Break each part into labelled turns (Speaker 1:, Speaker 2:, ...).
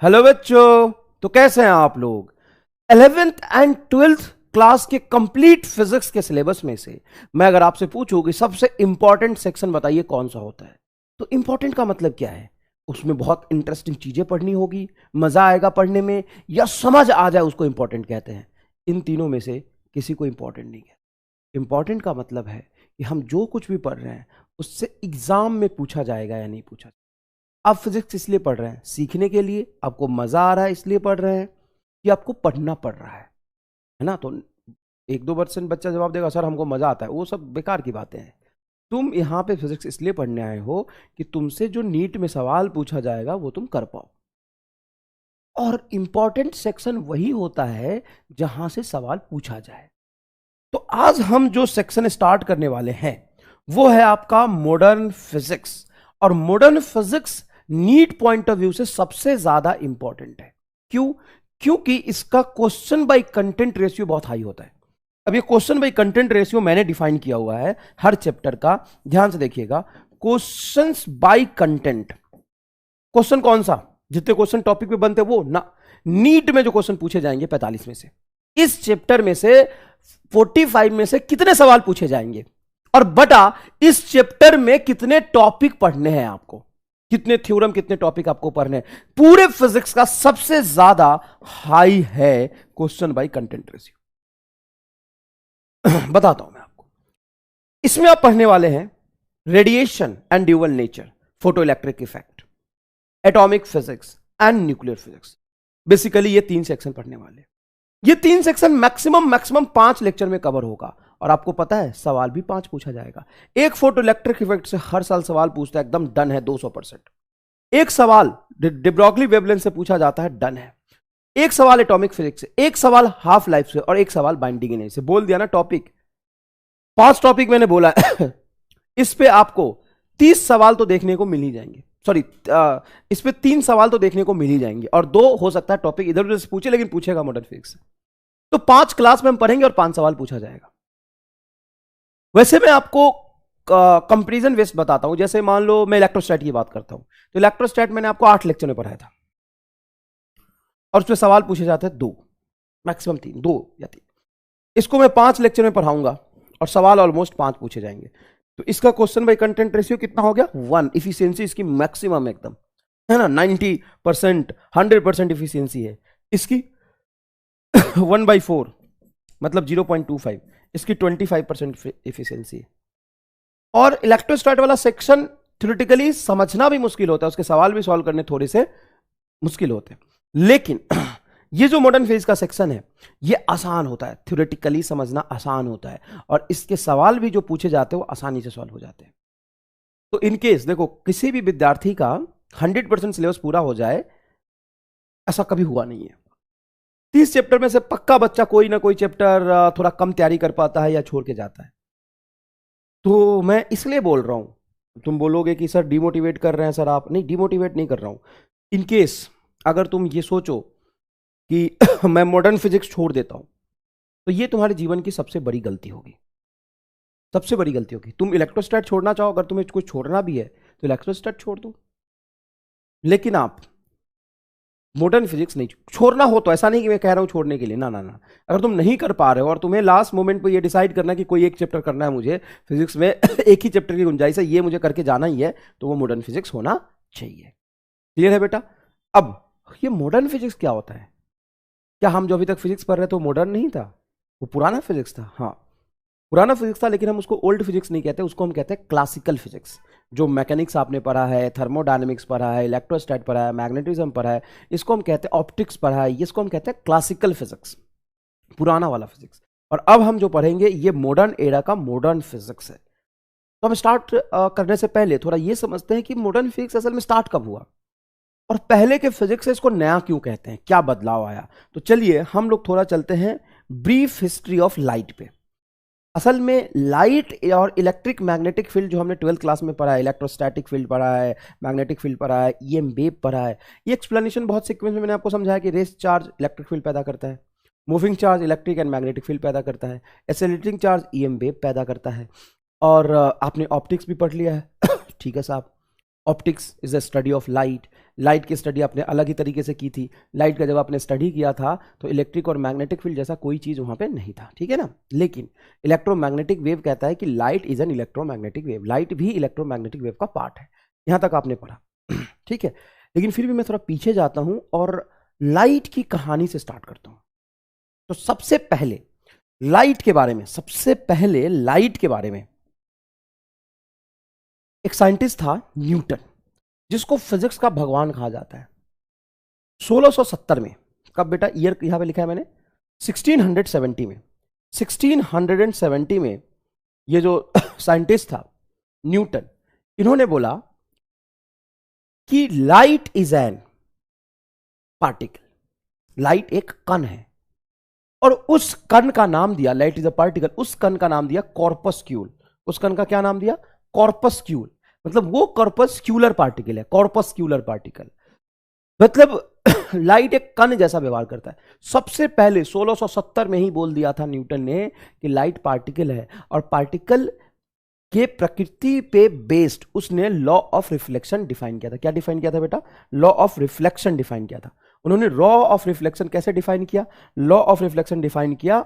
Speaker 1: Hello बच्चों। तो कैसे हैं आप लोग? 11th एंड 12th क्लास के कंप्लीट फिजिक्स के सिलेबस में से मैं अगर आपसे पूछूं कि सबसे इंपॉर्टेंट सेक्शन बताइए कौन सा होता है, तो इंपॉर्टेंट का मतलब क्या है? उसमें बहुत इंटरेस्टिंग चीजें पढ़नी होगी, मजा आएगा पढ़ने में, या समझ आ जाए उसको इंपॉर्टेंट कहते हैं। इन तीनों में से किसी को इंपॉर्टेंट नहीं है। इंपॉर्टेंट का मतलब है कि हम जो कुछ भी पढ़ रहे हैं उससे एग्जाम में पूछा जाएगा या नहीं पूछा। आप फिजिक्स इसलिए पढ़ रहे हैं सीखने के लिए, आपको मजा आ रहा है इसलिए पढ़ रहे हैं, कि आपको पढ़ना पड़ रहा है ना? तो 1-2% बच्चा जवाब देगा सर हमको मजा आता है, वो सब बेकार की बातें हैं। तुम यहां पे फिजिक्स इसलिए पढ़ने आए हो कि तुमसे जो नीट में सवाल पूछा जाएगा वो तुम कर पाओ। और इंपॉर्टेंट सेक्शन वही होता है जहां से सवाल पूछा जाए। तो आज हम जो सेक्शन स्टार्ट करने वाले हैं वो है आपका मॉडर्न फिजिक्स। और modern physics NEET point of view से सबसे ज्यादा इंपॉर्टेंट है। क्यों? क्योंकि इसका क्वेश्चन बाय कंटेंट रेशियो बहुत हाई होता है। अब ये क्वेश्चन बाय कंटेंट रेशियो मैंने डिफाइन किया हुआ है हर चैप्टर का, ध्यान से देखिएगा। क्वेश्चंस बाय कंटेंट, क्वेश्चन कौन सा? जितने क्वेश्चन टॉपिक पे बनते वो ना, नीट में जो क्वेश्चन पूछे जाएंगे 45 में से, इस चैप्टर में से 45 में से कितने सवाल पूछे जाएंगे, और बटा इस चैप्टर में कितने टॉपिक पढ़ने हैं आपको, कितने थ्योरम, कितने टॉपिक आपको पढ़ने हैं। पूरे फिजिक्स का सबसे ज्यादा हाई है क्वेश्चन बाय कंटेंट रेशियो। बताता हूं मैं आपको। इसमें आप पढ़ने वाले हैं radiation and dual nature, photo electric effect, atomic physics and nuclear physics. Basically ये 3 सेक्शन पढ़ने वाले। ये 3 सेक्शन मैक्सिमम 5 लेक्चर में कवर होगा। और आपको पता है सवाल भी 5 पूछा जाएगा। एक फोटो इलेक्ट्रिक इफेक्ट से हर साल सवाल पूछता है, एकदम डन है 200%। एक सवाल de Broglie वेवलेंथ से पूछा जाता है, डन है। एक सवाल एटॉमिक फिजिक्स से, एक सवाल हाफ लाइफ से, और एक सवाल बाइंडिंग एनर्जी से। बोल दिया ना टॉपिक, 5 टॉपिक मैंने बोला है। इस पे आपको 30 सवाल तो देखने को मिल ही जाएंगे। सॉरी, इस पे 3 सवाल तो देखने को मिल ही जाएंगे, और 2 हो सकता है टॉपिक इधर उधर से पूछे, लेकिन पूछेगा मॉडर्न फिजिक्स से। तो 5 क्लास में हम पढ़ेंगे और 5 सवाल पूछा जाएगा। वैसे मैं आपको कंपेरिजन बेस्ड बताता हूं। जैसे मान लो मैं इलेक्ट्रोस्टैट की बात करता हूं, तो इलेक्ट्रोस्टैट मैंने आपको 8 लेक्चर में पढ़ाया था, और उसमें सवाल पूछे जाते हैं 2, मैक्सिमम 3, 2 या 3। इसको मैं 5 लेक्चर में पढ़ाऊंगा और सवाल ऑलमोस्ट 5 पूछे जाएंगे। तो इसका क्वेश्चन बाय कंटेंट रेशियो कितना हो गया? 1। इफिशियंसी इसकी मैक्सिमम एकदम है ना, 90%, 100% इफिशियंसी है इसकी। 1/4 मतलब 0.25, इसकी 25% इफिशियंसी है। और इलेक्ट्रोस्टैट वाला सेक्शन थ्योरेटिकली समझना भी मुश्किल होता है, उसके सवाल भी सॉल्व करने थोड़े से मुश्किल होते हैं। लेकिन ये जो मॉडर्न फिजिक्स का सेक्शन है ये आसान होता है, थ्योरेटिकली समझना आसान होता है, और इसके सवाल भी जो पूछे जाते हैं वो आसानी से सॉल्व हो जाते हैं। तो इनकेस देखो किसी भी विद्यार्थी का 100% सिलेबस पूरा हो जाए, ऐसा कभी हुआ नहीं है। 30 चैप्टर में से पक्का बच्चा कोई ना कोई चैप्टर थोड़ा कम तैयारी कर पाता है या छोड़ के जाता है। तो मैं इसलिए बोल रहा हूं, तुम बोलोगे कि सर डिमोटिवेट कर रहे हैं सर आप। नहीं, डिमोटिवेट नहीं कर रहा हूं। इनकेस अगर तुम ये सोचो कि मैं मॉडर्न फिजिक्स छोड़ देता हूं, तो ये तुम्हारे जीवन की सबसे बड़ी गलती होगी। सबसे बड़ी गलती होगी। तुम इलेक्ट्रोस्टैट छोड़ना चाहो, अगर तुम्हें कुछ छोड़ना भी है तो इलेक्ट्रोस्टैट छोड़ दो, लेकिन आप मॉडर्न फिजिक्स नहीं छोड़ना हो तो। ऐसा नहीं कि मैं कह रहा हूं छोड़ने के लिए, ना ना ना। अगर तुम नहीं कर पा रहे हो और तुम्हें लास्ट मोमेंट पे ये डिसाइड करना कि कोई एक चैप्टर करना है मुझे फिजिक्स में एक ही चैप्टर की गुंजाइश है, ये मुझे करके जाना ही है, तो वो मॉडर्न फिजिक्स होना चाहिए। क्लियर है बेटा? अब ये मॉडर्न फिजिक्स क्या होता है? क्या हम जो अभी तक फिजिक्स पढ़ रहे थे वो मॉडर्न नहीं था, वो पुराना फिजिक्स था? हाँ, पुराना फिजिक्स था, लेकिन हम उसको ओल्ड फिजिक्स नहीं कहते, उसको हम कहते हैं क्लासिकल फिजिक्स। जो मैकेनिक्स आपने पढ़ा है, थर्मोडायनेमिक्स पढ़ा है, इलेक्ट्रोस्टैट पढ़ा है, मैग्नेटिज्म पढ़ा है, इसको हम कहते हैं ऑप्टिक्स पढ़ा है, इसको हम कहते हैं क्लासिकल फिजिक्स, पुराना वाला फिजिक्स। और अब हम जो पढ़ेंगे ये मॉडर्न एरा का मॉडर्न फिजिक्स है। तो हम स्टार्ट करने से पहले थोड़ा ये समझते हैं कि मॉडर्न फिजिक्स असल में स्टार्ट कब हुआ, और पहले के फिजिक्स से इसको नया क्यों कहते हैं, क्या बदलाव आया। तो चलिए हम लोग थोड़ा चलते हैं ब्रीफ हिस्ट्री ऑफ लाइट पे। असल में लाइट और इलेक्ट्रिक मैग्नेटिक फील्ड जो हमने 12th क्लास में पढ़ा है, इलेक्ट्रोस्टैटिक फील्ड पढ़ा है, मैग्नेटिक फील्ड पढ़ा है, ईएम वेव पढ़ा है। ये एक्सप्लेनेशन बहुत सीक्वेंस में मैंने आपको समझाया कि रेस्ट चार्ज इलेक्ट्रिक फील्ड पैदा करता है, moving charge electric and magnetic field पैदा करता है, एक्सेलरेटिंग चार्ज ईएम वेव पैदा करता है। और आपने ऑप्टिक्स भी पढ़ लिया है ठीक है साहब। Optics is a study of light, light की स्टडी आपने अलग ही तरीके से की थी। लाइट का जब आपने स्टडी किया था तो इलेक्ट्रिक और मैग्नेटिक फील्ड जैसा कोई चीज़ वहाँ पे नहीं था, ठीक है ना। लेकिन इलेक्ट्रोमैग्नेटिक वेव कहता है कि light is an electromagnetic wave, light भी इलेक्ट्रोमैग्नेटिक वेव का पार्ट है। यहाँ तक आपने पढ़ा ठीक है। लेकिन फिर भी मैं थोड़ा पीछे जाता हूँ और लाइट की कहानी से स्टार्ट करता हूँ। तो सबसे पहले लाइट के बारे में, सबसे पहले लाइट के बारे में एक साइंटिस्ट था न्यूटन, जिसको फिजिक्स का भगवान कहा जाता है। 1670 में, कब बेटा, ईयर यहां पे लिखा है मैंने 1670 में, 1670 में ये जो साइंटिस्ट था न्यूटन, इन्होंने बोला कि light is an particle, light एक कण है, और उस कण का नाम दिया, लाइट इज अ पार्टिकल, उस कण का नाम दिया कॉर्पस्क्यूल। उस कण का क्या नाम दिया? कॉर्पस्क्यूल। मतलब वो कॉर्पस्क्यूलर पार्टिकल है, कॉर्पस्क्यूलर पार्टिकल मतलब लाइट एक कण जैसा व्यवहार करता है। सबसे पहले 1670 में ही बोल दिया था न्यूटन ने कि लाइट पार्टिकल है, और पार्टिकल के प्रकृति पे बेस्ड उसने लॉ ऑफ रिफ्लेक्शन डिफाइन किया था। क्या डिफाइन किया था बेटा? लॉ ऑफ रिफ्लेक्शन डिफाइन किया था। उन्होंने लॉ ऑफ रिफ्लेक्शन कैसे डिफाइन किया? लॉ ऑफ रिफ्लेक्शन डिफाइन किया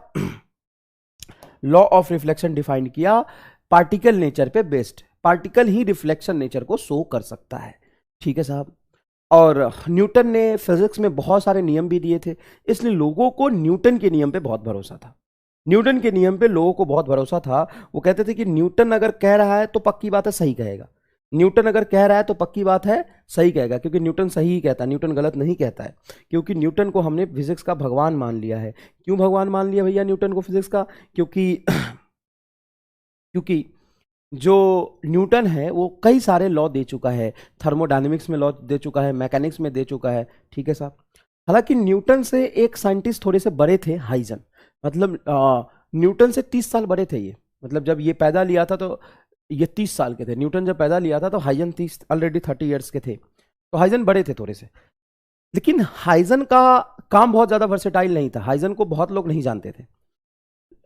Speaker 1: लॉ ऑफ रिफ्लेक्शन डिफाइन किया पार्टिकल नेचर पे बेस्ड, पार्टिकल ही रिफ्लेक्शन नेचर को शो कर सकता है, ठीक है साहब। और न्यूटन ने फिजिक्स में बहुत सारे नियम भी दिए थे, इसलिए लोगों को न्यूटन के नियम पे बहुत भरोसा था। न्यूटन के नियम पे लोगों को बहुत भरोसा था। वो कहते थे कि न्यूटन अगर कह रहा है तो पक्की बात है सही कहेगा, न्यूटन अगर कह रहा है तो पक्की बात है सही कहेगा, क्योंकि न्यूटन सही ही कहता है, न्यूटन गलत नहीं कहता है। क्योंकि न्यूटन को हमने फिजिक्स का भगवान मान लिया है। क्यों भगवान मान लिया भैया न्यूटन को फिजिक्स का? क्योंकि जो न्यूटन है वो कई सारे लॉ दे चुका है, थर्मोडायनेमिक्स में लॉ दे चुका है, मैकेनिक्स में दे चुका है, ठीक है साहब। हालांकि न्यूटन से एक साइंटिस्ट थोड़े से बड़े थे, हाइजन, मतलब न्यूटन से 30 साल बड़े थे ये। मतलब जब ये पैदा लिया था तो ये 30 साल के थे, न्यूटन जब पैदा लिया था तो हाइजन 30 ऑलरेडी 30 ईयर्स के थे, तो हाइजन बड़े थे थोड़े से। लेकिन हाइजन का काम बहुत ज्यादा वर्सेटाइल नहीं था, हाइजन को बहुत लोग नहीं जानते थे।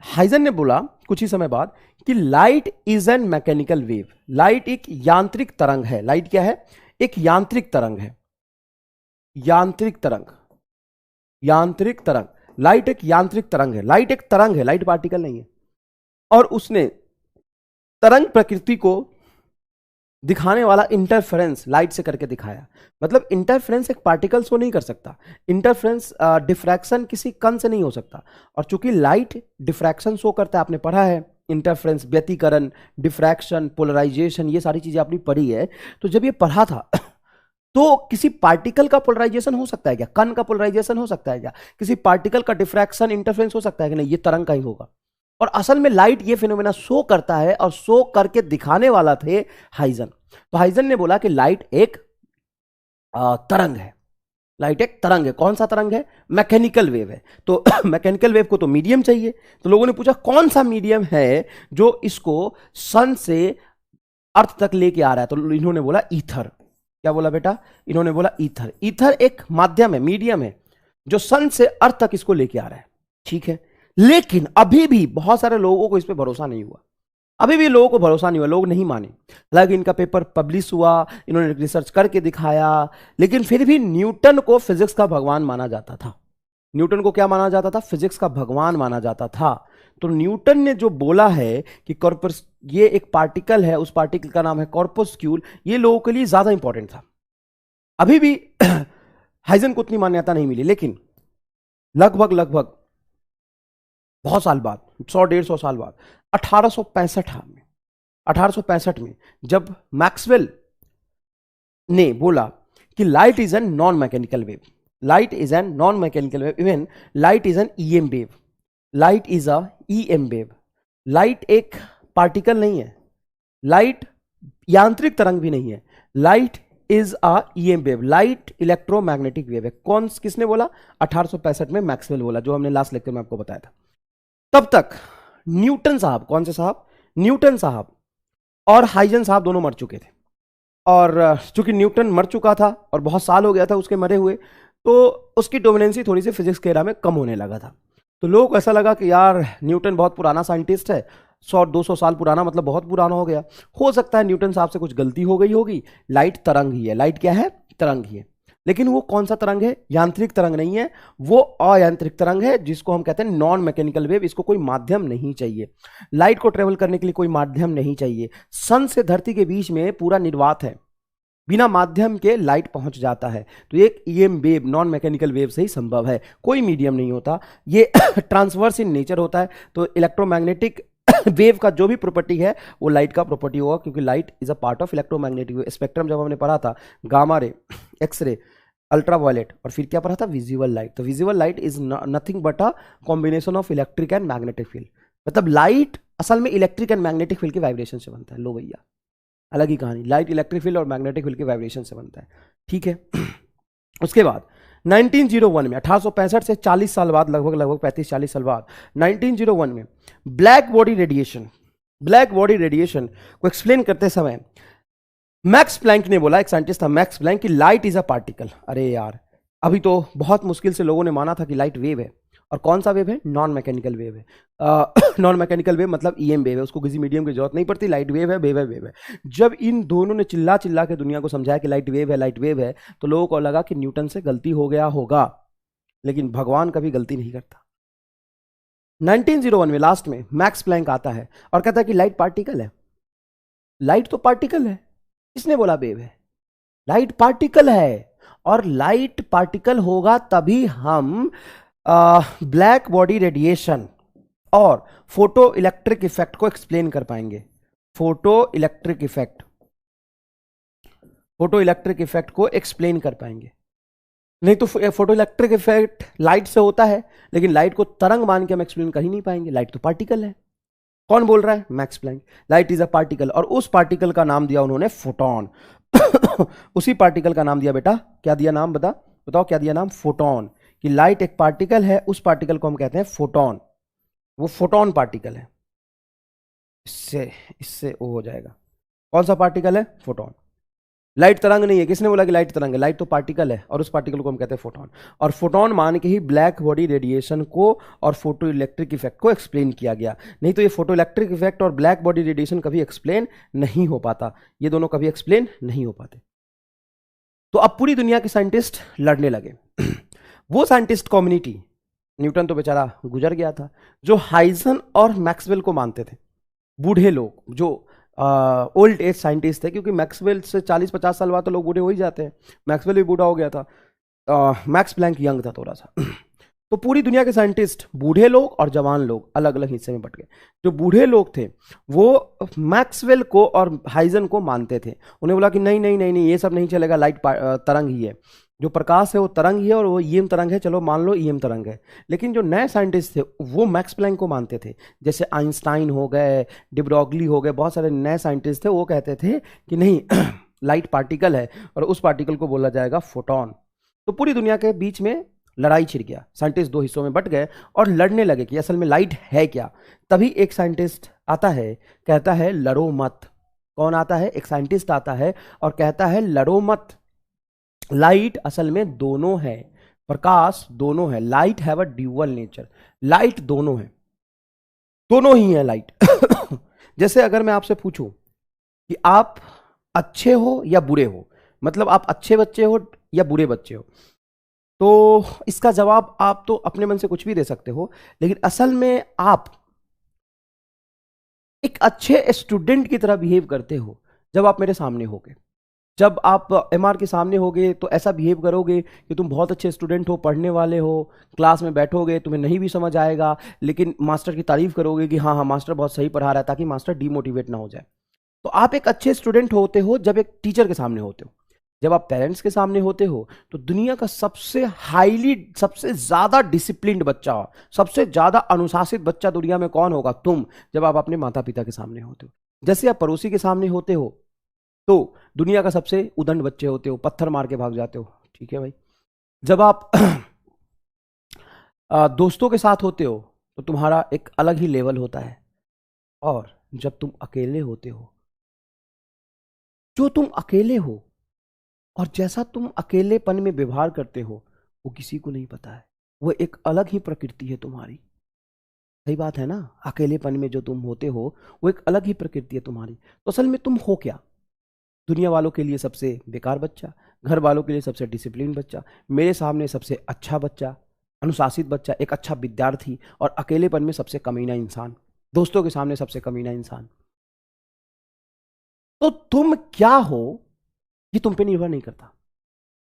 Speaker 1: हाइजन ने बोला कुछ ही समय बाद कि light is an mechanical wave, light एक यांत्रिक तरंग है। लाइट क्या है? एक यांत्रिक तरंग है, यांत्रिक तरंग, यांत्रिक तरंग। लाइट एक यांत्रिक तरंग है, लाइट एक तरंग है, लाइट पार्टिकल नहीं है। और उसने तरंग प्रकृति को दिखाने वाला इंटरफेरेंस लाइट से करके दिखाया। मतलब इंटरफेरेंस एक पार्टिकल शो नहीं कर सकता, इंटरफेरेंस डिफ्रैक्शन किसी कण से नहीं हो सकता। और चूंकि लाइट डिफ्रैक्शन शो करता है, आपने पढ़ा है इंटरफेरेंस, व्यतिकरण, डिफ्रैक्शन, पोलराइजेशन, ये सारी चीजें आपने पढ़ी है। तो जब ये पढ़ा था तो किसी पार्टिकल का पोलराइजेशन हो सकता है क्या? कण का पोलराइजेशन हो सकता है क्या? किसी पार्टिकल का डिफ्रैक्शन, इंटरफेरेंस हो सकता है कि नहीं? ये तरंग का ही होगा। और असल में लाइट ये फिनोमेना शो करता है, और शो करके दिखाने वाला थे हाइजन। तो हाइजन ने बोला कि लाइट एक तरंग है, लाइट एक तरंग है। कौन सा तरंग है? मैकेनिकल वेव है। तो मैकेनिकल वेव को तो मीडियम चाहिए, तो लोगों ने पूछा कौन सा मीडियम है जो इसको सन से अर्थ तक लेके आ रहा है? तो इन्होंने बोला ईथर। क्या बोला बेटा? इन्होंने बोला ईथर। ईथर एक माध्यम है, मीडियम है, जो सन से अर्थ तक इसको लेके आ रहा है, ठीक है। लेकिन अभी भी बहुत सारे लोगों को इस पे भरोसा नहीं हुआ, अभी भी लोगों को भरोसा नहीं हुआ, लोग नहीं माने। हालांकि इनका पेपर पब्लिश हुआ, इन्होंने रिसर्च करके दिखाया, लेकिन फिर भी न्यूटन को फिजिक्स का भगवान माना जाता था। न्यूटन को क्या माना जाता था? फिजिक्स का भगवान माना जाता था। तो न्यूटन ने जो बोला है कि कॉर्पस, ये एक पार्टिकल है, उस पार्टिकल का नाम है कॉर्पस्क्यूल, ये लोगों के लिए ज्यादा इंपॉर्टेंट था। अभी भी हाइजन को उतनी मान्यता नहीं मिली, लेकिन लगभग बहुत साल बाद, 100-150 साल बाद, 1865 में जब मैक्सवेल ने बोला कि light is an non mechanical wave, light is an non mechanical wave, even light is an EM wave, light is a EM wave. Light एक पार्टिकल नहीं है, लाइट यांत्रिक तरंग भी नहीं है, light is a EM wave, light electromagnetic wave है। किसने बोला? 1865 में मैक्सवेल बोला, जो हमने लास्ट लेक्चर में आपको बताया था। तब तक न्यूटन साहब, कौन से साहब? न्यूटन साहब और हाइजन साहब दोनों मर चुके थे। और चूंकि न्यूटन मर चुका था और बहुत साल हो गया था उसके मरे हुए, तो उसकी डोमिनेंसी थोड़ी सी फिजिक्स के एरा में कम होने लगा था। तो लोगों को ऐसा लगा कि यार न्यूटन बहुत पुराना साइंटिस्ट है, 100-200 साल पुराना, मतलब बहुत पुराना हो गया। हो सकता है न्यूटन साहब से कुछ गलती हो गई होगी। लाइट तरंग ही है, लाइट क्या है? तरंग ही है। लेकिन वो कौन सा तरंग है? यांत्रिक तरंग नहीं है, वो अयांत्रिक तरंग है, जिसको हम कहते हैं नॉन मैकेनिकल वेव। इसको कोई माध्यम नहीं चाहिए, लाइट को ट्रेवल करने के लिए कोई माध्यम नहीं चाहिए। सन से धरती के बीच में पूरा निर्वात है, बिना माध्यम के लाइट पहुंच जाता है। तो एक EM wave non mechanical wave से ही संभव है, कोई मीडियम नहीं होता। ये ट्रांसवर्स इन नेचर होता है। तो इलेक्ट्रोमैग्नेटिक वेव का जो भी प्रॉपर्टी है वो लाइट का प्रॉपर्टी होगा, क्योंकि light is a part of electromagnetic wave. Spectrum जब हमने पढ़ा था, gamma ray, X ray, ultraviolet, और फिर क्या पढ़ा था? Visible light. तो visible light is nothing but a combination of electric and magnetic field. मतलब लाइट असल में इलेक्ट्रिक एंड मैग्नेटिक फील्ड के वाइब्रेशन से बनता है। लो भैया, अलग ही कहानी। लाइट इलेक्ट्रिक फील्ड और मैग्नेटिक फील्ड के वाइब्रेशन से बनता है, ठीक है। उसके बाद 1901 में, 1865 से 40 साल बाद, लगभग 35-40 साल बाद, 1901 में black body radiation, black body radiation को एक्सप्लेन करते समय मैक्स प्लैंक ने बोला, एक साइंटिस्ट था मैक्स प्लैंक, कि लाइट इज अ पार्टिकल। अरे यार, अभी तो बहुत मुश्किल से लोगों ने माना था कि लाइट वेव है। और कौन सा वेव है? नॉन मैकेनिकल वेव है। नॉन मैकेनिकल वेव मतलब ईएम वेव है, उसको किसी मीडियम की जरूरत नहीं पड़ती। लाइट वेव है, वेव है, वेव है। जब इन दोनों ने चिल्ला चिल्ला के दुनिया को समझाया कि लाइट वेव है, लाइट वेव है, तो लोगों को लगा कि न्यूटन से गलती हो गया होगा। लेकिन भगवान कभी गलती नहीं करता। 1901 में लास्ट में मैक्स प्लैंक आता है और कहता है कि लाइट पार्टिकल है। लाइट तो पार्टिकल है, किसने बोला वेव है? लाइट पार्टिकल है, और लाइट पार्टिकल होगा तभी हम ब्लैक बॉडी रेडिएशन और फोटो इलेक्ट्रिक इफेक्ट को एक्सप्लेन कर पाएंगे। Photo electric effect, photo electric effect को एक्सप्लेन कर पाएंगे। नहीं तो फोटो इलेक्ट्रिक इफेक्ट लाइट से होता है, लेकिन लाइट को तरंग मान के हम एक्सप्लेन कर ही नहीं पाएंगे। लाइट तो पार्टिकल है। कौन बोल रहा है? Max Planck. Light is a particle, और उस पार्टिकल का नाम दिया उन्होंने फोटॉन। उसी पार्टिकल का नाम दिया, बेटा क्या दिया नाम? बताओ क्या दिया नाम? फोटॉन। कि लाइट एक पार्टिकल है, उस पार्टिकल को हम कहते हैं फोटॉन। वो फोटॉन पार्टिकल है। इससे इससे वो हो जाएगा। कौन सा पार्टिकल है? फोटॉन। लाइट तरंग नहीं है। किसने बोला कि लाइट तरंग है? लाइट तो पार्टिकल है, और उस पार्टिकल को हम कहते हैं फोटॉन। और फोटॉन मान के ही ब्लैक बॉडी रेडिएशन को और फोटो इलेक्ट्रिक इफेक्ट को एक्सप्लेन किया गया। नहीं तो ये फोटो इलेक्ट्रिक इफेक्ट और ब्लैक बॉडी रेडिएशन कभी एक्सप्लेन नहीं हो पाता। ये दोनों कभी एक्सप्लेन नहीं हो पाते। तो अब पूरी दुनिया के साइंटिस्ट लड़ने लगे। वो साइंटिस्ट कम्युनिटी, न्यूटन तो बेचारा गुजर गया था, जो हाइजन और मैक्सवेल को मानते थे, बूढ़े लोग जो ओल्ड एज साइंटिस्ट थे, क्योंकि मैक्सवेल से 40-50 साल बाद तो लोग बूढ़े हो ही जाते हैं। मैक्सवेल भी बूढ़ा हो गया था, मैक्स प्लैंक यंग था थोड़ा सा। तो पूरी दुनिया के साइंटिस्ट, बूढ़े लोग और जवान लोग, अलग अलग हिस्से में बट गए। जो बूढ़े लोग थे वो मैक्सवेल को और हाइजन को मानते थे। उन्हें बोला कि नहीं नहीं नहीं नहीं, ये सब नहीं चलेगा, लाइट तरंग ही है, जो प्रकाश है वो तरंग ही है, और वो ईएम तरंग है, चलो मान लो ईएम तरंग है। लेकिन जो नए साइंटिस्ट थे वो मैक्स प्लैंक को मानते थे। जैसे आइंस्टाइन हो गए, डिब्रॉगली हो गए, बहुत सारे नए साइंटिस्ट थे, वो कहते थे कि नहीं लाइट पार्टिकल है, और उस पार्टिकल को बोला जाएगा फोटॉन। तो पूरी दुनिया के बीच में लड़ाई छिड़ गया। साइंटिस्ट दो हिस्सों में बट गए और लड़ने लगे कि असल में लाइट है क्या। तभी एक साइंटिस्ट आता है, कहता है लड़ो मत। कौन आता है? एक साइंटिस्ट आता है और कहता है लड़ो मत। लाइट असल में दोनों है, प्रकाश दोनों है। Light have a dual nature. Light दोनों है, दोनों ही है लाइट। जैसे अगर मैं आपसे पूछूं कि आप अच्छे हो या बुरे हो, मतलब आप अच्छे बच्चे हो या बुरे बच्चे हो, तो इसका जवाब आप तो अपने मन से कुछ भी दे सकते हो। लेकिन असल में आप एक अच्छे स्टूडेंट की तरह बिहेव करते हो जब आप मेरे सामने होगे। जब आप एमआर के सामने होगे तो ऐसा बिहेव करोगे कि तुम बहुत अच्छे स्टूडेंट हो, पढ़ने वाले हो, क्लास में बैठोगे, तुम्हें नहीं भी समझ आएगा, लेकिन मास्टर की तारीफ करोगे कि हाँ हाँ मास्टर बहुत सही पढ़ा रहा है, ताकि मास्टर डीमोटिवेट ना हो जाए। तो आप एक अच्छे स्टूडेंट होते हो जब एक टीचर के सामने होते हो। जब आप पेरेंट्स के सामने होते हो तो दुनिया का सबसे ज्यादा डिसिप्लिन्ड बच्चा, सबसे ज्यादा अनुशासित बच्चा दुनिया में कौन होगा? तुम। जब आप अपने माता पिता के सामने होते हो। जैसे आप पड़ोसी के सामने होते हो तो दुनिया का सबसे उदंड बच्चे होते हो, पत्थर मार के भाग जाते हो, ठीक है भाई। जब आप दोस्तों के साथ होते हो तो तुम्हारा एक अलग ही लेवल होता है। और जब तुम अकेले होते हो, जो तुम अकेले हो और जैसा तुम अकेलेपन में व्यवहार करते हो वो किसी को नहीं पता है। वो एक अलग ही प्रकृति है तुम्हारी। सही बात है ना, अकेलेपन में जो तुम होते हो वो एक अलग ही प्रकृति है तुम्हारी। तो असल में तुम हो क्या? दुनिया वालों के लिए सबसे बेकार बच्चा, घर वालों के लिए सबसे डिसिप्लिन बच्चा, मेरे सामने सबसे अच्छा बच्चा, अनुशासित बच्चा, एक अच्छा विद्यार्थी, और अकेलेपन में सबसे कमीना इंसान, दोस्तों के सामने सबसे कमीना इंसान। तो तुम क्या हो ये तुम पे निर्भर नहीं करता।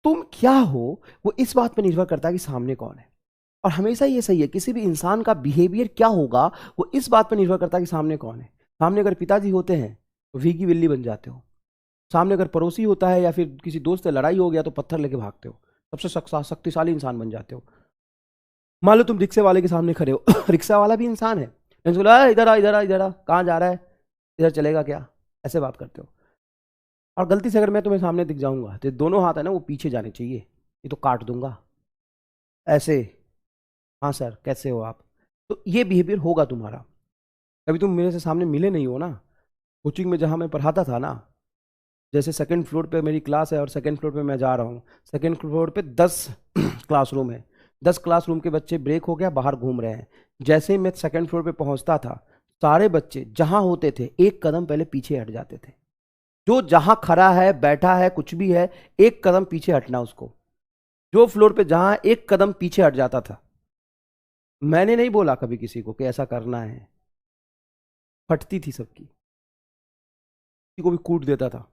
Speaker 1: तुम क्या हो वो इस बात पे निर्भर करता है कि सामने कौन है। और हमेशा ये सही है, किसी भी इंसान का बिहेवियर क्या होगा वो इस बात पर निर्भर करता है कि सामने कौन है। सामने अगर पिताजी होते हैं तो भीगी बिल्ली बन जाते हो, सामने अगर पड़ोसी होता है या फिर किसी दोस्त से लड़ाई हो गया तो पत्थर लेके भागते हो, सबसे शक्तिशाली इंसान बन जाते हो। मान लो तुम रिक्शे वाले के सामने खड़े हो रिक्शा वाला भी इंसान है, इधर आ इधर आ इधर आ इधर आ, कहाँ जा रहा है, इधर चलेगा क्या, ऐसे बात करते हो। और गलती से अगर मैं तुम्हें सामने दिख जाऊंगा तो दोनों हाथ है ना वो पीछे जाने चाहिए, ये तो काट दूंगा ऐसे, हाँ सर कैसे हो आप। तो ये बिहेवियर होगा तुम्हारा। कभी तुम मेरे से सामने मिले नहीं हो ना, कोचिंग में जहाँ मैं पढ़ाता था ना, जैसे सेकंड फ्लोर पे मेरी क्लास है और सेकंड फ्लोर पे मैं जा रहा हूँ, सेकंड फ्लोर पे 10 क्लासरूम है, 10 क्लासरूम के बच्चे ब्रेक हो गया बाहर घूम रहे हैं। जैसे ही मैं सेकंड फ्लोर पे पहुंचता था सारे बच्चे जहां होते थे एक कदम पहले पीछे हट जाते थे। जो जहां खड़ा है बैठा है कुछ भी है एक कदम पीछे हटना उसको। जो फ्लोर पे जहां एक कदम पीछे हट जाता था, मैंने नहीं बोला कभी किसी को कि ऐसा करना है, फटती थी सबकी, किसी को भी कूट देता था,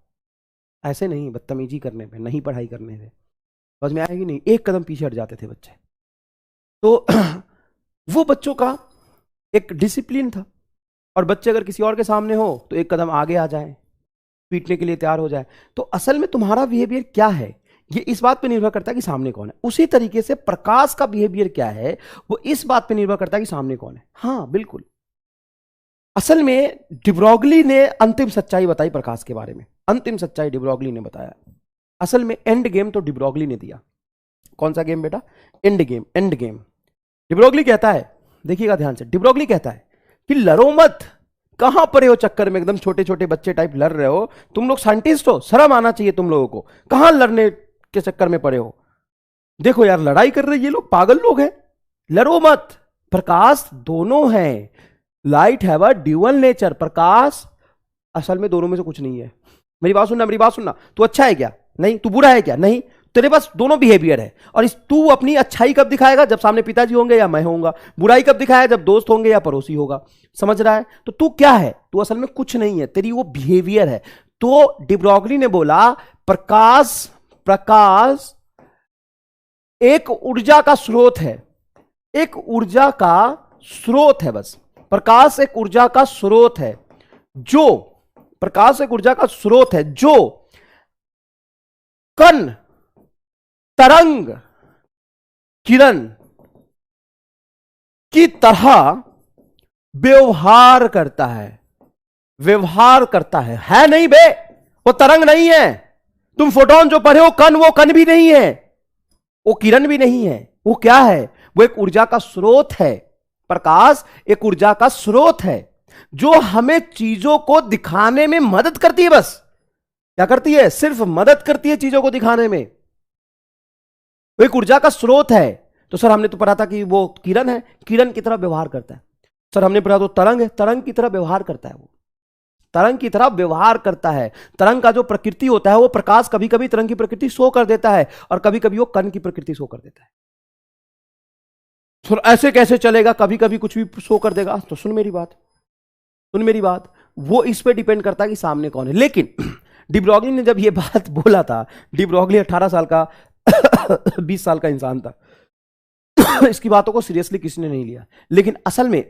Speaker 1: ऐसे नहीं बदतमीजी करने पे, नहीं पढ़ाई करने पे, बस में आएगी नहीं, एक कदम पीछे हट जाते थे बच्चे। तो वो बच्चों का एक डिसिप्लिन था। और बच्चे अगर किसी और के सामने हो तो एक कदम आगे आ जाए, पीटने के लिए तैयार हो जाए। तो असल में तुम्हारा बिहेवियर क्या है ये इस बात पे निर्भर करता है कि सामने कौन है। उसी तरीके से प्रकाश का बिहेवियर क्या है वो इस बात पे निर्भर करता है कि सामने कौन है। हाँ बिल्कुल, असल में डिब्रोगली ने अंतिम सच्चाई बताई प्रकाश के बारे में, अंतिम सच्चाई डिब्रोगली ने बताया। असल में एंड गेम तो डिब्रोगली ने दिया। कौन सा गेम बेटा? End game. End game de Broglie कहता है, देखिएगा ध्यान से, डिब्रोगली कहता है कि लड़ो मत, कहां पड़े हो चक्कर में, एकदम छोटे छोटे बच्चे टाइप लड़ रहे हो, तुम लोग साइंटिस्ट हो, शर्म आना चाहिए तुम लोगों को, कहां लड़ने के चक्कर में पड़े हो, देखो यार लड़ाई कर रहे ये लोग पागल लोग हैं, लड़ो मत। प्रकाश दोनों हैं, light have a dual nature. प्रकाश असल में दोनों में से कुछ नहीं है। मेरी बात सुनना, मेरी बात सुनना, तू अच्छा है क्या? नहीं। तू बुरा है क्या? नहीं। तेरे पास दोनों बिहेवियर है। और इस तू अपनी अच्छाई कब दिखाएगा? जब सामने पिताजी होंगे या मैं होऊंगा। बुराई कब दिखाएगा? जब दोस्त होंगे या पड़ोसी होगा। समझ रहा है? तो तू क्या है? तू असल में कुछ नहीं है, तेरी वो बिहेवियर है। तो डिब्रोगली ने बोला प्रकाश एक ऊर्जा का स्रोत है, एक ऊर्जा का स्रोत है, बस। प्रकाश एक ऊर्जा का स्रोत है, जो प्रकाश एक ऊर्जा का स्रोत है जो कण, तरंग, किरण की तरह व्यवहार करता है। व्यवहार करता है नहीं बे, वो तरंग नहीं है। तुम फोटोन जो पढ़े हो कण, वो कण भी नहीं है, वो किरण भी नहीं है। वो क्या है? वो एक ऊर्जा का स्रोत है। प्रकाश एक ऊर्जा का स्रोत है जो हमें चीजों को दिखाने में मदद करती है। बस क्या करती है? सिर्फ मदद करती है चीजों को दिखाने में। वो एक ऊर्जा का स्रोत है। तो सर हमने तो पढ़ा था कि वो किरण है, किरण की तरह व्यवहार करता है। सर हमने पढ़ा तो तरंग है, तरंग की तरह व्यवहार करता है। वो तरंग की तरह व्यवहार करता है। तरंग का जो प्रकृति होता है वो प्रकाश कभी कभी तरंग की प्रकृति शो कर देता है और कभी कभी वो कण की प्रकृति शो कर देता है। ऐसे कैसे चलेगा? कभी कभी कुछ भी शो कर देगा। तो सुन मेरी बात, सुन मेरी बात, वो इस पे डिपेंड करता है कि सामने कौन है। लेकिन डिब्रोगली ने जब ये बात बोला था, डिब्रोगली 18 साल का 20 साल का इंसान था, इसकी बातों को सीरियसली किसी ने नहीं लिया। लेकिन असल में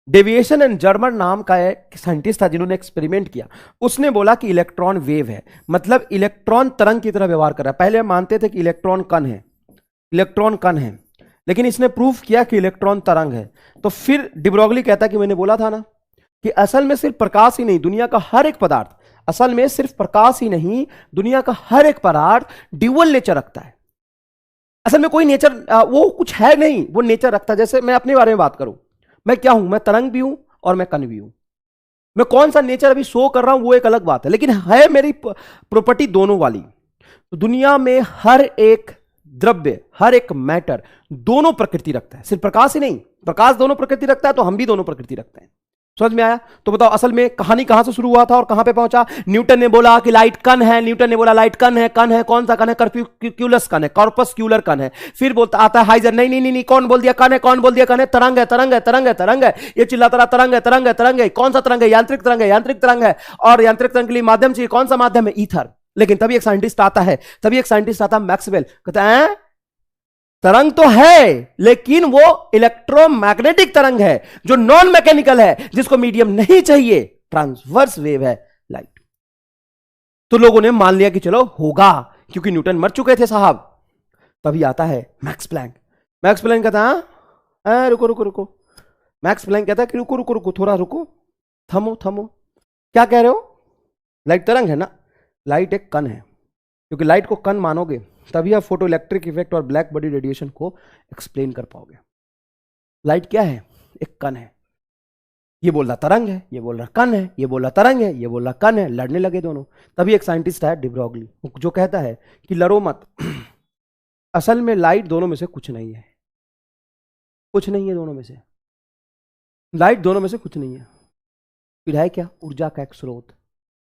Speaker 1: डेविएशन एंड जर्मन नाम का एक साइंटिस्ट था जिन्होंने एक्सपेरिमेंट किया। उसने बोला कि इलेक्ट्रॉन वेव है, मतलब इलेक्ट्रॉन तरंग की तरह व्यवहार कर रहा है। पहले हम मानते थे कि इलेक्ट्रॉन कण है, इलेक्ट्रॉन कण है, लेकिन इसने प्रूफ किया कि इलेक्ट्रॉन तरंग है। तो फिर डिब्रोगली कहता कि मैंने बोला था ना कि असल में सिर्फ प्रकाश ही नहीं, दुनिया का हर एक पदार्थ, असल में सिर्फ प्रकाश ही नहीं, दुनिया का हर एक पदार्थ ड्यूअल नेचर रखता है। असल में कोई नेचर वो कुछ है नहीं, वो नेचर रखता है। जैसे मैं अपने बारे में बात करूं, मैं क्या हूं? मैं तरंग भी हूं और मैं कण भी हूं। मैं कौन सा नेचर अभी शो कर रहा हूं वो एक अलग बात है, लेकिन है मेरी प्रॉपर्टी दोनों वाली। तो दुनिया में हर एक द्रव्य, हर एक मैटर दोनों प्रकृति रखता है, सिर्फ प्रकाश ही नहीं। प्रकाश दोनों प्रकृति रखता है तो हम भी दोनों प्रकृति रखते हैं। समझ में आया? तो बताओ असल में कहानी कहां से शुरू हुआ था और कहां पे पहुंचा? न्यूटन ने बोला कि लाइट कण है, न्यूटन ने बोला लाइट कण है। कण है कौन सा कण है? कर्पिक्युलस कण है, कॉर्पस्क्यूलर कण है। फिर बोलता आता है हाइजर, नहीं नहीं नहीं, कौन बोल दिया कण है? कौन बोल दिया कण है? तरंग है, तरंग है, तरंग है, तरंग है। ये चिल्लाता रहा तरंग है, तरंग है, तरंग है। कौन सा तरंग है? यांत्रिक तरंग है, यांत्रिक तरंग है। और यांत्रिक तरंग के लिए माध्यम चाहिए, कौन सा माध्यम है? ईथर। लेकिन तभी एक साइंटिस्ट आता है, मैक्सवेल, कहता है तरंग तो है लेकिन वो इलेक्ट्रोमैग्नेटिक तरंग है जो नॉन मैकेनिकल है, जिसको मीडियम नहीं चाहिए, ट्रांसवर्स वेव है लाइट। तो लोगों ने मान लिया कि चलो होगा, क्योंकि न्यूटन मर चुके थे साहब। तभी आता है मैक्स प्लैंक। मैक्स प्लैंक कहता है रुको रुको रुको। मैक्स प्लैंक कहता है कि रुको रुको रुको, थोड़ा रुको, थमो थमो। क्या कह रहे हो? लाइट तरंग है ना? लाइट एक कण है, क्योंकि लाइट को कण मानोगे तभी आप फोटो इलेक्ट्रिक इफेक्ट और ब्लैक बॉडी रेडिएशन को एक्सप्लेन कर पाओगे। लाइट क्या है? एक कण है। ये बोल रहा तरंग है, ये बोल रहा कण है, ये बोल रहा तरंग है, ये बोल रहा कण है। लड़ने लगे दोनों। तभी एक साइंटिस्ट है डी ब्रॉगली, जो कहता है कि लड़ो मत, असल में लाइट दोनों में से कुछ नहीं है। कुछ नहीं है दोनों में से, लाइट दोनों में से कुछ नहीं है। फिर है क्या? ऊर्जा का एक स्रोत।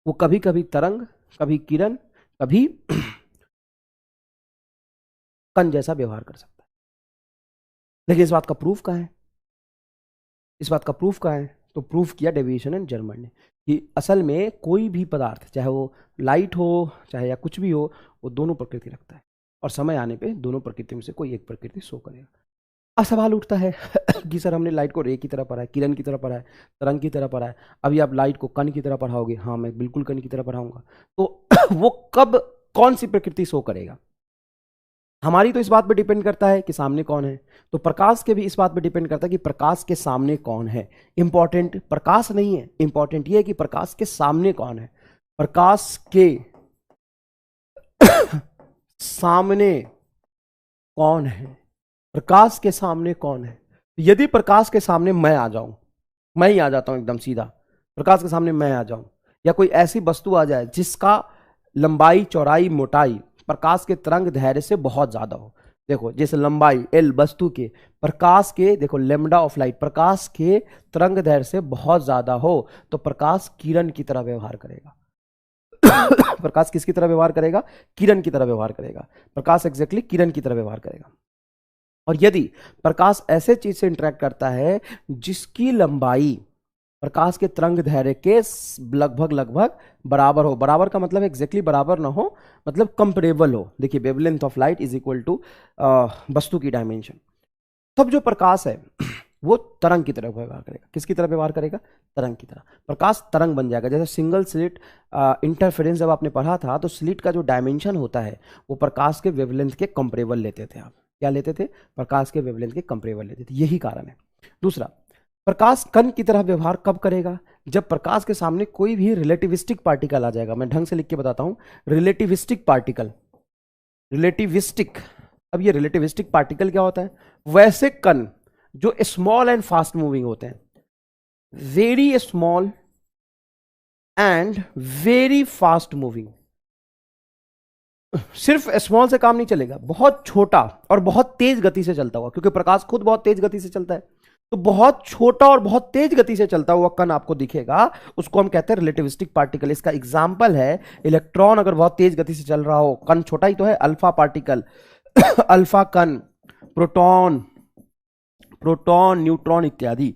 Speaker 1: वो कभी कभी तरंग, कभी किरण, कभी कण जैसा व्यवहार कर सकता है। लेकिन इस बात का प्रूफ कहां है? इस बात का प्रूफ कहां है? तो प्रूफ किया डेविएशन एंड जर्मन ने कि असल में कोई भी पदार्थ, चाहे वो लाइट हो चाहे या कुछ भी हो, वो दोनों प्रकृति रखता है और समय आने पे दोनों प्रकृति में से कोई एक प्रकृति शो करेगा। अब सवाल उठता है कि सर हमने लाइट को रे की तरह पढ़ा है, किरण की तरह पढ़ा है, तरंग की तरह पढ़ा है, अभी आप लाइट को कण की तरह पढ़ाओगे? हाँ, मैं बिल्कुल कण की तरह पढ़ाऊंगा। तो वो कब कौन सी प्रकृति शो करेगा? हमारी तो इस बात पे डिपेंड करता है कि सामने कौन है, तो प्रकाश के भी इस बात पे डिपेंड करता है कि प्रकाश के सामने कौन है। इंपॉर्टेंट प्रकाश नहीं है, इंपॉर्टेंट ये है कि प्रकाश के सामने कौन है। प्रकाश के सामने कौन है? प्रकाश के सामने कौन है? यदि प्रकाश के सामने मैं आ जाऊं, मैं ही आ जाता हूं एकदम सीधा, प्रकाश के सामने मैं आ जाऊं, या कोई ऐसी वस्तु आ जाए जिसका लंबाई, चौड़ाई, मोटाई प्रकाश के तरंग दैर्घ्य से बहुत ज्यादा हो। देखो जैसे लंबाई एल वस्तु के, प्रकाश के देखो लेमडा ऑफ लाइट, प्रकाश के तरंग दैर्घ्य से बहुत ज्यादा हो, तो प्रकाश किरण की तरह व्यवहार करेगा। प्रकाश किसकी तरह व्यवहार करेगा? किरण की तरह व्यवहार करेगा। प्रकाश एग्जैक्टली किरण की तरह व्यवहार करेगा। और यदि प्रकाश ऐसे चीज से इंटरेक्ट करता है जिसकी लंबाई प्रकाश के तरंग दैर्घ्य के लगभग बराबर हो, बराबर का मतलब एग्जैक्टली बराबर ना हो, मतलब कंपेरेबल हो। देखिए wavelength of light is equal to वस्तु की डायमेंशन, तब जो प्रकाश है वो तरंग की तरह व्यवहार करेगा। किसकी तरह व्यवहार करेगा? तरंग की तरह। प्रकाश तरंग बन जाएगा। जैसे सिंगल स्लिट इंटरफेरेंस जब आपने पढ़ा था, तो स्लिट का जो डायमेंशन होता है वो प्रकाश के वेवलेंथ के कंपेरेबल लेते थे। आप क्या लेते थे? प्रकाश के वेवलेंथ के कंपेरेबल लेते थे। यही कारण है। दूसरा, प्रकाश कण की तरह व्यवहार कब करेगा? जब प्रकाश के सामने कोई भी रिलेटिविस्टिक पार्टिकल आ जाएगा। मैं ढंग से लिख के बताता हूं, रिलेटिविस्टिक पार्टिकल, रिलेटिविस्टिक। अब ये रिलेटिविस्टिक पार्टिकल क्या होता है? वैसे कण जो स्मॉल एंड फास्ट मूविंग होते हैं, very small and very fast moving. सिर्फ स्मॉल से काम नहीं चलेगा, बहुत छोटा और बहुत तेज गति से चलता हुआ, क्योंकि प्रकाश खुद बहुत तेज गति से चलता है, तो बहुत छोटा और बहुत तेज गति से चलता हुआ कण आपको दिखेगा, उसको हम कहते हैं रिलेटिविस्टिक पार्टिकल। इसका एग्जांपल है इलेक्ट्रॉन अगर बहुत तेज गति से चल रहा हो, कण छोटा ही तो है, अल्फा पार्टिकल, अल्फा कण, प्रोटॉन, प्रोटॉन, न्यूट्रॉन इत्यादि।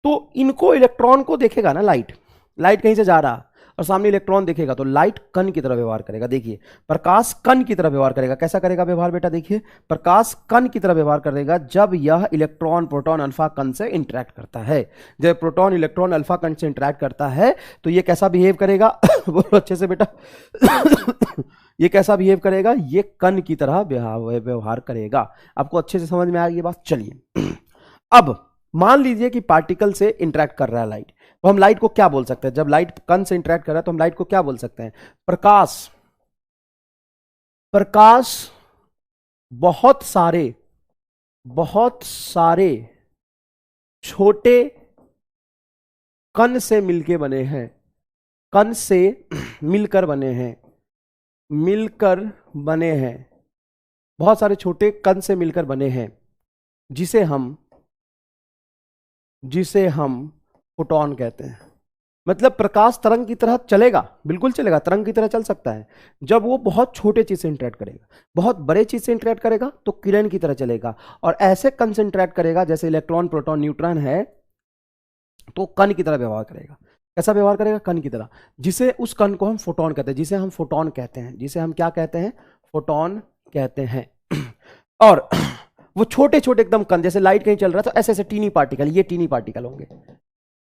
Speaker 1: तो इनको, इलेक्ट्रॉन को देखेगा ना लाइट, लाइट कहीं से जा रहा और सामने इलेक्ट्रॉन देखेगा, तो लाइट कण की तरह व्यवहार करेगा। देखिए प्रकाश कण की तरह व्यवहार करेगा। कैसा करेगा व्यवहार बेटा? देखिए प्रकाश कण की तरह व्यवहार करेगा जब यह इलेक्ट्रॉन, प्रोटॉन, अल्फा कण से इंटरेक्ट करता है। जब प्रोटॉन, इलेक्ट्रॉन, अल्फा कण से इंटरेक्ट करता है तो ये कैसा बिहेव करेगा? बोलो अच्छे से बेटा। ये कैसा बिहेव करेगा? ये कण की तरह व्यवहार करेगा। आपको अच्छे से समझ में आ गई बात? चलिए अब मान लीजिए कि पार्टिकल से इंटरेक्ट कर रहा है लाइट, तो हम लाइट को क्या बोल सकते हैं? जब लाइट कण से इंटरेक्ट कर रहा है तो हम लाइट को क्या बोल सकते हैं? प्रकाश, प्रकाश बहुत सारे छोटे कण से मिलके बने हैं, कण से मिलकर बने हैं, बहुत सारे छोटे कण से मिलकर बने हैं, जिसे हम जिसे हम फोटॉन कहते हैं। मतलब प्रकाश तरंग की तरह चलेगा, बिल्कुल चलेगा, तरंग की तरह चल सकता है जब वो बहुत छोटे चीज से इंटरेक्ट करेगा। बहुत बड़े चीज से इंटरेक्ट करेगा तो किरण की तरह चलेगा, और ऐसे कण से इंटरेक्ट करेगा जैसे इलेक्ट्रॉन प्रोटॉन न्यूट्रॉन है तो कण की तरह व्यवहार करेगा। कैसा व्यवहार करेगा? कण की तरह। जिसे उस कण को हम फोटॉन कहते हैं, जिसे हम फोटॉन कहते हैं, जिसे हम क्या कहते हैं? फोटॉन कहते हैं। और वो छोटे छोटे एकदम कण, जैसे लाइट कहीं चल रहा है तो ऐसे ऐसे टीनी पार्टिकल, ये टीनी पार्टिकल होंगे।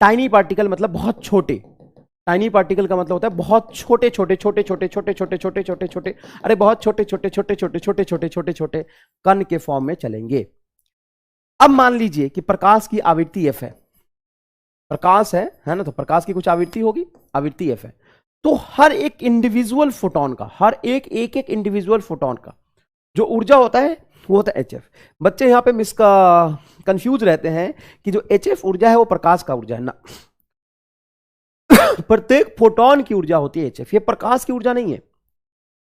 Speaker 1: टाइनी पार्टिकल मतलब बहुत छोटे। टाइनी पार्टिकल का मतलब होता है बहुत छोटे छोटे छोटे छोटे छोटे छोटे छोटे छोटे छोटे, अरे बहुत छोटे छोटे छोटे छोटे छोटे छोटे छोटे छोटे कण के फॉर्म में चलेंगे। अब मान लीजिए कि प्रकाश की आवृत्ति एफ है, प्रकाश है ना, तो प्रकाश की कुछ आवृत्ति होगी, आवृत्ति एफ है। तो हर एक इंडिविजुअल फोटोन का, हर एक एक इंडिविजुअल फोटोन का जो ऊर्जा होता है वो होता है एच। बच्चे यहां पे कंफ्यूज रहते हैं कि जो एच ऊर्जा है वो प्रकाश का ऊर्जा है ना। प्रत्येक फोटोन की ऊर्जा होती है एच, ये प्रकाश की ऊर्जा नहीं है।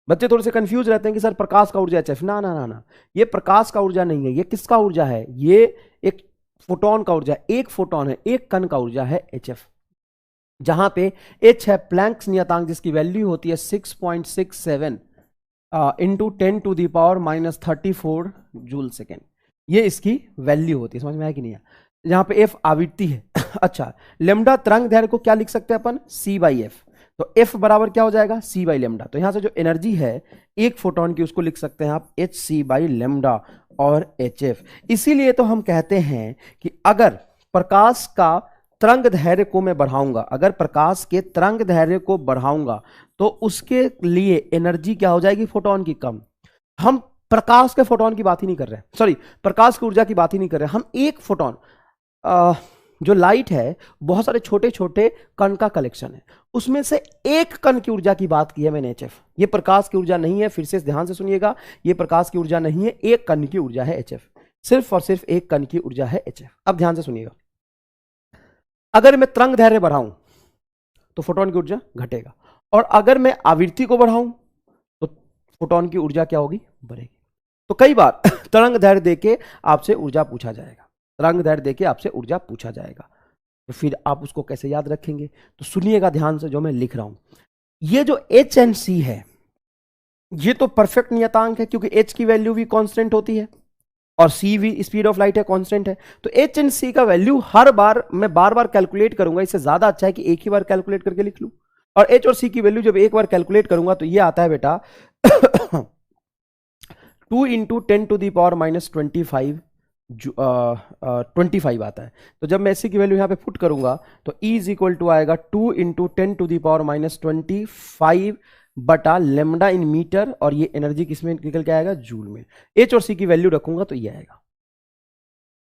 Speaker 1: बच्चे थोड़े से कंफ्यूज रहते हैं कि सर प्रकाश का ऊर्जा एच, ना ना ना ना, ये प्रकाश का ऊर्जा नहीं है। ये किसका ऊर्जा है? ये एक फोटोन का ऊर्जा, एक फोटोन है, एक कण का ऊर्जा है एच। जहां पे एच है प्लैंक्स नियतांक, जिसकी वैल्यू होती है 6.67 इंटू 10⁻⁻34 जूल सेकेंड। ये इसकी वैल्यू होती है। समझ में आया कि नहीं है? जहां पे एफ आवृत्ति है। अच्छा, लेमडा तरंग दैर्घ्य को क्या लिख सकते हैं अपन? c/f। तो f बराबर क्या हो जाएगा? c/λ। तो यहां से जो एनर्जी है एक फोटोन की उसको लिख सकते हैं आप hc/λ और hf। इसीलिए तो हम कहते हैं कि अगर प्रकाश का तरंग दैर्घ्य को मैं बढ़ाऊंगा, अगर प्रकाश के तरंग दैर्घ्य को बढ़ाऊंगा तो उसके लिए एनर्जी क्या हो जाएगी? फोटोन की कम। हम प्रकाश के फोटोन की बात ही नहीं कर रहे, सॉरी, प्रकाश की ऊर्जा की बात ही नहीं कर रहे। हम एक फोटोन, जो लाइट है बहुत सारे छोटे छोटे कण का कलेक्शन है, उसमें से एक कण की ऊर्जा की बात की है मैंने एचएफ। ये प्रकाश की ऊर्जा नहीं है, फिर से ध्यान से सुनिएगा, ये प्रकाश की ऊर्जा नहीं है, एक कण की ऊर्जा है एचएफ। सिर्फ और सिर्फ एक कण की ऊर्जा है एचएफ। अब ध्यान से सुनिएगा, अगर मैं तरंग दैर्घ्य बढ़ाऊं तो फोटोन की ऊर्जा घटेगा, और अगर मैं आवृत्ति को बढ़ाऊं तो फोटोन की ऊर्जा क्या होगी? बढ़ेगी। तो कई बार तरंग दैर्घ्य देके आपसे ऊर्जा पूछा जाएगा, तरंग दैर्घ्य देके आपसे ऊर्जा पूछा जाएगा, तो फिर आप उसको कैसे याद रखेंगे? तो सुनिएगा ध्यान से जो मैं लिख रहा हूं। ये जो एच एंड सी है ये तो परफेक्ट नियतांक है, क्योंकि एच की वैल्यू भी कांस्टेंट होती है और सी भी स्पीड ऑफ लाइट है, कांस्टेंट है। तो एच एंड सी का वैल्यू हर बार मैं बार बार कैलकुलेट करूंगा, इससे ज्यादा अच्छा है कि एक ही बार कैलकुलेट करके लिख लूं। और एच और सी की वैल्यू जब एक बार कैलकुलेट करूंगा तो ये आता है बेटा 2 इंटू 10⁻⁻25 25 आता है। तो जब मैं इसी की वैल्यू यहां पे पुट करूंगा तो E इज इक्वल टू आएगा 2 इंटू 10⁻⁻25 बटा लेमडा इन मीटर, और ये एनर्जी किसमें निकल के आएगा? जूल में। एच और सी की वैल्यू रखूंगा तो ये आएगा।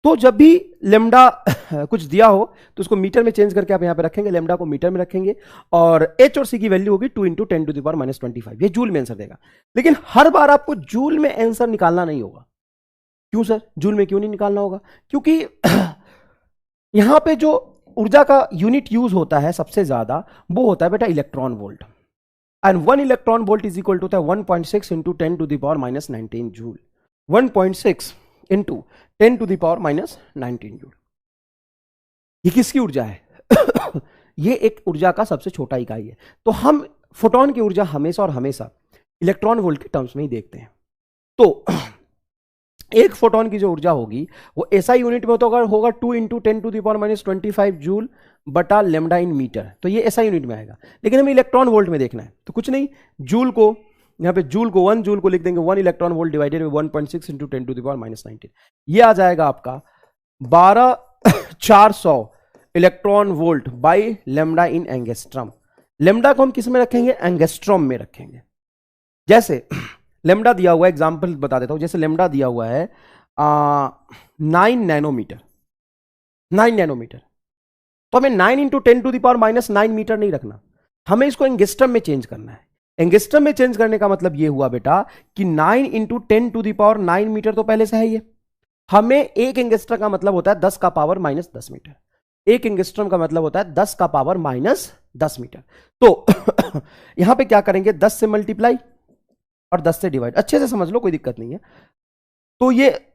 Speaker 1: तो जब भी लेमडा कुछ दिया हो तो उसको मीटर में चेंज करके आप यहां पे रखेंगे, लेमडा को मीटर में रखेंगे, और एच और सी की वैल्यू होगी 2 इंटू 10⁻⁻25। ये जूल में आंसर देगा। लेकिन हर बार आपको जूल में आंसर निकालना नहीं होगा। क्यों सर, जूल में क्यों नहीं निकालना होगा? क्योंकि यहां पे जो ऊर्जा का यूनिट यूज होता है सबसे ज्यादा वो होता है बेटा electron volt, and 1 electron volt is equal to 1.6 into 10⁻⁻19 joule. 1.6 into 10⁻⁻19 joule. ये किसकी ऊर्जा है? ये एक ऊर्जा का सबसे छोटा इकाई है। तो हम फोटोन की ऊर्जा हमेशा और हमेशा इलेक्ट्रॉन वोल्ट के टर्म्स में ही देखते हैं। तो एक फोटोन की जो ऊर्जा होगी वो एसआई यूनिट में तो होगा 2 इंटू 10⁻⁻25 जूल बटा लेमडा इन मीटर, तो ये एसआई यूनिट में आएगा। लेकिन हमें इलेक्ट्रॉन वोल्ट में देखना है, तो कुछ नहीं, जूल को यहां पे जूल को 1 जूल को लिख देंगे, 1 electron volt divided by 1.6 into 10⁻⁻19। ये आ जाएगा आपका 12400 electron volt by lambda in angstrom. Lambda को हम किस में रखेंगे? एंगस्ट्रॉम में रखेंगे। जैसे लेमडा दिया हुआ है, एग्जाम्पल बता देता हूं, जैसे लेमडा दिया हुआ है 9 नैनोमीटर, 9 नैनोमीटर, तो हमें 9 इंटू 10⁻⁻9 मीटर नहीं रखना, हमें इसको एंगस्ट्रम में चेंज करना है। एंगस्ट्रम में चेंज करने का मतलब ये हुआ बेटा कि 9 इंटू 10⁻9 मीटर तो पहले से है ये, हमें एक एंगस्ट्रम का मतलब होता है 10 का पावर माइनस 10 मीटर, एक एंगस्ट्रम का मतलब होता है 10 का पावर माइनस 10 मीटर। तो यहां पे क्या करेंगे? 10 से मल्टीप्लाई और 10 से डिवाइड, अच्छे से समझ लो, कोई दिक्कत नहीं है। तो ये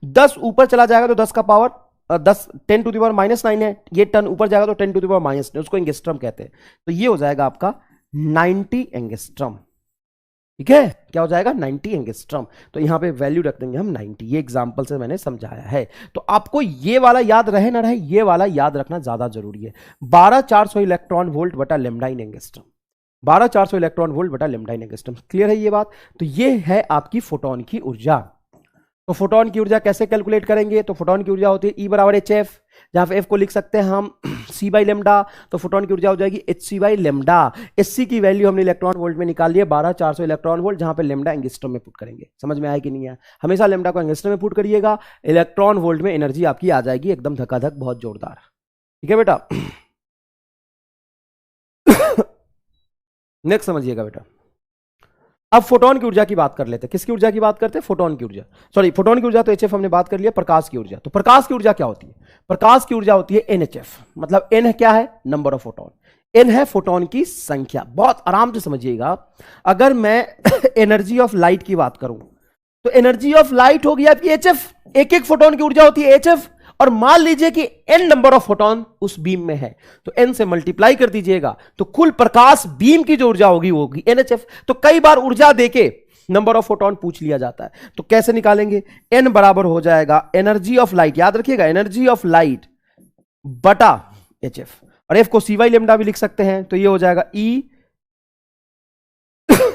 Speaker 1: 10 ऊपर चला जाएगा तो 10 का पावर 10 10⁻⁹ है, ये टन ऊपर जाएगा तो 10⁻⁹, उसको एंगस्ट्रम कहते हैं। तो ये हो जाएगा आपका 90 एंगस्ट्रम। ठीक है, क्या हो जाएगा 90 एंगस्ट्रम। तो यहां पे वैल्यू रख देंगे हम 90। ये एग्जांपल से मैंने समझाया है। तो आपको ये वाला याद रहे ना रहे, ये वाला याद रखना ज्यादा जरूरी है। 12400 इलेक्ट्रॉन वोल्ट बटा लैम्डा इन एंगस्ट्रम, 12400 इलेक्ट्रॉन वोल्ट बटा लैम्डा इन एंगस्ट्रम। क्लियर है ये बात? तो ये है आपकी फोटोन की ऊर्जा। तो फोटोन की ऊर्जा कैसे कैलकुलेट करेंगे? तो फोटोन की ऊर्जा होती है E बराबर HF, जहां पे F को लिख सकते हैं हम C बाई लेमडा। तो फोटोन की ऊर्जा हो जाएगी HC बाई लेमडा। SC की वैल्यू हमने इलेक्ट्रॉन वोल्ट में निकाल लिया 12400 इलेक्ट्रॉन वोल्ट, जहां पे लेमडा एंगस्ट्रम में पुट करेंगे। समझ में आया कि नहीं आया? हमेशा लेमडा को एंगस्ट्रम में पुट करिएगा, इलेक्ट्रॉन वोल्ट में एनर्जी आपकी आ जाएगी एकदम धकाधक, बहुत जोरदार। ठीक है बेटा? नेक्स्ट समझिएगा बेटा। अब फोटोन की ऊर्जा की बात कर लेते हैं। किसकी ऊर्जा की बात करते हैं? फोटोन की ऊर्जा। सॉरी, फोटोन की ऊर्जा तो HF हमने बात कर लिया। प्रकाश की ऊर्जा, तो प्रकाश की ऊर्जा क्या होती है? प्रकाश की ऊर्जा होती है NHF। मतलब N क्या है? Number of photon. N है फोटोन की संख्या। बहुत आराम से समझिएगा। अगर मैं एनर्जी ऑफ लाइट की बात करूं तो एनर्जी ऑफ लाइट होगी आपकी HF। एक एक फोटोन की ऊर्जा होती है HF, और मान लीजिए कि n नंबर ऑफ फोटोन उस बीम में है, तो n से मल्टीप्लाई कर दीजिएगा, तो कुल प्रकाश बीम की जो ऊर्जा होगी वो होगी NHF। तो कई बार ऊर्जा देके नंबर ऑफ फोटोन पूछ लिया जाता है, तो कैसे निकालेंगे? n बराबर हो जाएगा एनर्जी ऑफ लाइट, याद रखिएगा, एनर्जी ऑफ लाइट बटा HF, और F को C बाई लेमडा भी लिख सकते हैं। तो ये हो जाएगा E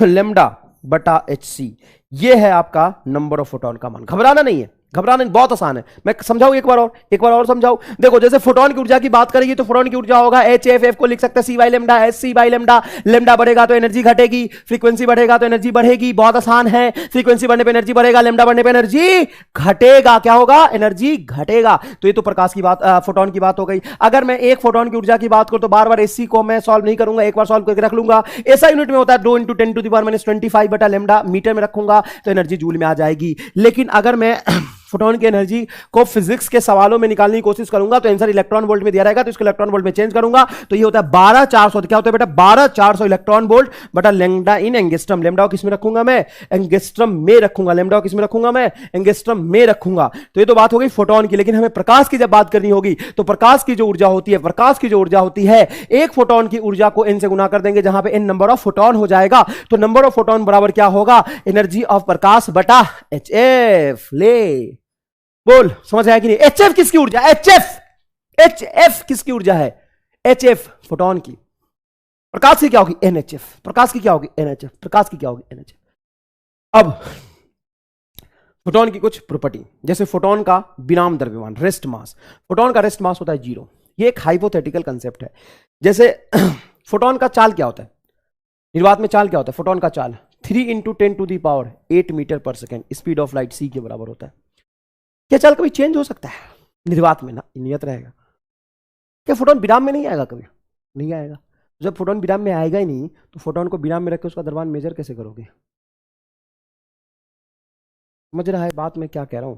Speaker 1: लेमडा बटा HC। ये है आपका नंबर ऑफ फोटोन का मान। घबराना नहीं है, घबराना नहीं, बहुत आसान है। मैं समझाऊं एक बार और समझाऊं। देखो, जैसे फोटोन की ऊर्जा की बात करेंगे तो फोटोन की ऊर्जा होगा HF, F को लिख सकते हैं C by lambda, HC by lambda. Lambda बढ़ेगा तो एनर्जी घटेगी, फ्रीक्वेंसी बढ़ेगा तो एनर्जी बढ़ेगी। बहुत आसान है, फ्रीक्वेंसी बढ़ने पे एनर्जी बढ़ेगा, लेमडा बढ़ने पे एनर्जी घटेगा। क्या होगा? एनर्जी घटेगा। तो ये तो प्रकाश की बात, फोटोन की बात हो गई। अगर मैं एक फोटोन की ऊर्जा की बात करूं तो बार बार SC को मैं सॉल्व नहीं करूंगा, एक बार सॉल्व करके रख लूंगा। ऐसा यूनिट में होता है 2 × 10⁻⁻25 बटा लेमडा, मीटर में रखूंगा तो एनर्जी जूल में आ जाएगी। लेकिन अगर मैं फोटोन की एनर्जी को फिजिक्स के सवालों में निकालने की कोशिश करूंगा तो आंसर इलेक्ट्रॉन वोल्ट में दिया रहेगा, तो इसको इलेक्ट्रॉन वोल्ट में चेंज करूंगा तो ये होता है 12400। क्या होता है बेटा? 12400 इलेक्ट्रॉन वोल्ट बटा लैम्डा इन एंगस्ट्रम। लैम्डा को किस में रखूंगा मैं? एंगस्ट्रम में रखूंगा। लैम्डा को किस में रखूंगा मैं? एंगस्ट्रम में रखूंगा। तो ये तो बात हो गई फोटोन की। लेकिन हमें प्रकाश की जब बात करनी होगी तो प्रकाश की जो ऊर्जा होती है, एक फोटोन की ऊर्जा को n से गुना कर देंगे, जहां पे n नंबर ऑफ फोटोन हो जाएगा। तो नंबर ऑफ फोटोन बराबर क्या होगा? एनर्जी ऑफ प्रकाश बटा HF। ले बोल, समझ आया कि नहीं? HF किसकी ऊर्जा? HF किसकी ऊर्जा है? HF फोटोन की। प्रकाश की क्या होगी? NHF। प्रकाश की क्या होगी? NHF। प्रकाश की क्या होगी? NHF। अब फोटोन की कुछ प्रॉपर्टी, जैसे फोटोन का विराम द्रव्यमान, रेस्ट मास। फोटोन का रेस्ट मास होता है 0। ये एक हाइपोथेटिकल कंसेप्ट है। जैसे फोटोन का चाल क्या होता है? निर्वात में चाल क्या होता है? फोटोन का चाल 3 × 10⁸ मीटर पर second, speed of light c के बराबर होता है। क्या चाल कभी चेंज हो सकता है? निर्वात में ना नियत रहेगा। क्या फोटोन विराम में नहीं आएगा? कभी नहीं आएगा। जब फोटोन विराम में आएगा ही नहीं तो फोटोन को विराम में रख के उसका द्रव्यमान मेजर कैसे करोगे? समझ रहा है बात मैं क्या कह रहा हूं?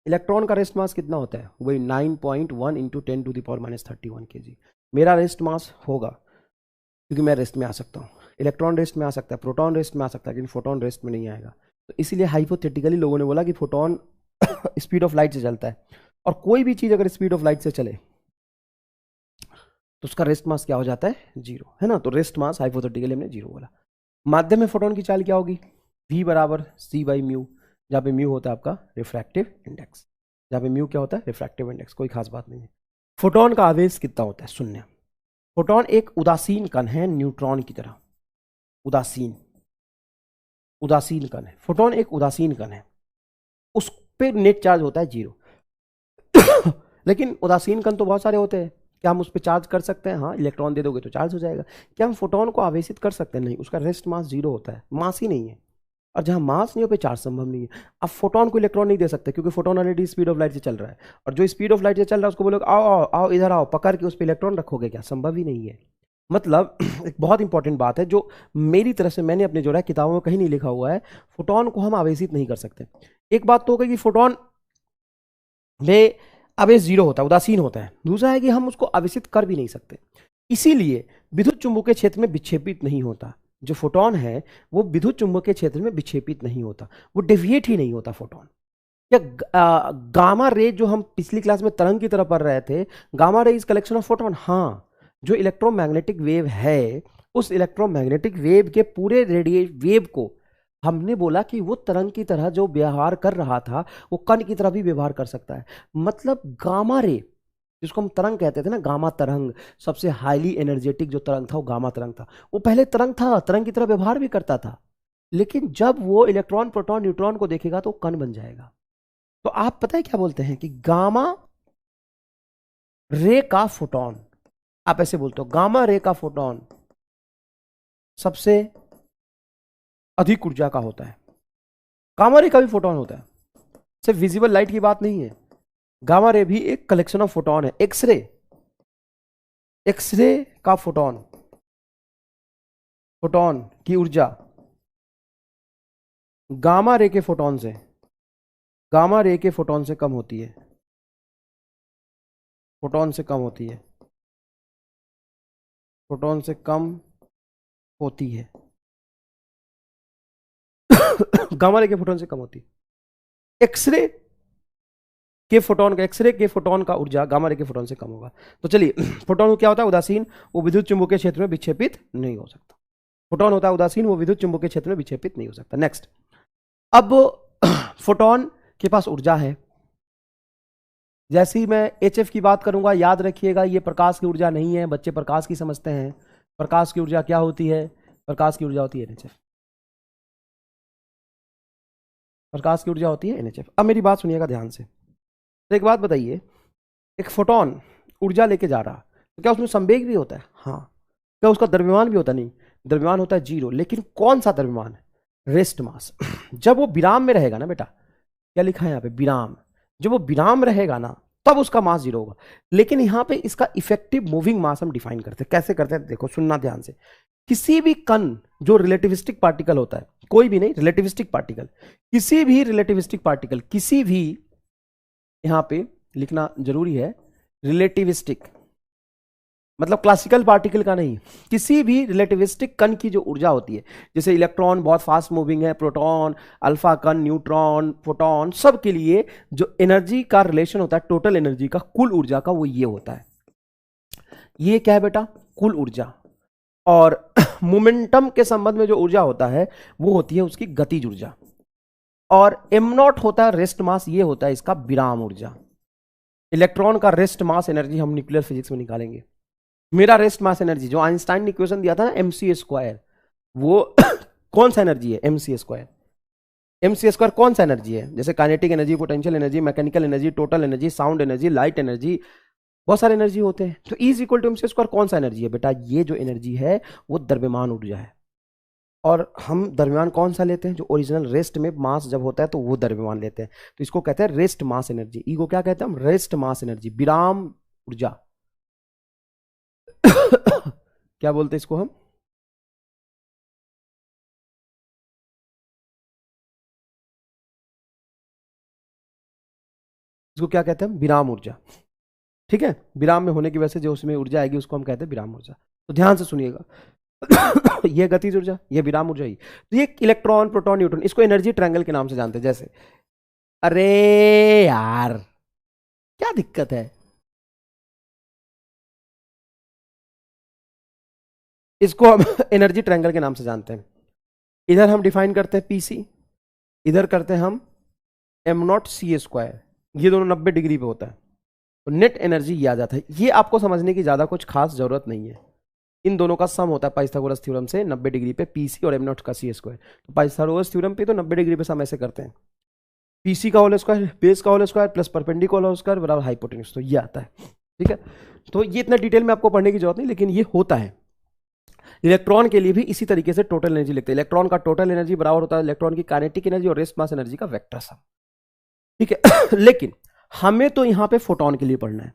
Speaker 1: इलेक्ट्रॉन का रेस्ट मास कितना होता है? वही 9.1 × 10⁻31 kg मेरा रेस्ट मास होगा, क्योंकि मैं रेस्ट में आ सकता हूँ। इलेक्ट्रॉन रेस्ट में आ सकता है, प्रोटॉन रेस्ट में आ सकता है, लेकिन फोटोन रेस्ट में नहीं आएगा। तो इसीलिए हाइपोथेटिकली लोगों ने बोला कि फोटोन स्पीड ऑफ लाइट से चलता है, और कोई भी चीज अगर स्पीड ऑफ लाइट से चले तो उसका रेस्ट मास क्या हो जाता है? 0, है ना? तो रेस्ट मास हाइपोथेटिकली हमने 0 बोला। माध्यम में फोटोन की चाल क्या होगी? V बराबर C बाई म्यू, जहां पे म्यू होता है आपका रिफ्रैक्टिव इंडेक्स। जहां पे म्यू क्या होता है? Refractive index. कोई खास बात नहीं है। फोटोन का आवेश कितना होता है? 0। फोटोन एक उदासीन कण है, न्यूट्रॉन की तरह। उदासीन कण है फोटोन, एक उदासीन कण है। उस पे नेट चार्ज होता है 0। लेकिन उदासीन कण तो बहुत सारे होते हैं। क्या हम उस पर चार्ज कर सकते हैं? हाँ, इलेक्ट्रॉन दे दोगे तो चार्ज हो जाएगा। क्या हम फोटोन को आवेशित कर सकते हैं? नहीं, उसका रेस्ट मास 0 होता है, मास ही नहीं है। और जहां मास नहीं हो पे चार्ज संभव नहीं है। अब फोटोन को इलेक्ट्रॉन नहीं दे सकते, क्योंकि photon already speed of light से चल रहा है, और जो स्पीड ऑफ लाइट से चल रहा है उसको बोलोगे आओ आओ आओ इधर आओ, पकड़ के उस पर इलेक्ट्रॉन रखोगे? क्या? संभव ही नहीं है। मतलब एक बहुत इंपॉर्टेंट बात है जो मेरी तरफ से मैंने अपने जो है किताबों में कहीं नहीं लिखा हुआ है, फोटोन को हम आवेशित नहीं कर सकते। एक बात तो होगी कि फोटोन में आवेश 0 होता है, उदासीन होता है। दूसरा है कि हम उसको आवेशित कर भी नहीं सकते, इसीलिए विद्युत चुंबकीय क्षेत्र में विक्षेपित नहीं होता। जो फोटोन है वो विद्युत चुंबकीय क्षेत्र में विक्षेपित नहीं होता, वो डेविएट ही नहीं होता फोटोन। क्या गामा रे जो हम पिछली क्लास में तरंग की तरह पढ़ रहे थे, gamma ray is collection of photon. हाँ, जो इलेक्ट्रोमैग्नेटिक वेव है, उस इलेक्ट्रोमैग्नेटिक वेव के पूरे रेडिएट वेव को हमने बोला कि वो तरंग की तरह जो व्यवहार कर रहा था वो कण की तरह भी व्यवहार कर सकता है। मतलब गामा रे जिसको हम तरंग कहते थे ना, गामा तरंग, सबसे हाईली एनर्जेटिक जो तरंग था वो गामा तरंग था। वो पहले तरंग था, तरंग की तरह व्यवहार भी करता था, लेकिन जब वो इलेक्ट्रॉन प्रोटॉन न्यूट्रॉन को देखेगा तो कण बन जाएगा। तो आप पता है क्या बोलते हैं कि गामा रे का फोटोन, आप ऐसे बोलते हो गामा रे का फोटोन सबसे अधिक ऊर्जा का होता है। गामा रे का भी फोटोन होता है, सिर्फ विजिबल लाइट की बात नहीं है। गामा रे भी एक कलेक्शन ऑफ फोटोन है। एक्सरे, एक्सरे का फोटोन, फोटोन की ऊर्जा गामा रे के फोटोन से, गामा रे के फोटोन से कम होती है, फोटोन से कम होती है, फोटोन से कम होती है। गामा रे के फोटोन से कम होती है। एक्सरे के फोटोन का, एक्सरे के फोटोन का ऊर्जा गामा रे के फोटोन से कम होगा। तो चलिए, फोटोन क्या होता है? उदासीन, वो विद्युत चुंबकीय क्षेत्र में विक्षेपित नहीं हो सकता। फोटोन होता है उदासीन, वो विद्युत चुंबकीय क्षेत्र में विक्षेपित नहीं हो सकता। नेक्स्ट, अब फोटोन के पास ऊर्जा है। जैसे ही मैं HF की बात करूंगा, याद रखिएगा ये प्रकाश की ऊर्जा नहीं है। बच्चे प्रकाश की समझते हैं। प्रकाश की ऊर्जा क्या होती है? प्रकाश की ऊर्जा होती है NHF। प्रकाश की ऊर्जा होती है NHF। अब मेरी बात सुनिएगा ध्यान से। तो एक बात बताइए, एक फोटोन ऊर्जा लेके जा रहा, तो क्या उसमें संवेग भी होता है? हाँ। क्या उसका द्रव्यमान भी होता? नहीं, द्रव्यमान होता है 0। लेकिन कौन सा द्रव्यमान है? Rest mass. जब वो विराम में रहेगा ना बेटा, क्या लिखा है यहाँ पे? विराम। जब वो विराम रहेगा ना, तब उसका मास 0 होगा। लेकिन यहाँ पे इसका इफेक्टिव मूविंग मास हम डिफाइन करते हैं। कैसे करते हैं? देखो, सुनना ध्यान से। किसी भी कण जो रिलेटिविस्टिक पार्टिकल होता है, कोई भी नहीं, रिलेटिविस्टिक पार्टिकल, किसी भी रिलेटिविस्टिक पार्टिकल, किसी भी, यहां पे लिखना जरूरी है, रिलेटिविस्टिक मतलब क्लासिकल पार्टिकल का नहीं, किसी भी रिलेटिविस्टिक कण की जो ऊर्जा होती है, जैसे इलेक्ट्रॉन बहुत फास्ट मूविंग है, प्रोटॉन, अल्फा कण, न्यूट्रॉन, फोटॉन, सब के लिए जो एनर्जी का रिलेशन होता है, टोटल एनर्जी का, कुल ऊर्जा का, वो ये होता है। ये क्या है बेटा? कुल ऊर्जा। और मोमेंटम के संबंध में जो ऊर्जा होता है वो होती है उसकी गतिज ऊर्जा। और m0 होता है रेस्ट मास, ये होता है इसका विराम ऊर्जा। इलेक्ट्रॉन का रेस्ट मास एनर्जी हम न्यूक्लियर फिजिक्स में निकालेंगे। मेरा रेस्ट मास एनर्जी जो आइंस्टाइन ने इक्वेशन दिया था ना, mc², वो कौन सा एनर्जी है? mc²। mc² कौन सा एनर्जी है? जैसे kinetic energy, potential energy, mechanical energy, total energy, sound energy, light energy, बहुत सारे एनर्जी होते हैं। तो E इक्वल टू mc² कौन सा एनर्जी है बेटा? ये जो एनर्जी है वो द्रव्यमान ऊर्जा है। और हम द्रव्यमान कौन सा लेते हैं? जो ओरिजिनल रेस्ट में मास जब होता है तो वो द्रव्यमान लेते हैं। तो इसको कहते हैं रेस्ट मास एनर्जी। ई को क्या कहते हैं हम? रेस्ट मास एनर्जी, विराम ऊर्जा। क्या बोलते हैं इसको हम? इसको क्या कहते हैं? विराम ऊर्जा। ठीक है, विराम में होने की वजह से जो उसमें ऊर्जा आएगी उसको हम कहते हैं विराम ऊर्जा। तो ध्यान से सुनिएगा। ये गतिज ऊर्जा, ये विराम ऊर्जा ही। तो ये इलेक्ट्रॉन, प्रोटॉन, न्यूट्रॉन, इसको एनर्जी ट्रायंगल के नाम से जानते हैं। जैसे, अरे यार क्या दिक्कत है? इसको हम एनर्जी ट्रायंगल के नाम से जानते हैं। इधर हम डिफाइन करते हैं PC, इधर करते हैं हम m0c²। ये दोनों 90 डिग्री पे होता है, तो नेट एनर्जी ये आ जाता है। ये आपको समझने की ज्यादा कुछ खास जरूरत नहीं है। इन दोनों का सम होता है पाइथागोरस थ्योरम से 90 डिग्री पे, PC और m0 का c²। तो पाइथागोरस थ्योरम पे तो 90 डिग्री पे सम ऐसे करते हैं, PC का होल स्क्वायर, बेस का whole square plus perpendicular whole square बराबर हाइपोटेन्यूज। तो ये आता है। ठीक है, तो ये इतना डिटेल में आपको पढ़ने की जरूरत नहीं, लेकिन ये होता है। इलेक्ट्रॉन के लिए भी इसी तरीके से टोटल एनर्जी लिखते हैं। इलेक्ट्रॉन का टोटल एनर्जी बराबर होता है इलेक्ट्रॉन की काइनेटिक एनर्जी और रेस्ट मास एनर्जी का वेक्टर सम। ठीक है। लेकिन हमें तो यहां पे फोटोन के लिए पढ़ना है।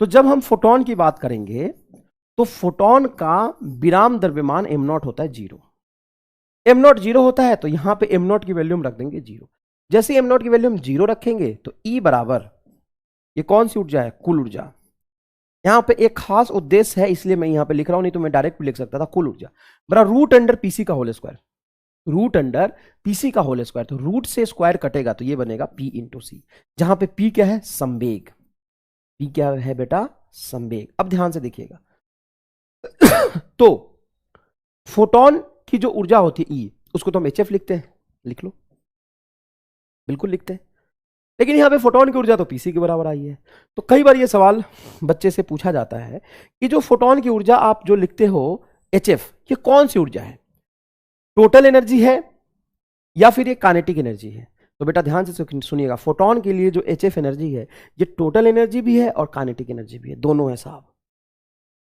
Speaker 1: तो जब हम फोटोन की बात करेंगे तो फोटोन का विराम द्रव्यमान m0 होता है 0। m0 0 होता है तो यहां पे m0 की वैल्यू हम रख देंगे 0। जैसे m0 की वैल्यू हम 0 रखेंगे तो E बराबर, ये कौन सी ऊर्जा है? कुल ऊर्जा। यहां पे एक खास उद्देश्य है इसलिए मैं यहां पे लिख रहा हूं, नहीं तो मैं डायरेक्ट भी लिख सकता था। कुल ऊर्जा बराबर रूट अंडर PC का whole square. Root under PC का होल स्क्वायर, तो रूट से स्क्वायर कटेगा तो ये बनेगा पी इंटू सी, जहां पे पी क्या है, संवेग। पी क्या है बेटा, संवेग। अब ध्यान से देखिएगा तो फोटोन की जो ऊर्जा होती है ई, उसको तो हम एच एफ लिखते हैं, लिख लो, बिल्कुल लिखते हैं, लेकिन यहां पे फोटोन की ऊर्जा तो पीसी के बराबर आई है। तो कई बार ये सवाल बच्चे से पूछा जाता है कि जो फोटोन की ऊर्जा आप जो लिखते हो एच एफ, ये कौन सी ऊर्जा है, टोटल एनर्जी है या फिर ये काइनेटिक एनर्जी है। तो बेटा ध्यान से सुनिएगा, फोटोन के लिए जो एच एफ एनर्जी है, ये टोटल एनर्जी भी है और काइनेटिक एनर्जी भी है, दोनों है साहब।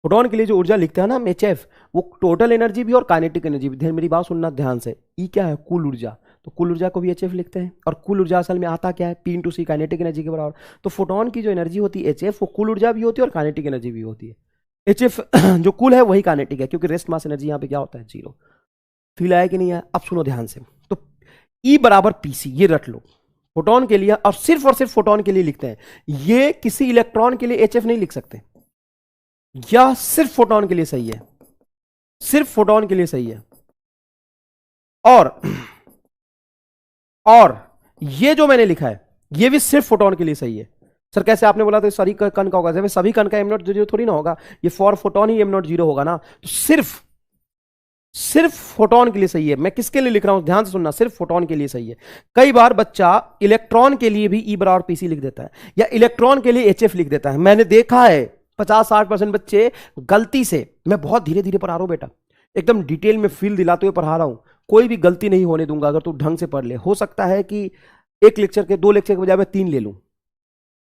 Speaker 1: फोटोन के लिए जो ऊर्जा लिखते हैं ना हम एच एफ, वो टोटल एनर्जी भी और काइनेटिक एनर्जी भी। मेरी बात सुनना ध्यान से, ई क्या है, कुल ऊर्जा, तो कुल ऊर्जा को भी एच एफ लिखते हैं, और कुल ऊर्जा असल में आता क्या है, पी इंटू सी, काइनेटिक एनर्जी के बराबर। तो फोटोन की जो एनर्जी होती है एच एफ, वो कुल ऊर्जा भी होती है और काइनेटिक एनर्जी भी होती है। एच एफ जो कुल है वही काइनेटिक है, क्योंकि रेस्ट मास एनर्जी यहाँ पे क्या होता है, जीरो। फील आया कि नहीं आया? अब सुनो ध्यान से, तो ई बराबर पीसी, ये रट लो फोटोन के लिए, और सिर्फ फोटोन के लिए लिखते हैं, ये किसी इलेक्ट्रॉन के लिए एच एफ नहीं लिख सकते, या सिर्फ फोटोन के लिए सही है, सिर्फ फोटोन के लिए सही है। और ये जो मैंने लिखा है ये भी सिर्फ फोटोन के लिए सही है। सर कैसे, आपने बोला तो सभी कण का होगा, जब सभी कण का एम नॉट जीरो थोड़ी ना होगा, ये for photon he am not zero होगा ना। तो सिर्फ फोटोन के लिए सही है। मैं किसके लिए लिख रहा हूं, ध्यान से सुनना, सिर्फ फोटोन के लिए सही है। कई बार बच्चा इलेक्ट्रॉन के लिए भी ई बराबर पीसी लिख देता है, या इलेक्ट्रॉन के लिए एच एफ लिख देता है। मैंने देखा है 50-60% बच्चे गलती से, मैं बहुत धीरे धीरे पढ़ा रहा हूं बेटा, एकदम डिटेल में फील दिलाते हुए पढ़ा रहा हूं, कोई भी गलती नहीं होने दूंगा अगर तू ढंग से पढ़ ले। हो सकता है कि एक लेक्चर के 2 लेक्चर के बजाय मैं 3 ले लूं,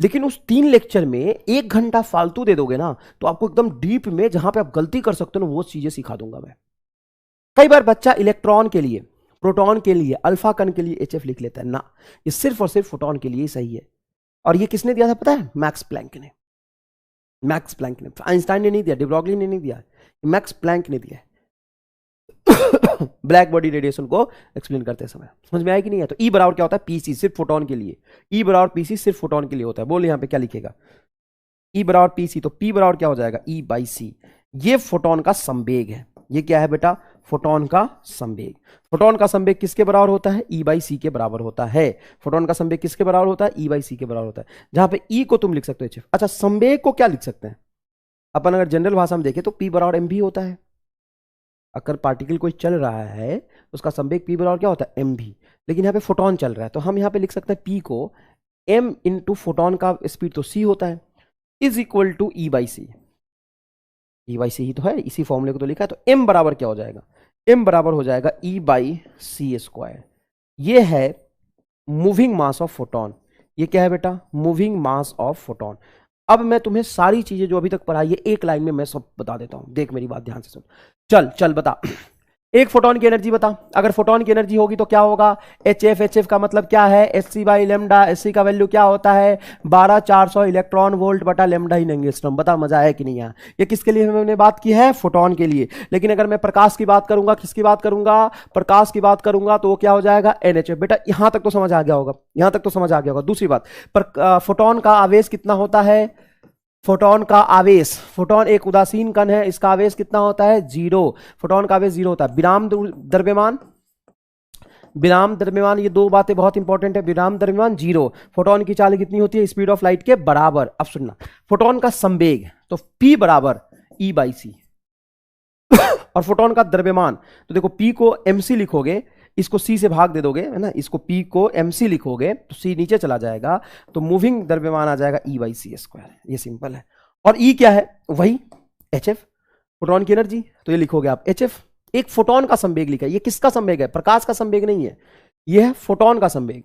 Speaker 1: लेकिन उस 3 लेक्चर में 1 घंटा फालतू दे दोगे ना, तो आपको एकदम डीप में जहां पे आप गलती कर सकते हो ना, वो चीजें सिखा दूंगा मैं। कई बार बच्चा इलेक्ट्रॉन के लिए, प्रोटॉन के लिए, अल्फा कण के लिए एच एफ लिख लेता है ना, ये सिर्फ और सिर्फ फोटोन के लिए ही सही है। और ये किसने दिया था पता है, मैक्स प्लैंक ने। मैक्स प्लैंक ने, आइंस्टाइन ने नहीं दिया, डे ब्रॉगली ने नहीं दिया, मैक्स प्लैंक ने दिया ब्लैक बॉडी रेडिएशन को एक्सप्लेन करते समय। समझ में आया कि नहीं है? तो ई बराबर क्या होता है, पीसी, सिर्फ फोटोन के लिए। ई बराबर पीसी सिर्फ फोटोन के लिए होता है। बोल यहां पे क्या लिखेगा, ई बराबर पीसी, तो पी बराबर क्या हो जाएगा, ई बाई सी। ये फोटोन का संवेग है। ये क्या है बेटा, फोटोन का संवेग। फोटोन का संवेग किसके बराबर होता है, ई बाई सी के बराबर होता है। फोटोन का संवेग किसके बराबर होता है, ई बाई सी के बराबर होता है। जहां पे ई को तुम लिख सकते हो एच एफ। अच्छा, संवेग को क्या लिख सकते हैं अपन, अगर जनरल भाषा में देखें तो पी बराबर एम भी होता है। अगर पार्टिकल कोई चल रहा है उसका संवेग पी बराबर क्या होता है, एम भी। लेकिन यहाँ पे फोटोन चल रहा है, तो हम यहाँ पे लिख सकते हैं पी को एम इंटू फोटोन का स्पीड तो सी होता है, is equal to E by C. E by C ही तो है, इसी फॉर्मूले को तो लिखा है। तो एम बराबर क्या हो जाएगा, एम बराबर हो जाएगा ई बाई सी स्क्वायर। ये है मूविंग मास ऑफ फोटोन। ये क्या है बेटा, मूविंग मास ऑफ फोटोन। अब मैं तुम्हें सारी चीजें जो अभी तक पढ़ाई है एक लाइन में मैं सब बता देता हूं। देख मेरी बात ध्यान से सुन, चल बता। एक फोटोन की एनर्जी बता। अगर फोटोन की एनर्जी होगी तो क्या होगा, एच एफ का मतलब क्या है, H C by lambda. H C का वैल्यू क्या होता है, 12400 इलेक्ट्रॉन वोल्ट बटा लेमडा इन एंगस्ट्रॉम। बता मजा आया कि नहीं आया? ये किसके लिए मैंने बात की है, फोटोन के लिए। लेकिन अगर मैं प्रकाश की बात करूंगा, किसकी बात करूंगा, प्रकाश की बात करूंगा, तो वो क्या हो जाएगा, NHF। बेटा यहां तक तो समझ आ गया होगा, यहां तक तो समझ आ गया होगा। दूसरी बात, फोटोन का आवेश कितना होता है, फोटोन का आवेश, फोटोन एक उदासीन कण है, इसका आवेश कितना होता है, 0। फोटोन का आवेश 0 होता है। विराम द्रव्यमान, विराम द्रव्यमान, ये 2 बातें बहुत इंपॉर्टेंट है। विराम द्रव्यमान 0, फोटोन की चाल कितनी होती है, स्पीड ऑफ लाइट के बराबर। अब सुनना, फोटोन का संवेग तो P बराबर E बाई सी, और फोटोन का द्रव्यमान तो देखो P को mc लिखोगे, इसको C से भाग दे दोगे, है ना, इसको P को mc लिखोगे तो C नीचे चला जाएगा, तो मूविंग द्रव्यमान आ जाएगा E बाई सी स्क्वायर। ये सिंपल है। और E क्या है, वही HF, फोटोन की एनर्जी, तो ये लिखोगे आप HF। एक फोटोन का संवेग लिखा है, ये किसका संवेग है, प्रकाश का संवेग नहीं है, ये है फोटोन का संवेग।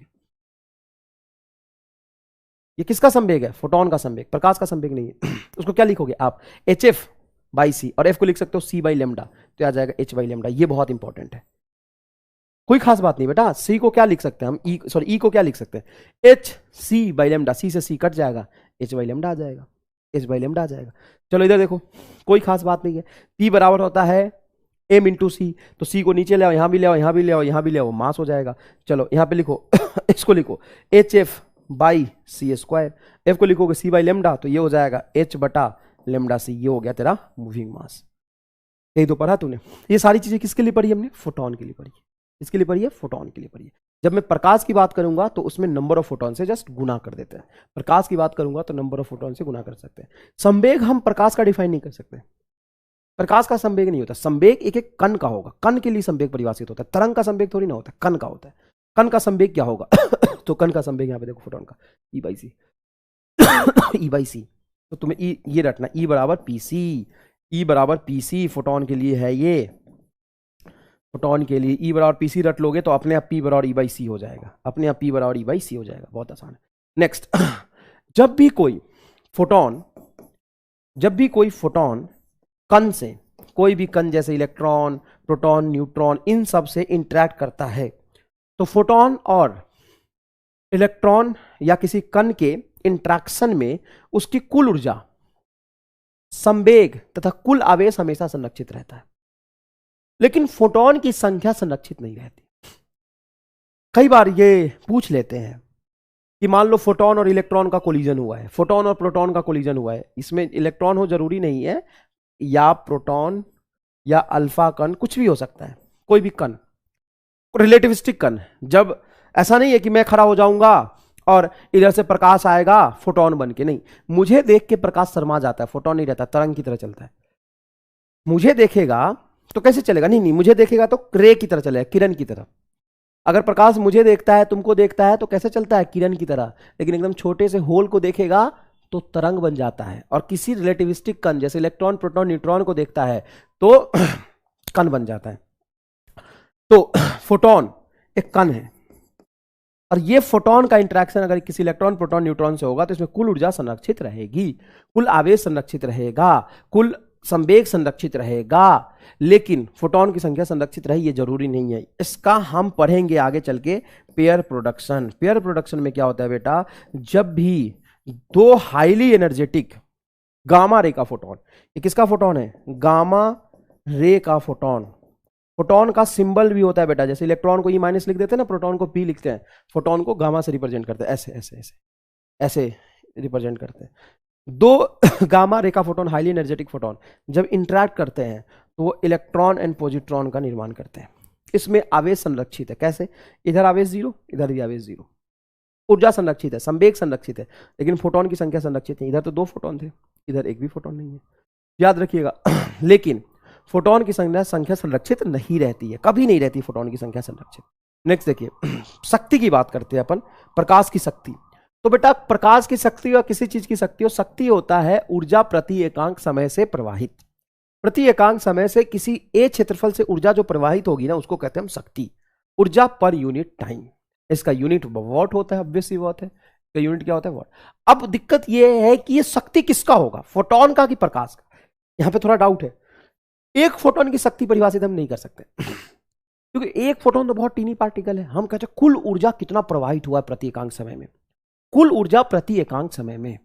Speaker 1: ये किसका संवेग है, फोटोन का संवेग, प्रकाश का संवेग नहीं है। उसको क्या लिखोगे आप, HF बाई सी, और F को लिख सकते हो C बाई लेमडा, तो आ जाएगा H बाई लेमडा। ये बहुत इंपॉर्टेंट है, कोई खास बात नहीं बेटा। C को क्या लिख सकते हैं हम, E को क्या लिख सकते हैं, H C by lambda. C से C कट जाएगा, H बाई लेमडा आ जाएगा, H बाई लेमडा आ जाएगा। चलो इधर देखो, कोई खास बात नहीं है। P बराबर होता है M इंटू सी, तो C को नीचे ले आओ, यहां भी ले आओ, यहां भी ले आओ, यहां भी ले आओ, मास हो जाएगा। चलो यहां पे लिखो इसको लिखो HF by C square. F को लिखोगे C बाई लेमडा, तो ये हो जाएगा H बटा लेमडा C। ये हो गया तेरा मूविंग मास। यही तो पढ़ा तूने। ये सारी चीजें किसके लिए पढ़ी हमने, फोटोन के लिए पढ़ी। इसके लिए पढ़िए, फोटोन के लिए पढ़िए। जब मैं प्रकाश की बात करूंगा तो उसमें नंबर ऑफ फोटोन से जस्ट गुना कर देते हैं, प्रकाश की बात करूंगा तो नंबर ऑफ फोटोन से गुना कर सकते हैं। संवेग हम प्रकाश का डिफाइन नहीं कर सकते, प्रकाश का संवेग नहीं होता, संवेग एक एक कण का होगा, कण के लिए संवेग परिभाषित होता है, तरंग का संवेग थोड़ी ना होता है, कण का होता है। कण का संवेग क्या होगा तो कण का संवेग यहाँ पे देखो फोटोन का ई बाई सी ई बाई सी, तो तुम्हें ये रटना, ई बराबर पीसी, ई बराबर पीसी फोटोन के लिए है ये, फोटोन के लिए ई बराबर पीसी रट लोगे तो अपने आप पी बराबर ई बाई सी हो जाएगा, अपने आप पी बराबर ई बाई सी हो जाएगा, बहुत आसान है। नेक्स्ट, जब भी कोई फोटोन कण से, कोई भी कण जैसे इलेक्ट्रॉन, प्रोटॉन, न्यूट्रॉन, इन सब से इंटरेक्ट करता है तो फोटोन और इलेक्ट्रॉन या किसी कण के इंटरेक्शन में उसकी कुल ऊर्जा, संवेग तथा कुल आवेश हमेशा संरक्षित रहता है, लेकिन फोटोन की संख्या संरक्षित नहीं रहती। कई बार ये पूछ लेते हैं कि मान लो फोटोन और इलेक्ट्रॉन का कोलिजन हुआ है, फोटोन और प्रोटॉन का कोलिजन हुआ है, इसमें इलेक्ट्रॉन हो जरूरी नहीं है, या प्रोटॉन या अल्फा कण कुछ भी हो सकता है, कोई भी कण, रिलेटिविस्टिक कण। जब ऐसा नहीं है कि मैं खड़ा हो जाऊंगा और इधर से प्रकाश आएगा फोटोन बन के, नहीं, मुझे देख के प्रकाश शर्मा जाता है, फोटोन नहीं रहता, तरंग की तरह चलता है। मुझे देखेगा तो कैसे चलेगा, नहीं, मुझे देखेगा तो रे की तरह चलेगा, किरण की तरह। अगर प्रकाश मुझे देखता है, तुमको देखता है, तो कैसे चलता है, किरण की तरह। लेकिन एकदम छोटे से होल को देखेगा तो तरंग बन जाता है, और किसी रिलेटिविस्टिक कण जैसे इलेक्ट्रॉन, प्रोटॉन, न्यूट्रॉन को देखता है तो कण बन जाता है। तो फोटोन एक कण है, और ये फोटोन का इंटरेक्शन अगर किसी इलेक्ट्रॉन, प्रोटॉन, न्यूट्रॉन से होगा तो इसमें कुल ऊर्जा संरक्षित रहेगी, कुल आवेश संरक्षित रहेगा, कुल संवेग संरक्षित रहेगा, लेकिन फोटोन की संख्या संरक्षित रहे ये जरूरी नहीं है। इसका हम पढ़ेंगे आगे चल के पेयर प्रोडक्शन। पेयर प्रोडक्शन में क्या होता है बेटा, जब भी दो हाईली एनर्जेटिक गामा रे का फोटोन, ये किसका फोटोन है, गामा रे का फोटोन, फोटोन का सिंबल भी होता है बेटा, जैसे इलेक्ट्रॉन को ई माइनस लिख देते हैं ना, प्रोटॉन को पी लिखते हैं, फोटोन को गामा से रिप्रेजेंट करते हैं, ऐसे ऐसे ऐसे ऐसे रिप्रेजेंट करते हैं। दो गामा रे का फोटोन, हाईली एनर्जेटिक फोटोन, जब इंटरेक्ट करते हैं तो वो इलेक्ट्रॉन एंड पॉजिट्रॉन का निर्माण करते हैं। इसमें आवेश संरक्षित है, कैसे, इधर आवेश जीरो, इधर भी आवेश जीरो, ऊर्जा संरक्षित है, संवेग संरक्षित है, लेकिन फोटोन की संख्या संरक्षित नहीं। इधर तो दो फोटोन थे, इधर एक भी फोटोन नहीं है, याद रखिएगा। लेकिन फोटोन की संख्या संरक्षित नहीं रहती है, कभी नहीं रहती फोटोन की संख्या संरक्षित। नेक्स्ट देखिए, शक्ति की बात करते हैं अपन, प्रकाश की शक्ति। तो बेटा प्रकाश की शक्ति और किसी चीज की शक्ति, और शक्ति होता है ऊर्जा प्रति एकांक समय से प्रवाहित, प्रति एकांक समय से किसी ए क्षेत्रफल से ऊर्जा जो प्रवाहित होगी ना, उसको कहते हैं हम शक्ति, ऊर्जा पर यूनिट टाइम। इसका यूनिट वॉट होता है, ऑब्वियस सी बात है, इसका यूनिट क्या होता है, वॉट। अब दिक्कत यह है कि ये शक्ति किसका होगा, फोटोन का कि प्रकाश का, यहां पे थोड़ा डाउट है। एक फोटोन की शक्ति परिभाषित हम नहीं कर सकते क्योंकि एक फोटोन तो बहुत टीनी पार्टिकल है। हम कहते हैं कुल ऊर्जा कितना प्रवाहित हुआ प्रति एकांक समय में, कुल ऊर्जा प्रति एकांक समय में।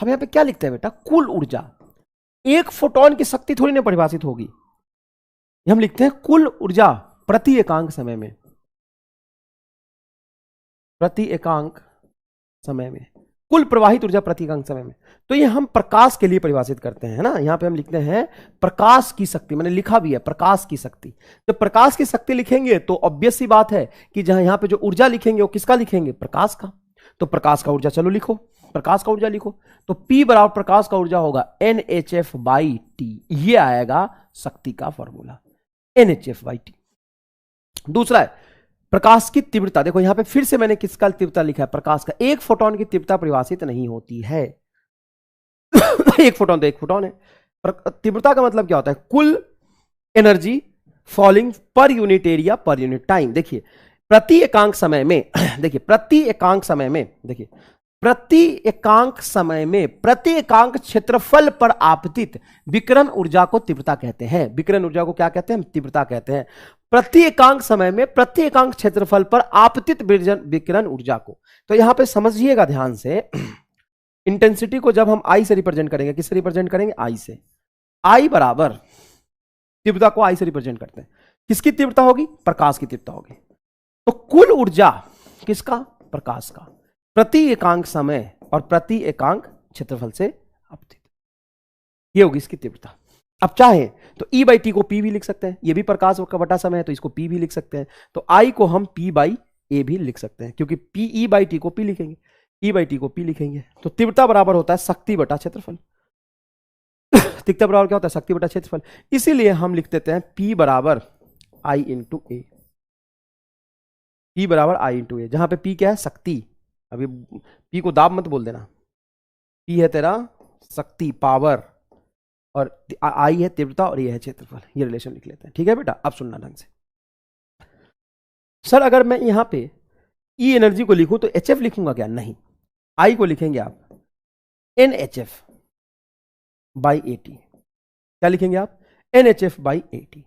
Speaker 1: हम यहां पे क्या लिखते हैं बेटा, कुल ऊर्जा, एक फोटोन की शक्ति थोड़ी ना परिभाषित होगी, हम लिखते हैं कुल ऊर्जा प्रति एकांक समय में, प्रति एकांक समय में, कुल प्रवाहित ऊर्जा प्रति एकांक समय में। तो ये हम प्रकाश के लिए परिभाषित करते हैं ना, यहां पे हम लिखते हैं प्रकाश की शक्ति, मैंने लिखा भी है प्रकाश की शक्ति। जब प्रकाश की शक्ति लिखेंगे तो ऑब्वियस सी बात है कि जहां यहां पे जो ऊर्जा लिखेंगे वो किसका लिखेंगे, प्रकाश का। तो प्रकाश का ऊर्जा चलो लिखो, प्रकाश का ऊर्जा लिखो, तो P बराबर प्रकाश का ऊर्जा होगा NHF/T, ये आएगा शक्ति का फॉर्मूला, NHF/T। दूसरा है प्रकाश की तीव्रता। देखो यहां पे फिर से मैंने किसका तीव्रता लिखा है, प्रकाश का। एक फोटोन की तीव्रता परिभाषित नहीं होती है एक फोटोन तो एक फोटोन है। तीव्रता का मतलब क्या होता है, कुल energy falling per unit area per unit time. देखिए प्रति एकांक समय में देखिए प्रति एकांक समय में, देखिए प्रति एकांक समय में प्रति एकांक क्षेत्रफल पर आपतित विकिरण ऊर्जा को तीव्रता कहते हैं। विकिरण ऊर्जा को क्या कहते हैं, हम तीव्रता कहते हैं। प्रति एकांक समय में प्रति एकांक क्षेत्रफल पर आपतित विकिरण ऊर्जा को। तो यहां पे समझिएगा ध्यान से, इंटेंसिटी को जब हम आई से रिप्रेजेंट करेंगे, किससे रिप्रेजेंट करेंगे, आई से। आई बराबर तीव्रता को आई से रिप्रेजेंट करते हैं, किसकी तीव्रता होगी, प्रकाश की तीव्रता होगी। तो कुल ऊर्जा किसका, प्रकाश का, प्रति एकांक समय और प्रति एकांक क्षेत्रफल से आपतित, ये होगी इसकी तीव्रता। अब चाहें तो E बाई टी को P भी लिख सकते हैं, ये भी प्रकाश का बटा समय है तो इसको P भी लिख सकते हैं, तो I को हम P बाई ए भी लिख सकते हैं, क्योंकि P E बाई टी को P लिखेंगे, E बाई टी को P लिखेंगे, तो तीव्रता बराबर होता है शक्ति बटा क्षेत्रफल। तीव्रता बराबर क्या होता है? शक्ति बटा क्षेत्रफल। इसीलिए हम लिख देते हैं P बराबर I इंटू ए, P बराबर I इंटू ए, जहां पे P क्या है? शक्ति। अभी P को दाब मत बोल देना, P है तेरा शक्ति, पावर, और I है तीव्रता और ये है क्षेत्रफल। ये रिलेशन लिख लेते हैं, ठीक है बेटा? अब सुनना ढंग से। सर अगर मैं यहां पे E एनर्जी को लिखूं तो HF लिखूंगा क्या? नहीं, I को लिखेंगे आप NHF बाई AT। क्या लिखेंगे आप? NHF by AT।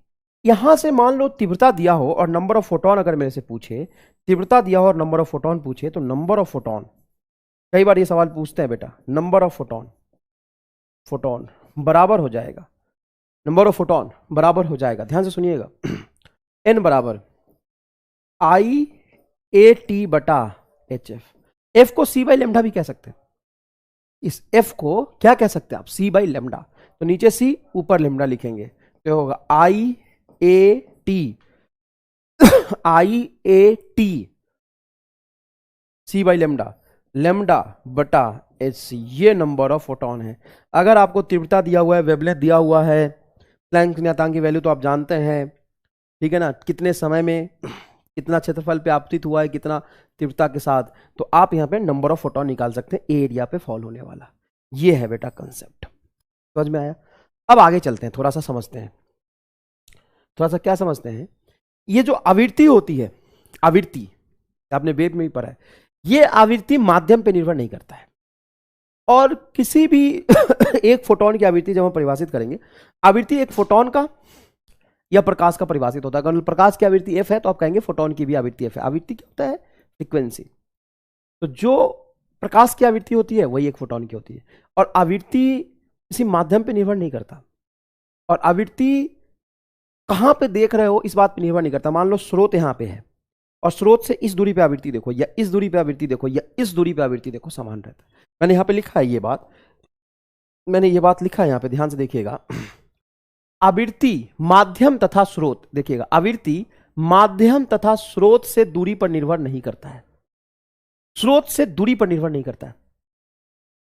Speaker 1: यहां से मान लो तीव्रता दिया हो और नंबर ऑफ फोटोन अगर मेरे से पूछे, तीव्रता दिया हो और नंबर ऑफ फोटोन पूछे, तो नंबर ऑफ फोटोन, कई बार ये सवाल पूछते हैं बेटा, नंबर ऑफ फोटोन बराबर हो जाएगा, नंबर ऑफ फोटोन बराबर हो जाएगा, ध्यान से सुनिएगा, N बराबर IAT बटा HF। F को C बाई लेमडा भी कह सकते हैं, इस F को क्या कह सकते हैं आप? C by lambda. तो नीचे C ऊपर लेमडा लिखेंगे, तो होगा IAT C by lambda, lambda बटा HC, ये नंबर ऑफ फोटोन है। अगर आपको तीव्रता दिया हुआ है, वेवलेंथ दिया हुआ है, प्लैंक नियतांक की वैल्यू तो आप जानते हैं, ठीक है ना, कितने समय में कितना क्षेत्रफल पे आपतित हुआ है, कितना तीव्रता के साथ, तो आप यहां पे नंबर ऑफ फोटोन निकाल सकते हैं एरिया पे फॉल होने वाला। ये है बेटा कंसेप्ट, समझ में आया? अब आगे चलते हैं, थोड़ा सा समझते हैं, थोड़ा सा क्या समझते हैं। ये जो आवृत्ति होती है, आवृत्ति आपने वेब में भी पढ़ा है, ये आवृत्ति माध्यम पे निर्भर नहीं करता है, और किसी भी एक फोटोन की आवृत्ति जब हम परिभाषित करेंगे, आवृत्ति एक फोटोन का या प्रकाश का परिभाषित होता है। अगर प्रकाश की आवृत्ति f है तो आप कहेंगे फोटोन की भी आवृत्ति f है। आवृत्ति क्या होता है? फ्रीक्वेंसी। तो जो प्रकाश की आवृत्ति होती है वही एक फोटोन की होती है, और आवृत्ति किसी माध्यम पे निर्भर नहीं करता, और आवृत्ति कहां पे देख रहे हो इस बात पे निर्भर नहीं करता। मान लो स्रोत यहां पे है और स्रोत से इस दूरी पे आवृत्ति देखो, या इस दूरी पे आवृत्ति देखो, या इस दूरी पे आवृत्ति देखो, समान रहता है। मैंने यहां पे लिखा है ये बात, मैंने ये बात लिखा है यहां पे, ध्यान से देखिएगा। आवृत्ति माध्यम तथा स्रोत, देखिएगा, आवृत्ति माध्यम तथा स्रोत से दूरी पर निर्भर नहीं करता है, स्रोत से दूरी पर निर्भर नहीं करता है।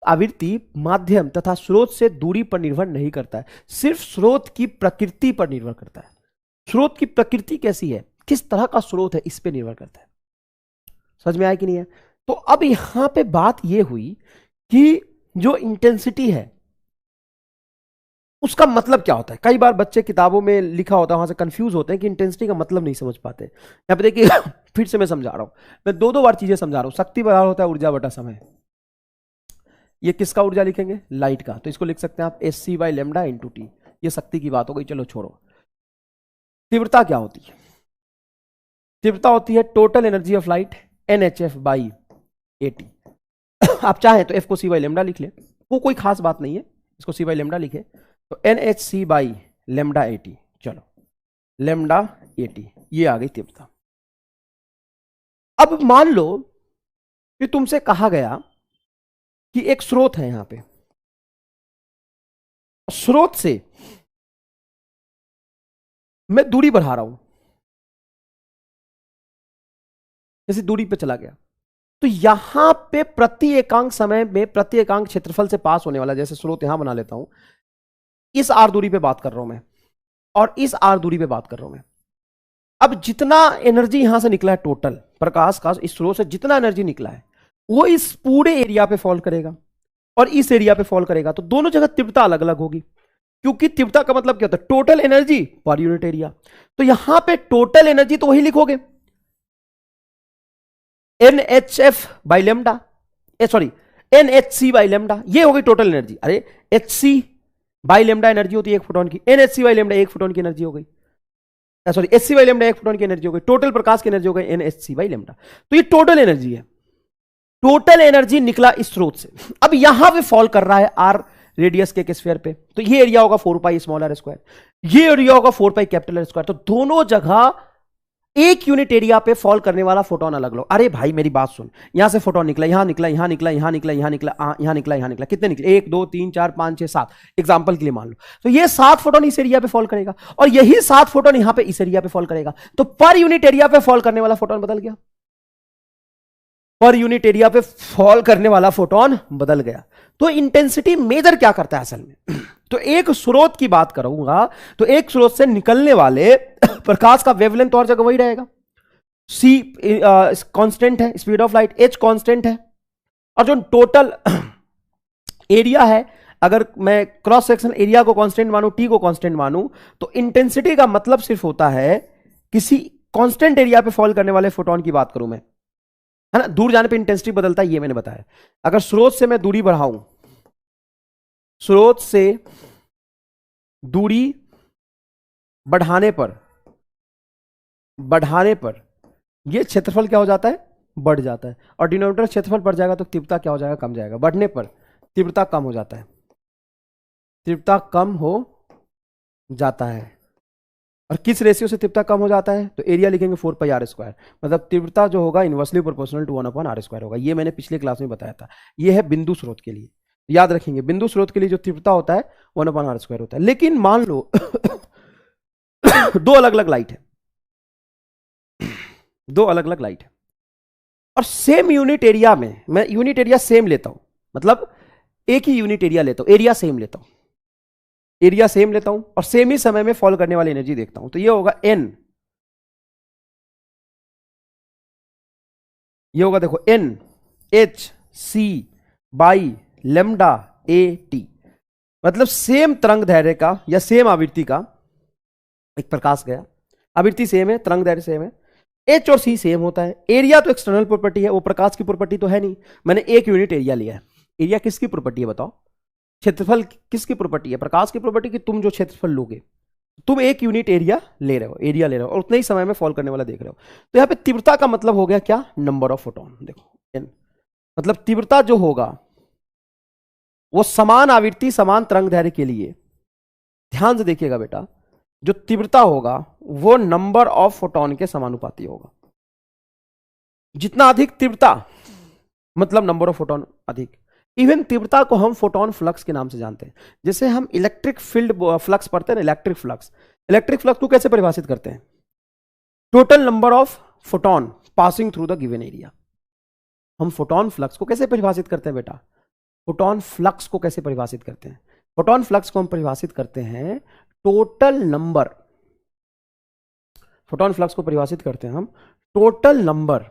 Speaker 1: आवृत्ति माध्यम तथा स्रोत से दूरी पर निर्भर नहीं करता है, सिर्फ स्रोत की प्रकृति पर निर्भर करता है। स्रोत की प्रकृति कैसी है, किस तरह का स्रोत है, इस पर निर्भर करता है। समझ में आया कि नहीं है? तो अब यहां पे बात यह हुई कि जो इंटेंसिटी है उसका मतलब क्या होता है। कई बार बच्चे किताबों में लिखा होता है वहां से कंफ्यूज होते हैं कि इंटेंसिटी का मतलब नहीं समझ पाते। यहां पे देखिए फिर से मैं समझा रहा हूं, मैं दो बार चीजें समझा रहा हूं। शक्ति बराबर होता है ऊर्जा बटा समय। ये किसका ऊर्जा लिखेंगे? लाइट का। तो इसको लिख सकते हैं आप SC by lambda into T. ये शक्ति की बात हो गई, चलो छोड़ो। तीव्रता क्या होती है? तीव्रता होती है total energy of light NHF by AT। आप चाहें तो F को C बाई लेमडा लिख ले, वो कोई खास बात नहीं है, इसको C बाई लेमडा लिखे तो NHC बाई लेमडा AT। चलो लेमडा AT, ये आ गई तीव्रता। अब मान लो कि तुमसे कहा गया कि एक स्रोत है यहां पे, स्रोत से मैं दूरी बढ़ा रहा हूं, जैसे दूरी पे चला गया, तो यहां पे प्रति एकांक समय में प्रति एकांक क्षेत्रफल से पास होने वाला, जैसे स्रोत यहां बना लेता हूं, इस R दूरी पे बात कर रहा हूं मैं, और इस R दूरी पे बात कर रहा हूं मैं। अब जितना एनर्जी यहां से निकला है, टोटल प्रकाश का इस स्रोत से जितना एनर्जी निकला है, वो इस पूरे एरिया पे फॉल करेगा और इस एरिया पे फॉल करेगा। तो दोनों जगह तीव्रता अलग अलग होगी, क्योंकि तीव्रता का मतलब क्या होता है? Total energy per unit area. तो यहां पे टोटल एनर्जी तो वही लिखोगे, NHF by lambda, sorry NHC by lambda, ये होगी टोटल एनर्जी। अरे HC बाई लेमडा एनर्जी होती है एक फोटोन की, NHC बाई लेमडा एक फोटोन की एनर्जी हो गई, सॉरी SC बाई लेमडा एक फोटोन की एनर्जी हो गई, टोटल प्रकाश की एनर्जी हो गई NHC बाई लेमडा। तो ये टोटल एनर्जी है, टोटल एनर्जी निकला इस स्रोत से। अब यहां पे फॉल कर रहा है R रेडियस के स्फीयर पे, तो ये एरिया होगा 4 पाई स्मॉल r स्क्वायर, ये एरिया होगा 4 पाई कैपिटल R स्क्वायर। तो दोनों जगह एक यूनिट एरिया पे फॉल करने वाला फोटोन अलग लो। अरे भाई मेरी बात सुन, यहां से फोटोन निकला, यहां निकला, यहां निकला, यहां निकला, यहां निकला, यहां निकला, यहां निकला, कितने निकले? 1 2 3 4 5 6 7, एग्जांपल के लिए मान लो। तो ये 7 फोटोन इस एरिया पे फॉल करेगा और यही 7 फोटोन यहां पे इस एरिया पे फॉल करेगा। तो पर यूनिट एरिया पे फॉल करने वाला फोटोन बदल गया, पर यूनिट एरिया पे फॉल करने वाला फोटोन बदल गया। तो इंटेंसिटी मेजर क्या करता है असल में? तो एक स्रोत की बात करूंगा तो एक स्रोत से निकलने वाले प्रकाश का वेवलेंथ और जगह वही रहेगा। सी कांस्टेंट है, speed of light H constant है, और जो टोटल एरिया है, अगर मैं क्रॉस सेक्शन एरिया को कांस्टेंट मानूं, टी को कांस्टेंट मानूं, तो इंटेंसिटी का मतलब सिर्फ होता है किसी कांस्टेंट एरिया पे फॉल करने वाले फोटोन की बात करूं मैं, है ना। दूर जाने पे इंटेंसिटी बदलता है, ये मैंने बताया। अगर स्रोत से मैं दूरी बढ़ाऊं, स्रोत से दूरी बढ़ाने पर ये क्षेत्रफल क्या हो जाता है? बढ़ जाता है। और डिनोमिनेटर क्षेत्रफल बढ़ जाएगा तो तीव्रता क्या हो जाएगा? कम जाएगा। बढ़ने पर तीव्रता कम हो जाता है, तीव्रता कम हो जाता है। और किस रेशियो से तीव्रता कम हो जाता है? तो एरिया लिखेंगे 4πr², मतलब तीव्रता जो होगा इनवर्सली प्रोपोर्शनल टू 1/r² होगा। ये मैंने पिछले क्लास में बताया था। ये है बिंदु स्रोत के लिए, याद रखेंगे। बिंदु स्रोत के लिए जो तीव्रता होता है 1/r² होता है। लेकिन मान लो दो अलग अलग लाइट है, दो अलग अलग लाइट है, और सेम यूनिट एरिया में, मैं यूनिट एरिया सेम लेता हूं, मतलब एक ही यूनिट एरिया लेता हूं, एरिया सेम लेता हूं, एरिया सेम लेता हूं, और सेम ही समय में फॉल करने वाली एनर्जी देखता हूं। तो ये होगा N, ये होगा देखो N H C by lambda AT, मतलब सेम तरंग दैर्ध्य का या सेम आवृत्ति का एक प्रकाश गया, आवृत्ति सेम है, तरंग दैर्ध्य सेम है, H और C सेम होता है। एरिया तो एक्सटर्नल प्रॉपर्टी है, वो प्रकाश की प्रॉपर्टी तो है नहीं। मैंने एक यूनिट एरिया लिया है। एरिया किसकी प्रॉपर्टी है बताओ? क्षेत्रफल किसकी प्रॉपर्टी है? प्रकाश की प्रॉपर्टी कि तुम जो क्षेत्रफल लोगे, तुम एक यूनिट एरिया ले रहे हो, एरिया ले रहे हो, और उतने ही समय में फॉल करने वाला देख रहे हो। तो यहां पे तीव्रता का मतलब हो गया क्या? Number of photon. देखो N, मतलब तीव्रता जो होगा वो समान आवृत्ति समान तरंग दैर्ध्य के लिए, ध्यान से देखिएगा बेटा, जो तीव्रता होगा वो नंबर ऑफ फोटोन के समानुपाती होगा। जितना अधिक तीव्रता मतलब नंबर ऑफ फोटोन अधिक। इवन तीव्रता को हम फोटोन फ्लक्स के नाम से जानते हैं। जैसे हम इलेक्ट्रिक फील्ड फ्लक्स पढ़ते हैं ना, इलेक्ट्रिक फ्लक्स, इलेक्ट्रिक फ्लक्स को कैसे परिभाषित करते हैं? Total number of photon passing through the given area. हम फोटोन फ्लक्स को कैसे परिभाषित करते हैं बेटा? फोटोन फ्लक्स को कैसे परिभाषित करते हैं? फोटोन फ्लक्स को हम परिभाषित करते हैं टोटल नंबर, फोटोन फ्लक्स को परिभाषित करते हैं हम total number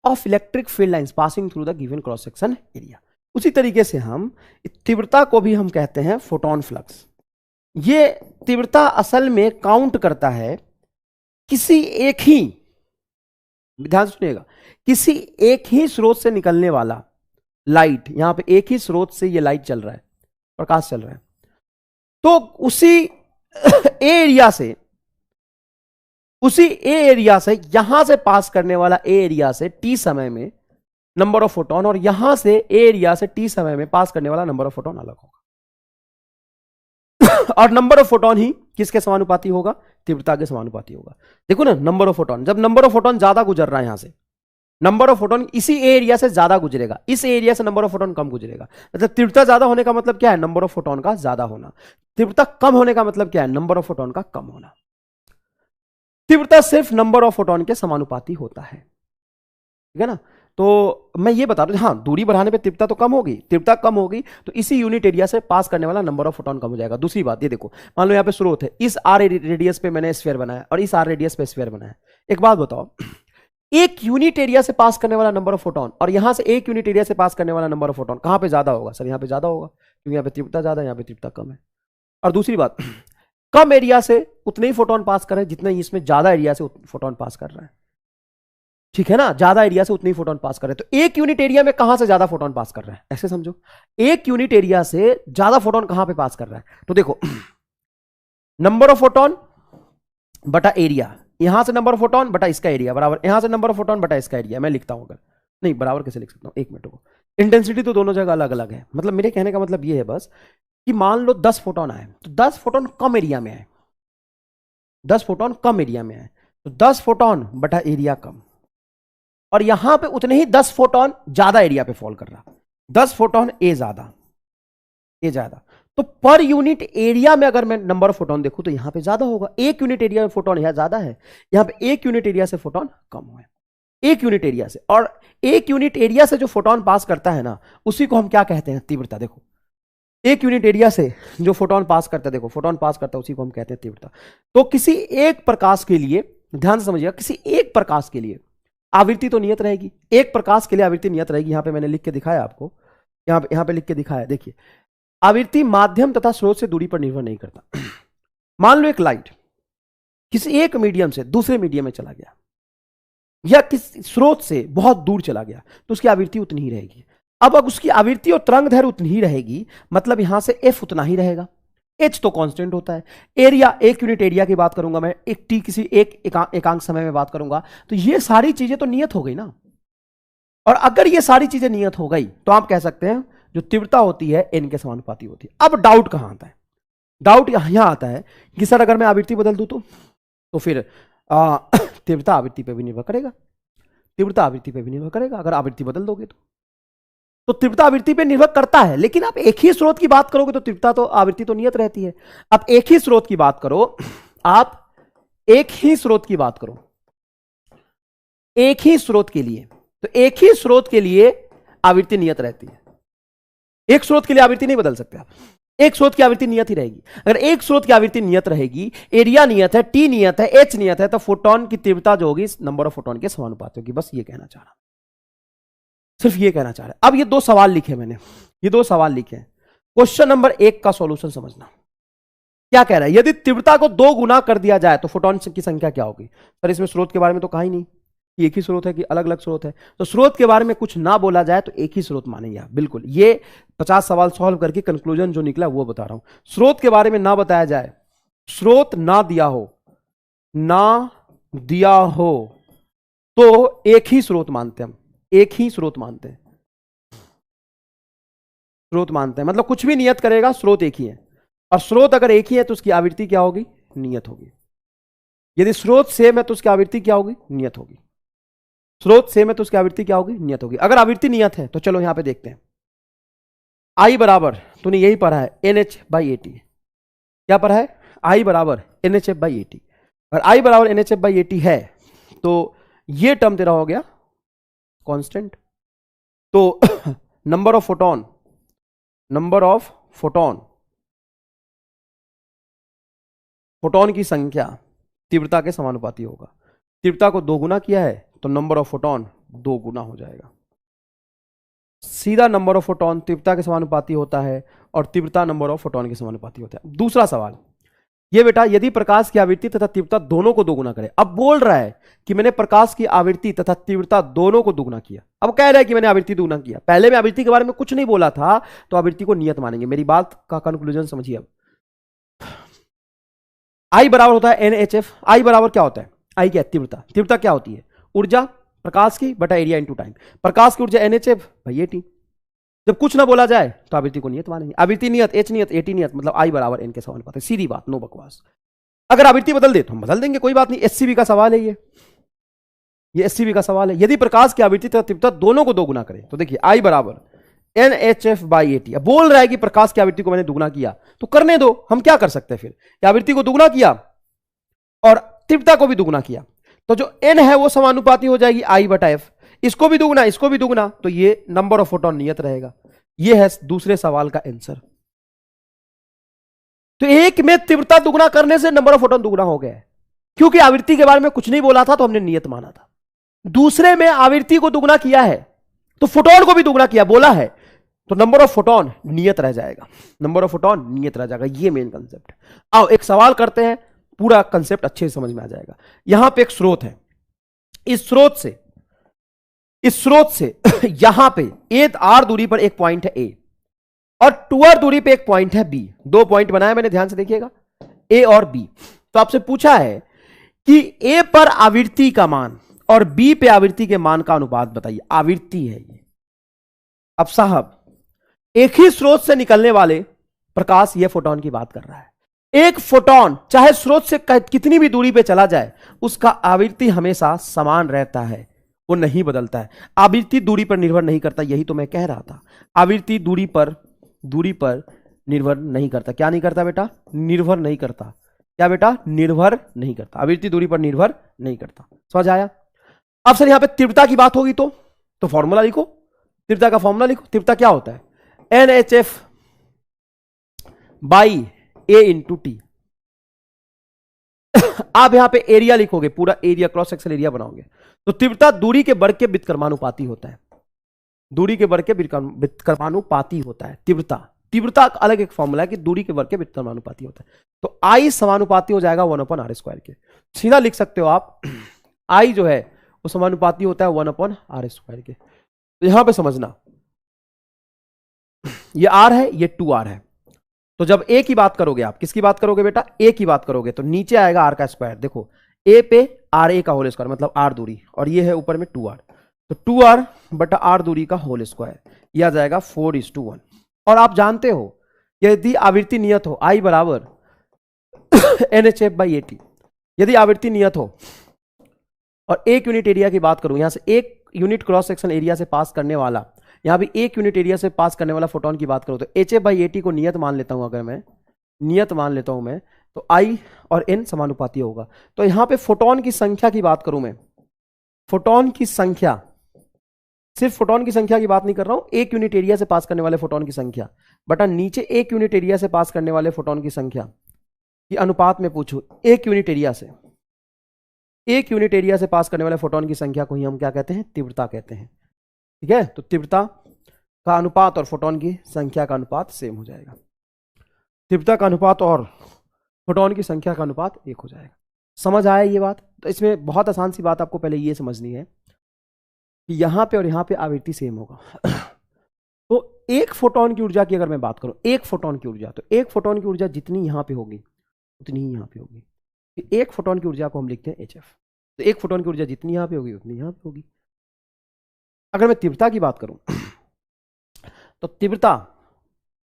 Speaker 1: of electric field lines passing through the given cross section area. उसी तरीके से हम तीव्रता को भी हम कहते हैं फोटोन फ्लक्स। ये तीव्रता असल में काउंट करता है किसी एक ही, ध्यान सुनिएगा, किसी एक ही स्रोत से निकलने वाला लाइट, यहां पे एक ही स्रोत से ये लाइट चल रहा है, प्रकाश चल रहा है, तो उसी एरिया से, उसी एरिया से यहां से पास करने वाला एरिया से टी समय में नंबर ऑफ फोटोन, और यहां से एरिया से टी समय में पास करने वाला नंबर ऑफ फोटोन अलग होगा। और नंबर ऑफ फोटोन ही किसके समानुपाती होगा? तीव्रता के समानुपाती होगा। देखो ना, नंबर ऑफ फोटोन, जब नंबर ऑफ फोटोन ज्यादा गुजर रहा है यहां से, नंबर ऑफ फोटोन इसी एरिया से ज्यादा गुजरेगा, इस एरिया से नंबर ऑफ फोटोन कम गुजरेगा। मतलब तीव्रता ज्यादा होने का मतलब क्या है? नंबर ऑफ फोटोन का ज्यादा होना। तीव्रता कम होने का मतलब क्या है? नंबर ऑफ फोटोन का कम होना। तीव्रता सिर्फ नंबर ऑफ फोटोन के समानुपाती होता है, ठीक है ना। तो मैं ये बता रहा हूं, हाँ, दूरी बढ़ाने पे तीव्रता तो कम होगी, तीव्रता कम होगी तो इसी यूनिट एरिया से पास करने वाला नंबर ऑफ फोटोन कम हो जाएगा। दूसरी बात ये देखो, मान लो यहाँ पे स्रोत है, इस आर रेडियस पे मैंने स्फीयर बनाया और इस आर रेडियस पे स्फीयर बनाया। एक बात बताओ, एक यूनिट एरिया से पास करने वाला नंबर ऑफ फोटोन और यहां से एक यूनिट एरिया से पास करने वाला नंबर ऑफ फोटोन कहां पे ज्यादा होगा? सर यहाँ पे ज्यादा होगा, क्योंकि यहाँ पे तीव्रता ज्यादा है, यहाँ पे तीव्रता कम है। और दूसरी बात, कम एरिया से उतने ही फोटोन पास कर रहे हैं जितने इसमें ज्यादा एरिया से फोटोन पास कर रहा है, ठीक है ना। ज्यादा एरिया से उतने ही फोटोन पास कर रहे हैं। तो एक यूनिट एरिया में कहां से ज्यादा फोटोन पास कर रहा है? ऐसे समझो, एक यूनिट एरिया से ज्यादा फोटोन कहां पे पास कर रहा है? तो देखो, नंबर ऑफ फोटोन बटा एरिया, यहां से नंबर ऑफ फोटोन बटा इसका एरिया बराबर यहां से नंबर ऑफ फोटोन बटा इसका एरिया। मैं लिखता हूं, अगर नहीं बराबर कैसे लिख सकता हूं? एक मिनट को, इंटेंसिटी तो दोनों जगह अलग अलग है। मतलब मेरे कहने का मतलब ये है बस कि मान लो 10 फोटोन आए, तो 10 फोटोन कम एरिया में आए, 10 फोटोन कम एरिया में आए, तो 10 फोटोन बटा एरिया कम, और यहां पे उतने ही 10 फोटोन ज्यादा एरिया पे फॉल कर रहा, 10 फोटोन ए ज्यादा, तो पर यूनिट एरिया में अगर मैं नंबर ऑफ फोटोन देखूं तो यहां पे ज्यादा होगा। 1 यूनिट एरिया में फोटोन यहां ज्यादा है, यहां पे 1 यूनिट एरिया से फोटोन कम हुआ है, 1 यूनिट एरिया से। और 1 यूनिट एरिया से जो फोटोन पास करता है ना, उसी को हम क्या कहते हैं? तीव्रता। देखो 1 यूनिट एरिया से जो फोटोन पास करता है, देखो फोटोन पास करता है, उसी को हम कहते हैं तीव्रता। तो किसी एक प्रकाश के लिए, ध्यान से समझिएगा, किसी एक प्रकाश के लिए आवृत्ति तो नियत रहेगी, एक प्रकाश के लिए आवृत्ति नियत रहेगी। यहां पे मैंने लिख के दिखाया आपको, यहां पे लिख के दिखाया, देखिए आवृत्ति माध्यम तथा स्रोत से दूरी पर निर्भर नहीं करता। मान लो एक लाइट किसी एक मीडियम से दूसरे मीडियम में चला गया, या किसी स्रोत से बहुत दूर चला गया, तो उसकी आवृत्ति उतनी ही रहेगी। अब उसकी आवृत्ति और तरंग दैर्घ्य उतनी ही रहेगी, मतलब यहां से एफ उतना ही रहेगा, एच तो कांस्टेंट होता है। एरिया, 1 यूनिट एरिया की बात करूंगा मैं, एक टी किसी एकांक समय में बात करूंगा, तो ये सारी चीजें तो नियत हो गई ना। और अगर ये सारी चीजें नियत हो गई तो आप कह सकते हैं जो तीव्रता होती है एन के समानुपाती होती है। अब डाउट कहां आता है? डाउट यहां आता है कि सर अगर मैं आवृत्ति बदल दूं तो फिर तीव्रता आवृत्ति पे भी निर्भर करेगा, तीव्रता आवृत्ति पे भी निर्भर करेगा अगर आवृत्ति बदल दोगे तो तीव्रता आवृत्ति पे निर्भर करता है। लेकिन आप एक ही स्रोत की बात करोगे तो तीव्रता तो आवृत्ति तो नियत रहती है। आप एक ही स्रोत की बात करो, आप एक ही स्रोत की बात करो, एक ही स्रोत के लिए, तो एक ही स्रोत के लिए आवृत्ति नियत रहती है। एक स्रोत के लिए आवृत्ति नहीं बदल सकते आप, एक स्रोत की आवृत्ति नियत ही रहेगी। अगर एक स्रोत की आवृत्ति नियत रहेगी, एरिया नियत है, टी नियत है, एच नियत है, तो फोटोन की तीव्रता जो होगी नंबर ऑफ फोटोन के समानुपाती होगी। बस ये कहना चाह रहा, सिर्फ ये कहना चाह रहा है। अब ये 2 सवाल लिखे मैंने, ये 2 सवाल लिखे हैं। क्वेश्चन नंबर 1 का सॉल्यूशन समझना। क्या कह रहा है? यदि तीव्रता को 2 गुना कर दिया जाए तो फोटोन की संख्या क्या होगी? सर इसमें स्रोत के बारे में तो कहा ही नहीं, एक ही स्रोत है कि अलग अलग स्रोत है। तो स्रोत के बारे में कुछ ना बोला जाए तो एक ही स्रोत मानेंगे आप, बिल्कुल। ये 50 सवाल सॉल्व करके कंक्लूजन जो निकला वो बता रहा हूं। स्रोत के बारे में ना बताया जाए, स्रोत ना दिया हो तो एक ही स्रोत मानते हैं हम, एक ही स्रोत मानते हैं, स्रोत मानते हैं मतलब कुछ भी नियत करेगा स्रोत एक ही है। और स्रोत अगर एक ही है तो उसकी आवृत्ति क्या होगी? नियत होगी। यदि स्रोत सेम है तो उसकी आवृत्ति क्या होगी? नियत होगी। स्रोत सेम है तो उसकी आवृत्ति क्या होगी? नियत होगी। अगर आवृत्ति नियत है तो चलो यहां पे देखते हैं। आई बराबर, तूने यही पढ़ा है, NH/AT। क्या पढ़ा है? आई बराबर NHF/AT। अगर आई बराबर NHF/AT है तो ये टर्म तेरा हो गया कांस्टेंट। तो नंबर ऑफ फोटोन की संख्या तीव्रता के समानुपाती होगा। तीव्रता को 2 गुना किया है तो नंबर ऑफ फोटोन 2 गुना हो जाएगा। सीधा नंबर ऑफ फोटोन तीव्रता के समानुपाती होता है और तीव्रता नंबर ऑफ फोटोन के समानुपाती होता है। दूसरा सवाल ये बेटा, यदि प्रकाश की आवृत्ति तथा तीव्रता दोनों को 2 गुना करे। अब बोल रहा है कि मैंने प्रकाश की आवृत्ति तथा तीव्रता दोनों को 2 गुना किया। अब कह रहा है कि मैंने आवृत्ति 2 गुना किया। पहले मैं आवृत्ति के बारे में कुछ नहीं बोला था तो आवृत्ति को नियत मानेंगे। मेरी बात का कंक्लूजन समझिए। अब आई बराबर होता है NHF। आई बराबर क्या होता है? आई क्या? तीव्रता। तीव्रता क्या होती है? ऊर्जा प्रकाश की बटा एरिया इंटू टाइम। प्रकाश की ऊर्जा NHF/AT। जब कुछ ना बोला जाए तो आवृत्ति को नियत मानेंगे। आवृत्ति नियत, H नियत, AT नियत, मतलब आई बराबर N के समानुपाती। सीधी बात, नो बकवास। अगर आवृत्ति बदल दे तो हम बदल देंगे, कोई बात नहीं। SCB का सवाल है ये SCB का सवाल है। यदि प्रकाश की आवृत्ति तथा तीव्रता दोनों को 2 गुना करें तो देखिए आई बराबर NHF/AT। अब बोल रहा है कि प्रकाश की आवृत्ति को मैंने दुगुना किया तो करने दो, हम क्या कर सकते हैं फिर? आवृत्ति को दुगुना किया और तीव्रता को भी दुगुना किया तो जो N है वो समानुपाती हो जाएगी I/F। इसको भी दुगुना, इसको भी दुगुना, तो ये नंबर ऑफ फोटोन नियत रहेगा। ये है दूसरे सवाल का आंसर। तो एक में तीव्रता दुगुना करने से नंबर ऑफ फोटोन दुगुना हो गया है, क्योंकि आवृत्ति के बारे में कुछ नहीं बोला था तो हमने नियत माना था। दूसरे में आवृत्ति को दुगुना किया है तो फोटोन को भी दुगुना किया बोला है, तो नंबर ऑफ फोटोन नियत रह जाएगा, नंबर ऑफ फोटोन नियत रह जाएगा। ये मेन कंसेप्ट है। आओ एक सवाल करते हैं, पूरा कंसेप्ट अच्छे से समझ में आ जाएगा। यहां पे एक स्रोत है, इस स्रोत से यहां पे r दूरी पर एक पॉइंट है A और 2r दूरी पे एक पॉइंट है B। 2 पॉइंट बनाया मैंने, ध्यान से देखिएगा, A और B। तो आपसे पूछा है कि A पर आवृत्ति का मान और B पे आवृत्ति के मान का अनुपात बताइए। आवृत्ति है ये। अब साहब एक ही स्रोत से निकलने वाले प्रकाश, ये फोटोन की बात कर रहा है, एक फोटॉन चाहे स्रोत से कितनी भी दूरी पे चला जाए, उसका आवृत्ति हमेशा समान रहता है, वो नहीं बदलता है। आवृत्ति दूरी पर निर्भर नहीं करता, यही तो मैं कह रहा था। आवृत्ति दूरी पर निर्भर नहीं करता। क्या नहीं करता बेटा? निर्भर नहीं करता। क्या बेटा? निर्भर नहीं करता। आवृत्ति दूरी पर निर्भर नहीं करता। समझ आया? अब सर यहां पे तीव्रता की बात होगी तो फॉर्मूला लिखो, तीव्रता का फॉर्मूला लिखो। तीव्रता क्या होता है? NHF by A into T. आप यहां पे एरिया लिखोगे, पूरा एरिया, क्रॉस सेक्शन एरिया बनाओगे। तो तीव्रता दूरी के वर्ग के व्युत्क्रमानुपाती होता है। दूरी के वर्ग के व्युत्क्रमानुपाती होता है तीव्रता का अलग एक फॉर्मूला है कि दूरी के वर्ग के व्युत्क्रमानुपाती होता है। तो I समानुपाती हो जाएगा 1/r स्क्वायर के। सीधा लिख सकते हो आप, I जो है वो समानुपाती होता है 1/r स्क्वायर के। तो यहां पे समझना, ये R है, ये 2R है। तो जब A की बात करोगे, आप किसकी बात करोगे बेटा? A की बात करोगे, तो नीचे आएगा R का स्क्वायर। देखो A पे RA का होल स्क्वायर, मतलब R दूरी, और ये है ऊपर में 2R, तो 2R बटा R दूरी का होल स्क्वायर, यह आ जाएगा 4:1। और आप जानते हो यदि आवृत्ति नियत हो I बराबर NHF बाई AT, यदि आवृत्ति नियत हो और एक यूनिट एरिया की बात करूं, यहां से एक यूनिट क्रॉस सेक्शन एरिया से पास करने वाला, यहां भी एक यूनिट एरिया से पास करने वाला फोटोन की बात करूं, तो HF बाई AT को नियत मान लेता हूं। अगर मैं नियत मान लेता हूं मैं, तो I और N समानुपाती होगा। तो यहां पे फोटोन की संख्या की बात करूं मैं, फोटोन की संख्या, सिर्फ फोटोन की संख्या की बात नहीं कर रहा हूं, एक यूनिट एरिया से पास करने वाले फोटोन की संख्या बटा नीचे एक यूनिट एरिया से पास करने वाले फोटोन की संख्या की अनुपात में पूछूं, एक यूनिट एरिया से पास करने वाले फोटोन की संख्या को ही हम क्या कहते हैं? तीव्रता कहते हैं। ठीक है, तो तीव्रता का अनुपात और फोटोन की संख्या का अनुपात सेम हो जाएगा। तीव्रता का अनुपात और फोटोन की संख्या का अनुपात 1 हो जाएगा। समझ आया ये बात? तो इसमें बहुत आसान सी बात आपको पहले ये समझनी है कि यहां पे और यहां पे आवृत्ति सेम होगा। तो एक फोटोन की ऊर्जा की अगर मैं बात करूं, एक फोटोन की ऊर्जा, तो एक फोटोन की ऊर्जा जितनी यहां पे होगी उतनी ही यहां पे होगी। एक फोटोन की ऊर्जा को हम लिखते हैं HF। तो एक फोटोन की ऊर्जा जितनी यहां पे होगी उतनी यहां पे होगी। अगर मैं तीव्रता की बात करूं तो तीव्रता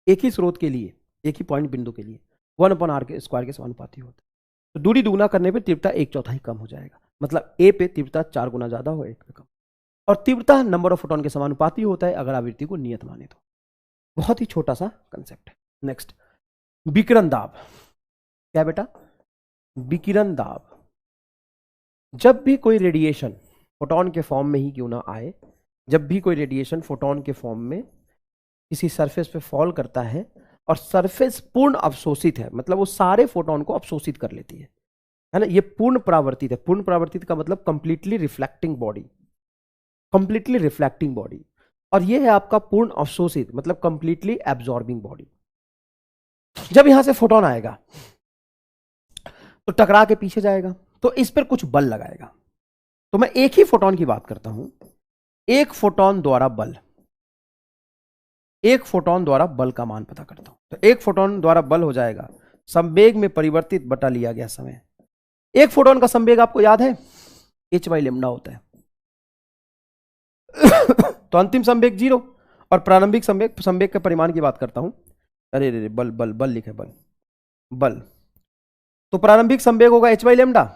Speaker 1: एक ही स्रोत के लिए, एक ही पॉइंट बिंदु के लिए 1/r के स्क्वायर के समानुपाती होता है। तो दूरी दुगुना करने पे तीव्रता 1/4 कम हो जाएगा, मतलब A पे तीव्रता 4 गुना ज्यादा हो, 1 पे कम। और तीव्रता नंबर ऑफ फोटोन के समानुपाती होता है अगर आवृत्ति को नियत माने तो। बहुत ही छोटा सा कंसेप्ट है। नेक्स्ट, विकिरण दाब। क्या बेटा? विकिरण दाब। जब भी कोई रेडिएशन फोटोन के फॉर्म में ही क्यों ना आए, जब भी कोई रेडिएशन फोटोन के फॉर्म में किसी सरफेस पे फॉल करता है और सरफेस पूर्ण अवशोषित है, मतलब वो सारे फोटोन को अवशोषित कर लेती है ना, ये पूर्ण परावर्तित है। पूर्ण परावर्तित का मतलब completely reflecting body, completely reflecting body. और ये है आपका पूर्ण अवशोषित, मतलब कंप्लीटली एब्जॉर्बिंग बॉडी। जब यहां से फोटोन आएगा तो टकरा के पीछे जाएगा, तो इस पर कुछ बल लगाएगा। तो मैं एक ही फोटोन की बात करता हूं, एक फोटोन द्वारा बल, एक फोटोन द्वारा बल का मान पता करता हूं। तो एक फोटोन द्वारा बल हो जाएगा संवेग में परिवर्तित बटा लिया गया समय। एक फोटोन का संवेग आपको याद है h/λ होता है। तो अंतिम संवेग 0 और प्रारंभिक संवेग के परिमाण की बात करता हूं। अरे बल बल बल लिखे, बल। तो प्रारंभिक संवेग होगा h/λ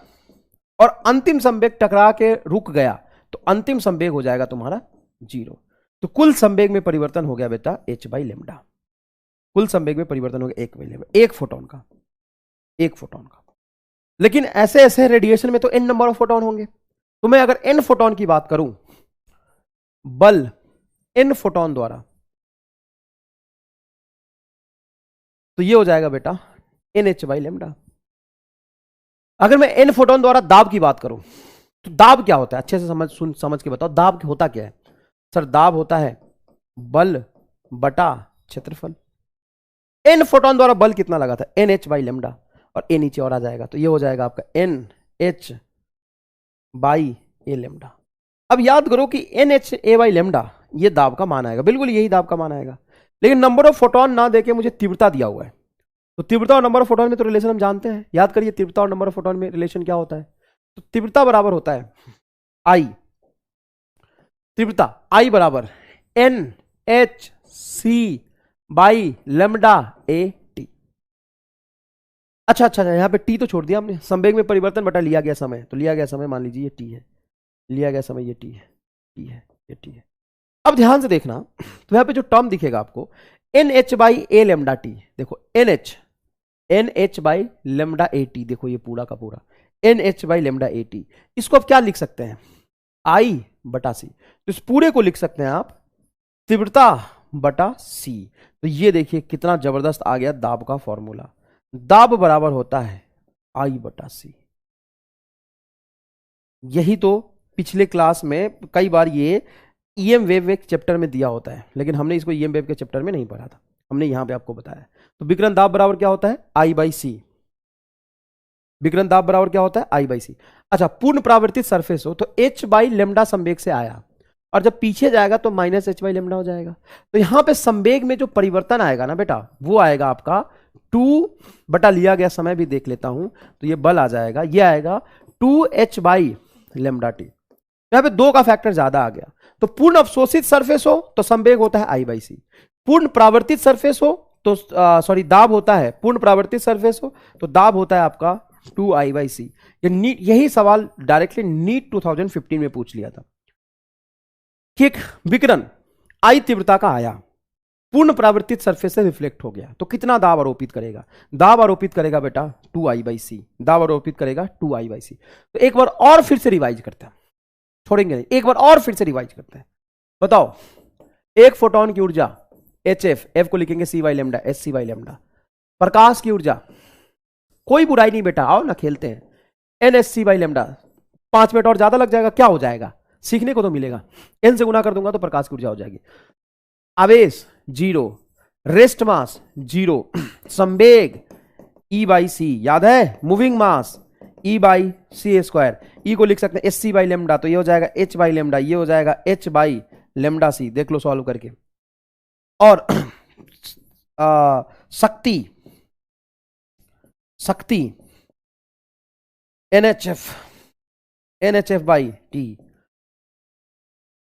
Speaker 1: और अंतिम संवेग टकरा के रुक गया तो अंतिम संवेग हो जाएगा तुम्हारा 0। तो कुल संवेग में परिवर्तन हो गया बेटा h/λ। कुल संवेग में परिवर्तन हो गया 1/λ, एक फोटोन का। लेकिन ऐसे रेडिएशन में तो n नंबर ऑफ फोटोन होंगे। तो मैं अगर n फोटोन की बात करूं, बल n फोटोन द्वारा, तो ये हो जाएगा बेटा NH/λ। अगर मैं n फोटोन द्वारा दाब की बात करूं, तो दाब क्या होता है? अच्छे से समझ के बताओ, दाब होता क्या है? सर दाब होता है बल बटा क्षेत्रफल। n फोटोन द्वारा बल कितना लगा था? NH/λ, और a नीचे और आ जाएगा, तो ये हो जाएगा आपका NH/A λ। अब याद करो कि NH/A/λ ये दाब का मान आएगा, बिल्कुल यही दाब का मान आएगा। लेकिन नंबर ऑफ फोटोन ना देके मुझे तीव्रता दिया हुआ है, तो तीव्रता और नंबर ऑफ फोटोन में तो रिलेशन हम जानते हैं। याद करिए तीव्रता और नंबर ऑफ फोटोन में रिलेशन क्या होता है? तो तीव्रता बराबर होता है I, तीव्रता I बराबर NHc/λ AT। अच्छा अच्छा, यहाँ पे टी तो छोड़ दिया हमने, संवेग में परिवर्तन बटा लिया गया समय, तो लिया गया समय मान लीजिए ये टी है, लिया गया समय ये टी है, टी है, ये टी है। अब ध्यान से देखना, तो यहाँ पे जो टर्म दिखेगा आपको N H by A lambda T, देखो N H by lambda A T, देखो ये पूरा का पूरा N H by lambda A T, इसको आप क्या लिख सकते हैं, आई बटा सी, तो इस पूरे को लिख सकते हैं आप तीव्रता बटा सी। तो ये देखिए कितना जबरदस्त आ गया दाब का फॉर्मूला, दाब बराबर होता है आई बटा सी। यही तो पिछले क्लास में कई बार ये ईएम वेव के चैप्टर में दिया होता है, लेकिन हमने इसको ईएम वेव के चैप्टर में नहीं पढ़ा था, हमने यहां पे आपको बताया। तो विकिरण दाब बराबर क्या होता है, आई बाई सी, विकिरण दाब बराबर क्या होता है, आई बाई सी। अच्छा, पूर्ण परावर्तित सरफेस हो तो एच बाई लेमडा संवेग से आया, और जब पीछे जाएगा तो माइनस एच बाई लेमडा हो जाएगा। तो यहां पे संवेग में जो परिवर्तन आएगा ना बेटा, वो आएगा आपका 2 बटा लिया गया समय भी देख लेता हूं, तो ये बल आ जाएगा, ये आएगा 2h बाई लेमडा टी। यहां पे 2 का फैक्टर ज्यादा आ गया। तो पूर्ण अवशोषित सरफेस हो तो संवेग होता है आई बाई सी, पूर्ण परावर्तित सरफेस हो तो सॉरी दाब होता है, पूर्ण परावर्तित सरफेस हो तो दाब होता है आपका 2 बाई सी। यही सवाल डायरेक्टली नीट 2015 में पूछ लिया था। ठीक, विकिरण आई तीव्रता का आया, पूर्ण परावर्तित सरफेस से रिफ्लेक्ट हो गया, तो कितना दाब आरोपित करेगा, दाब आरोपित करेगा बेटा 2 बाई सी, दाब आरोपित करेगा 2 बाई सी। तो एक बार और फिर से रिवाइज करते हैं, छोड़ेंगे नहीं, एक बार और फिर से रिवाइज करते हैं। बताओ, एक फोटोन की ऊर्जा एच एफ को लिखेंगे C by lambda, H C by lambda. प्रकाश की ऊर्जा, कोई बुराई नहीं बेटा, आओ ना खेलते हैं, N S C by lambda. 5 minute और ज्यादा लग जाएगा, क्या हो जाएगा, सीखने को तो मिलेगा, एन से गुना कर दूंगा तो प्रकाश की ऊर्जा हो जाएगी। आवेश 0, रेस्ट मास 0, संवेग ई बाई सी, याद है, moving mass E by C square, E को लिख सकते हैं एस सी बाई लेमडा, तो ये हो जाएगा एच बाई लेमडा, ये हो जाएगा एच बाई लेमडा सी, देख लो सॉल्व करके। और शक्ति एनएचएफ बाई टी।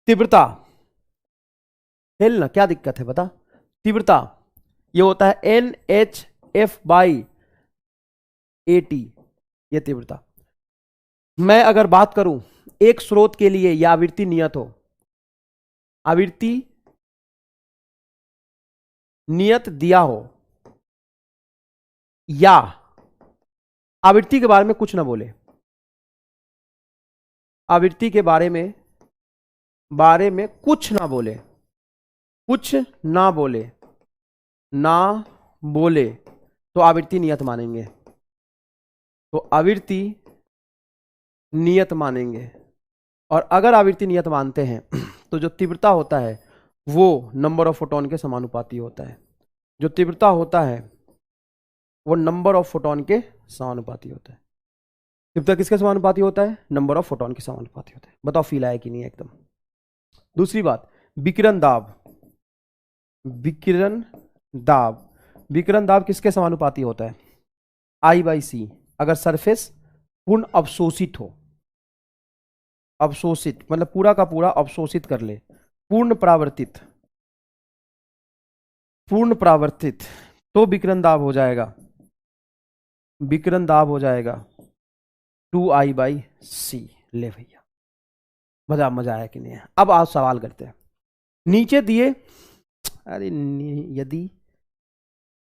Speaker 1: तीव्रता, खेलना क्या दिक्कत है बता, तीव्रता ये होता है N H F by A T, ये तीव्रता। मैं अगर बात करूं एक स्रोत के लिए या आवृत्ति नियत हो, आवृत्ति नियत दिया हो, या आवृत्ति के बारे में कुछ ना बोले, आवृत्ति के बारे में कुछ ना बोले, कुछ ना बोले तो आवृत्ति नियत मानेंगे, तो आवृत्ति नियत मानेंगे। और अगर आवृत्ति नियत मानते हैं तो जो तीव्रता होता है वो नंबर ऑफ फोटोन के समानुपाती होता है, जो तीव्रता होता है वो नंबर ऑफ फोटोन के समानुपाती होता है। तीव्रता किसके समानुपाती होता है, नंबर ऑफ फोटोन के समानुपाती होता है। बताओ फील आया कि नहीं एकदम। दूसरी बात, विकिरण दाब, विकिरण दाब किसके समानुपाती होता है, आई बाई सी, अगर सरफेस पूर्ण अवशोषित हो, अवशोषित मतलब पूरा का पूरा अवशोषित कर ले, पूर्ण परावर्तित तो विकिरण दाब हो जाएगा, 2 बाई सी। ले भैया, मजा आया कि नहीं। अब आज सवाल करते हैं, नीचे दिए, अरे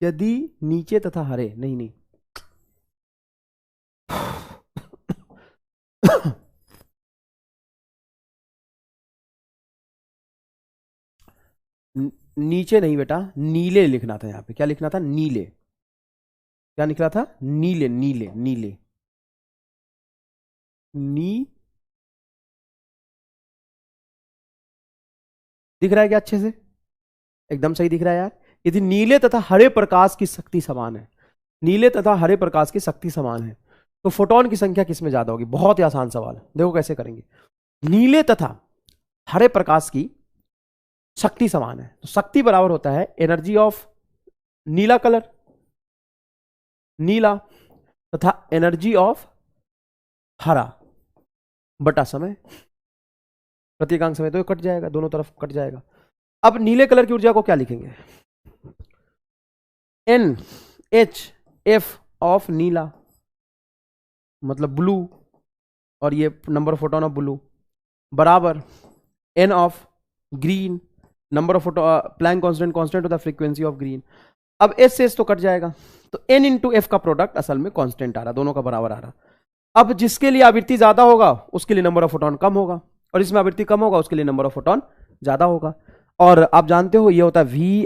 Speaker 1: यदि नीचे तथा हरे, नहीं नीचे नहीं बेटा, नीले लिखना था यहां पे। क्या लिखना था, नीले, क्या लिखना था, नीले दिख रहा है क्या अच्छे से, एकदम सही दिख रहा है यार। यदि नीले तथा हरे प्रकाश की शक्ति समान है, नीले तथा हरे प्रकाश की शक्ति समान है, तो फोटोन की संख्या किसमें ज्यादा होगी। बहुत ही आसान सवाल है, देखो कैसे करेंगे। नीले तथा हरे प्रकाश की शक्ति समान है, तो शक्ति बराबर होता है एनर्जी ऑफ नीला कलर, नीला, तथा एनर्जी ऑफ हरा बटा समय, प्रत्येकांक समय तो कट जाएगा, दोनों तरफ कट जाएगा। अब नीले कलर की ऊर्जा को क्या लिखेंगे, एन एच एफ ऑफ नीला मतलब ब्लू, और ये number of photon of blue बराबर n of green, number of photo Planck constant, constant of the frequency of green. अब s से s तो कट जाएगा, तो n इंटू एफ का प्रोडक्ट असल में कांस्टेंट आ रहा, दोनों का बराबर आ रहा। अब जिसके लिए आवृत्ति ज्यादा होगा उसके लिए नंबर ऑफ फोटोन कम होगा, और इसमें आवृत्ति कम होगा उसके लिए नंबर ऑफ फोटोन ज्यादा होगा। और आप जानते हो ये होता है VIBGYOR,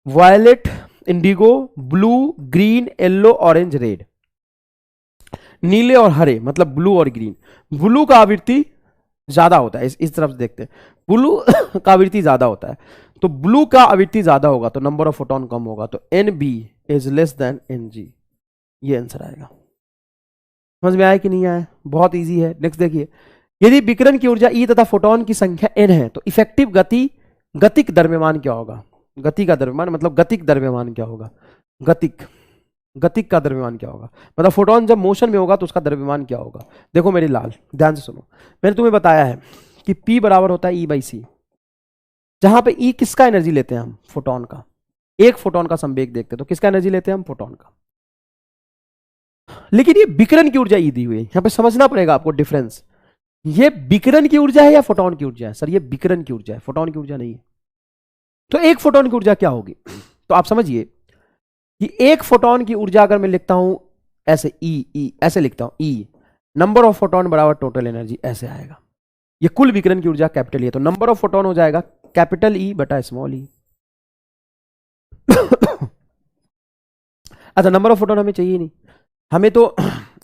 Speaker 1: violet, indigo, blue, green, yellow, orange, red. नीले और हरे मतलब ब्लू और ग्रीन। ब्लू का आवृत्ति ज्यादा होता है, इस तरफ से देखते हैं, ब्लू का आवृत्ति ज्यादा होता है, तो ब्लू का आवृत्ति ज्यादा होगा तो नंबर ऑफ फोटोन कम होगा, तो NB is less than NG, ये आंसर आएगा। समझ में आया कि नहीं आया? बहुत इजी है। नेक्स्ट देखिए, यदि विकिरण की ऊर्जा E तथा फोटोन की संख्या n है तो इफेक्टिव गतिक द्रव्यमान क्या होगा? गति का द्रव्यमान मतलब गतिक द्रव्यमान क्या होगा? गतिक का द्रव्यमान क्या होगा? मतलब फोटोन जब मोशन में होगा तो उसका द्रव्यमान क्या होगा? देखो मेरी लाल, ध्यान से सुनो, मैंने तुम्हें बताया है कि P बराबर होता है E/c, जहां पे E किसका एनर्जी लेते हैं हम? फोटोन का। एक फोटोन का संवेग देखते हैं तो किसका एनर्जी लेते हैं हम? फोटोन का। लेकिन ये विकिरण की ऊर्जा E दी हुई है, यहां पे समझना पड़ेगा आपको डिफरेंस। ये विकिरण की ऊर्जा है या फोटोन की ऊर्जा है? सर ये विकिरण की ऊर्जा है, फोटोन की ऊर्जा नहीं है। तो एक फोटोन की ऊर्जा क्या होगी? तो आप समझिए कि एक फोटोन की ऊर्जा अगर मैं लिखता हूं ऐसे ई ऐसे लिखता हूं, ई नंबर ऑफ फोटोन बराबर टोटल एनर्जी, ऐसे आएगा। ये कुल विकिरण की ऊर्जा कैपिटल E, तो नंबर ऑफ फोटोन हो जाएगा कैपिटल E बटा स्मॉल ई। अच्छा, नंबर ऑफ फोटोन हमें चाहिए नहीं, हमें तो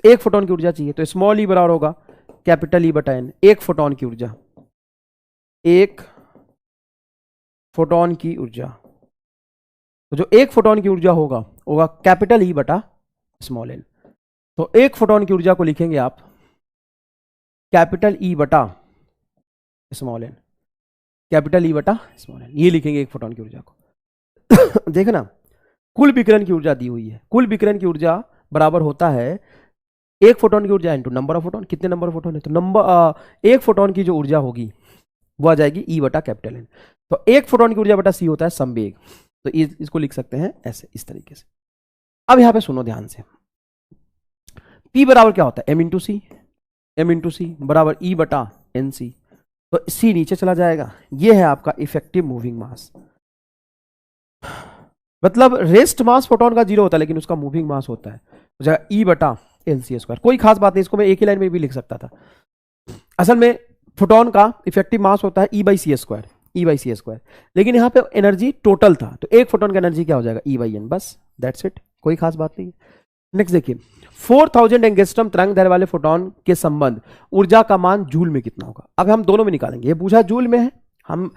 Speaker 1: एक फोटोन की ऊर्जा चाहिए, तो स्मॉल ई बराबर होगा कैपिटल E बटा n। एक फोटोन की ऊर्जा, एक फोटोन की ऊर्जा, तो जो एक फोटोन की ऊर्जा होगा कैपिटल E बटा स्मॉल n। तो एक फोटोन की ऊर्जा को लिखेंगे आप कैपिटल E बटा स्मॉल n, कैपिटल E बटा स्मॉल n, ये लिखेंगे एक फोटोन की ऊर्जा को। देखना, कुल विकिरण की ऊर्जा दी हुई है, कुल विकिरण की ऊर्जा बराबर होता है एक फोटोन की ऊर्जा इनटू नंबर ऑफ फोटोन। कितने नंबर ऑफ फोटोन है? तो एक फोटोन की जो ऊर्जा होगी वो आ जाएगी E बटा कैपिटल N। तो एक फोटोन की ऊर्जा बटा C होता है संवेग, तो इसको लिख सकते हैं ऐसे, इस तरीके से। अब यहां पे सुनो ध्यान से, P बराबर क्या होता है? M इंटू सी बराबर E बटा NC, तो C नीचे चला जाएगा। ये है आपका इफेक्टिव मूविंग मास। मतलब रेस्ट मास फोटोन का 0 होता है लेकिन उसका मूविंग मास होता है, हो जाएगा E बटा NC स्क्वायर। कोई खास बात नहीं, इसको मैं एक ही लाइन में भी लिख सकता था। असल में फोटोन का इफेक्टिव मास होता है E/c स्क्वायर, लेकिन यहां पे एनर्जी टोटल था, तो एक फोटोन का एनर्जी क्या हो जाएगा? E/n, बस दैट्स इट, कोई खास बात नहीं। नेक्स्ट देखिए, 4000 एंगस्ट्रॉम तरंग दैर्ध्य वाले फोटोन के संबंध ऊर्जा का मान जूल में कितना होगा? अब हम दोनों में निकालेंगे, ये पूछा जूल में है, हम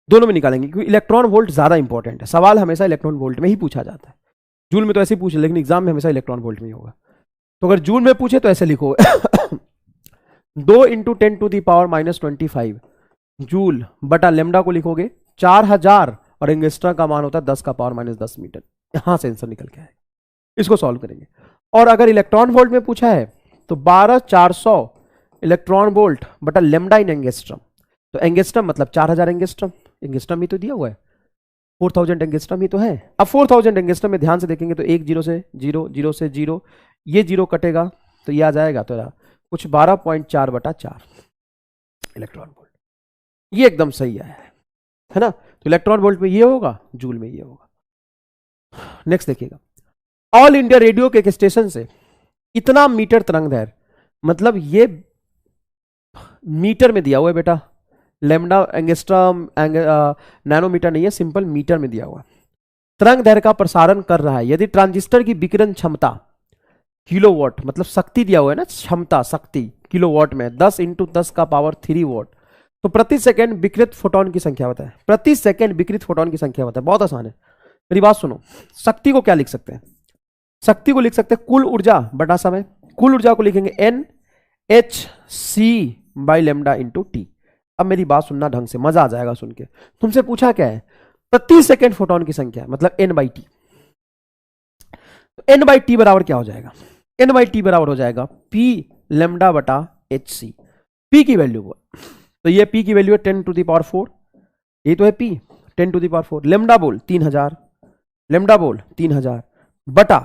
Speaker 1: दोनों में निकालेंगे क्योंकि इलेक्ट्रॉन वोल्ट ज्यादा इंपॉर्टेंट है। सवाल हमेशा इलेक्ट्रॉन वोल्ट में ही पूछा जाता है, जूल में तो ऐसे ही पूछे, लेकिन एग्जाम में हमेशा इलेक्ट्रॉन वोल्ट में ही होगा। तो अगर जूल में पूछे तो ऐसे लिखो 2 इंटू 10⁻⁻25 जूल बटा लेमडा को लिखोगे 4000, और एंगस्ट्रॉम का मान होता है 10⁻⁻10 मीटर। यहां से आंसर निकल के आएगा, इसको सॉल्व करेंगे। और अगर इलेक्ट्रॉन वोल्ट में पूछा है तो 12400 इलेक्ट्रॉन वोल्ट बटा लेमडा इन एंगस्ट्रॉम, तो एंगस्ट्रॉम मतलब 4000 एंगस्ट्रॉम ही तो दिया हुआ है, 4000 एंगस्ट्रॉम ही तो है। अब 4000 एंगस्ट्रॉम में ध्यान से देखेंगे तो एक 0 से 0, 0 से 0, ये 0 कटेगा तो ये आ जाएगा तो कुछ 12.4 बटा 4 इलेक्ट्रॉन वोल्ट। ये एकदम सही आया है ना? तो इलेक्ट्रॉन वोल्ट में ये होगा, जूल में ये होगा। नेक्स्ट देखिएगा, ऑल इंडिया रेडियो के एक स्टेशन से इतना मीटर तरंग दैर्ध्य, मतलब ये मीटर में दिया हुआ है बेटा, लेमडा एंगस्ट्रॉम नैनोमीटर नहीं है, सिंपल मीटर में दिया हुआ। तरंग दैर्ध्य का प्रसारण कर रहा है यदि ट्रांजिस्टर की विकिरण क्षमता किलोवाट, मतलब शक्ति दिया हुआ है ना, क्षमता शक्ति किलोवाट में 10 इंटू 10 का पावर 3 वाट, तो प्रति सेकंड विकृत फोटोन की संख्या होता है। प्रति सेकंड विकृत फोटोन की संख्या होता है, बहुत आसान है। मेरी बात सुनो, शक्ति को क्या लिख सकते हैं? शक्ति को लिख सकते हैं कुल ऊर्जा बटा समय। कुल ऊर्जा को लिखेंगे NHc/λ इंटू टी। अब मेरी बात सुनना ढंग से, मजा आ जाएगा सुन के। तुमसे पूछा क्या है? प्रति सेकंड फोटोन की संख्या, मतलब n/t। तो n/t बराबर क्या हो जाएगा? n/t बराबर हो जाएगा p लैम्डा बटा hc। p की वैल्यू बोल, तो ये p की वैल्यू है 10⁴, ये तो है p 10⁴। लैम्डा बोल 3000, लेमडा बोल 3000 बटा,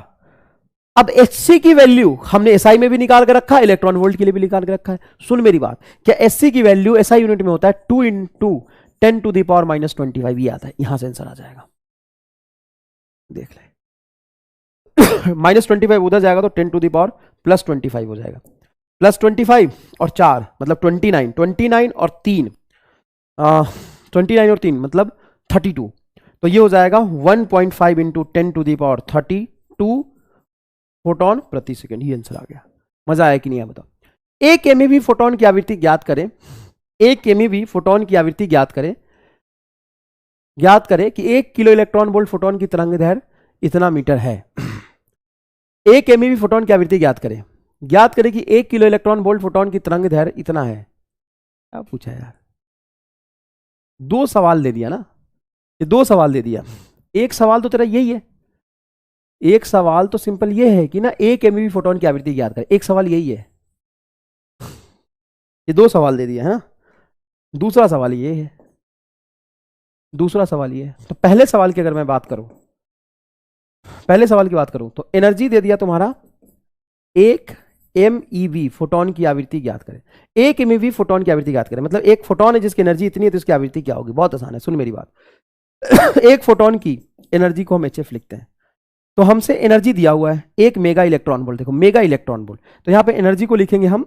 Speaker 1: अब एचसी की वैल्यू हमने एसआई में भी निकाल के रखा है, इलेक्ट्रॉन वोल्ट के लिए भी निकाल के रखा है। सुन मेरी बात, क्या एचसी की वैल्यू एसआई यूनिट में होता है 2 इंटू 10 टू द पावर -25, ये आता है, यहां से आंसर आ जाएगा, देख ले। -25 उधर जाएगा तो 10 टू द पावर +25 हो जाएगा, +25 और 4 मतलब 29, 29 और 3 29 और 3 मतलब 32, तो ये हो जाएगा 1.5 into 10 to the power 32 photon प्रति सेकंड। ये आंसर आ गया। मजा आया कि नहीं है बताओ। एक एमईवी फोटोन की आवृत्ति ज्ञात करें, एक एमईवी फोटोन की आवृत्ति ज्ञात करें कि 1 किलो इलेक्ट्रॉन वोल्ट फोटोन की तरंग दैर्घ्य इतना मीटर है। एक एमईवी फोटोन की आवृत्ति ज्ञात करें कि 1 किलो इलेक्ट्रॉन वोल्ट फोटोन की तरंग दैर्घ्य इतना है। क्या पूछा यार, 2 सवाल दे दिया ना, ये 2 सवाल दे दिया। एक सवाल तो तेरा यही है, एक सवाल तो सिंपल ये है कि ना एक एमईवी फोटोन की आवृत्ति ज्ञात करें, एक सवाल यही है। ये 2 सवाल दे दिया है ना, दूसरा सवाल ये है, दूसरा सवाल ये है। तो पहले सवाल की अगर मैं बात करूं, पहले सवाल की बात करूं तो एनर्जी दे दिया तुम्हारा, एक एमईवी फोटोन की आवृत्ति ज्ञात करें। एक एमईवी फोटोन की आवृत्ति ज्ञात करें मतलब एक फोटोन है जिसकी एनर्जी इतनी है तो उसकी आवृत्ति क्या होगी। बहुत आसान है, सुन मेरी बात। एक फोटोन की एनर्जी को हम एचएफ लिखते हैं, तो हमसे एनर्जी दिया हुआ है 1 मेगा इलेक्ट्रॉन वोल्ट। देखो मेगा इलेक्ट्रॉन वोल्ट, तो यहां पे एनर्जी को लिखेंगे हम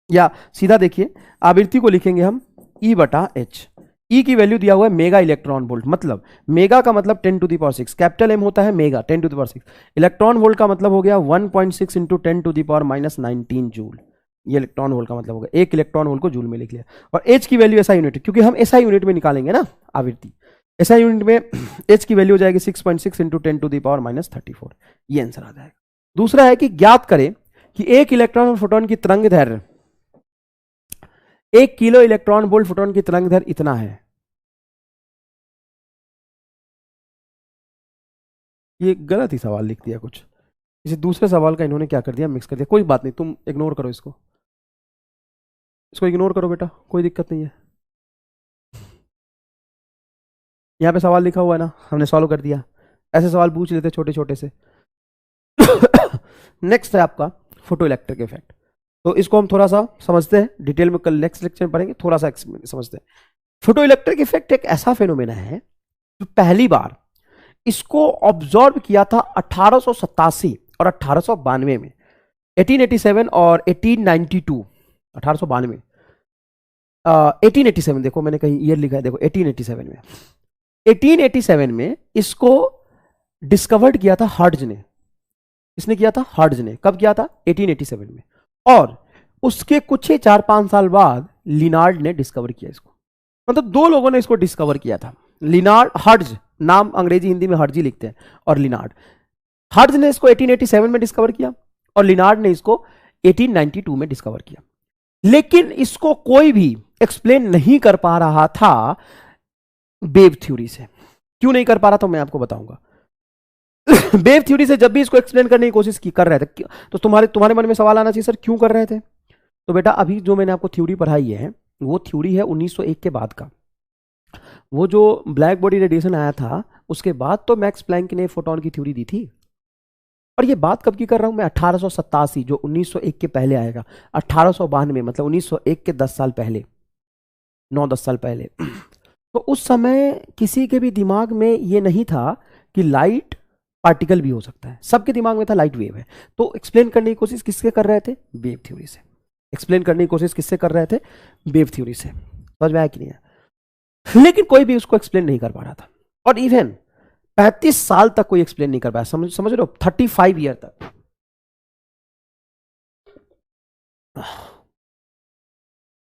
Speaker 1: या सीधा देखिए आवृत्ति को लिखेंगे हम E बटा एच। ई की वैल्यू दिया हुआ है मेगा इलेक्ट्रॉन वोल्ट, मतलब मेगा का मतलब 10 to the power 6, capital M होता है mega 10 to the power 6, electron volt का मतलब हो गया 1.6 into 10 to the power -19 joule. ये इलेक्ट्रॉन वोल्ट का मतलब होगा, एक इलेक्ट्रॉन वोल्ट को जूल में लिख लिया। और एच की वैल्यू एसआई यूनिट, क्योंकि हम एसआई यूनिट में निकालेंगे ना आवृत्ति, एसआई यूनिट में एच की वैल्यू हो जाएगी 6.6 इंटू 10 टू द पावर -34। ये आंसर आ जाएगा। दूसरा है कि ज्ञात करें कि एक इलेक्ट्रॉन फोटोन की तरंग दैर्घ्य, 1 किलो इलेक्ट्रॉन वोल्ट फोटोन की तरंग दैर्घ्य इतना है। ये गलत ही सवाल लिख दिया कुछ, इसे दूसरे सवाल का इन्होंने क्या कर दिया, मिक्स कर दिया। कोई बात नहीं, तुम इग्नोर करो इसको, इसको इग्नोर करो बेटा, कोई दिक्कत नहीं है। यहां पे सवाल लिखा हुआ है ना, हमने सॉल्व कर दिया। ऐसे सवाल पूछ लेते छोटे छोटे से। नेक्स्ट है आपका फोटो इलेक्ट्रिक इफेक्ट, तो इसको हम थोड़ा सा समझते हैं, डिटेल में कल नेक्स्ट लेक्चर में पढ़ेंगे, थोड़ा सा समझते हैं। फोटो इलेक्ट्रिक इफेक्ट एक ऐसा फेनोमेना है जो पहली बार इसको ऑब्जर्व किया था 1887 और 1892 में, 1887 और 1892, 1892 1887, देखो मैंने कहीं ईयर लिखा है, देखो 1887 में, 1887 में इसको डिस्कवर्ड किया था हर्ट्ज ने। इसने किया था हर्ट्ज ने, कब किया था 1887 में, और उसके कुछ ही 4-5 साल बाद लिनार्ड ने डिस्कवर किया इसको। मतलब 2 लोगों ने इसको डिस्कवर किया था, लिनार्ड, हर्ट्ज नाम अंग्रेजी हिंदी में हर्जी लिखते हैं, और लिनार्ड। हर्ट्ज ने इसको 1887 में डिस्कवर किया और लिनार्ड ने इसको 1892 में डिस्कवर किया। लेकिन इसको कोई भी एक्सप्लेन नहीं कर पा रहा था वेव थ्योरी से। क्यों नहीं कर पा रहा था मैं आपको बताऊंगा। वेव थ्योरी से जब भी इसको एक्सप्लेन करने की कोशिश कर रहे थे, तो तुम्हारे मन में सवाल आना चाहिए, सर क्यों कर रहे थे। तो बेटा अभी जो मैंने आपको थ्योरी पढ़ाई है वो थ्योरी है 1901 के बाद का। वो जो ब्लैक बॉडी रेडिएशन आया था उसके बाद तो मैक्स प्लैंक ने फोटोन की थ्योरी दी थी। और ये बात कब की कर रहा हूं मैं, 1887, जो 1901 के पहले आएगा, 1892 मतलब 1901 के 10 साल पहले, 9-10 साल पहले। तो उस समय किसी के भी दिमाग में ये नहीं था कि लाइट पार्टिकल भी हो सकता है, सबके दिमाग में था लाइट वेव है। तो एक्सप्लेन करने की कोशिश किससे कर रहे थे, वेव थ्योरी से। एक्सप्लेन करने की कोशिश किससे कर रहे थे, वेव थ्योरी से। समझ में आया कि नहीं आया। लेकिन कोई भी उसको एक्सप्लेन नहीं कर पा रहा था, और इवन 35 साल तक कोई एक्सप्लेन नहीं कर पाया। समझ रहे हो, 35 ईयर तक।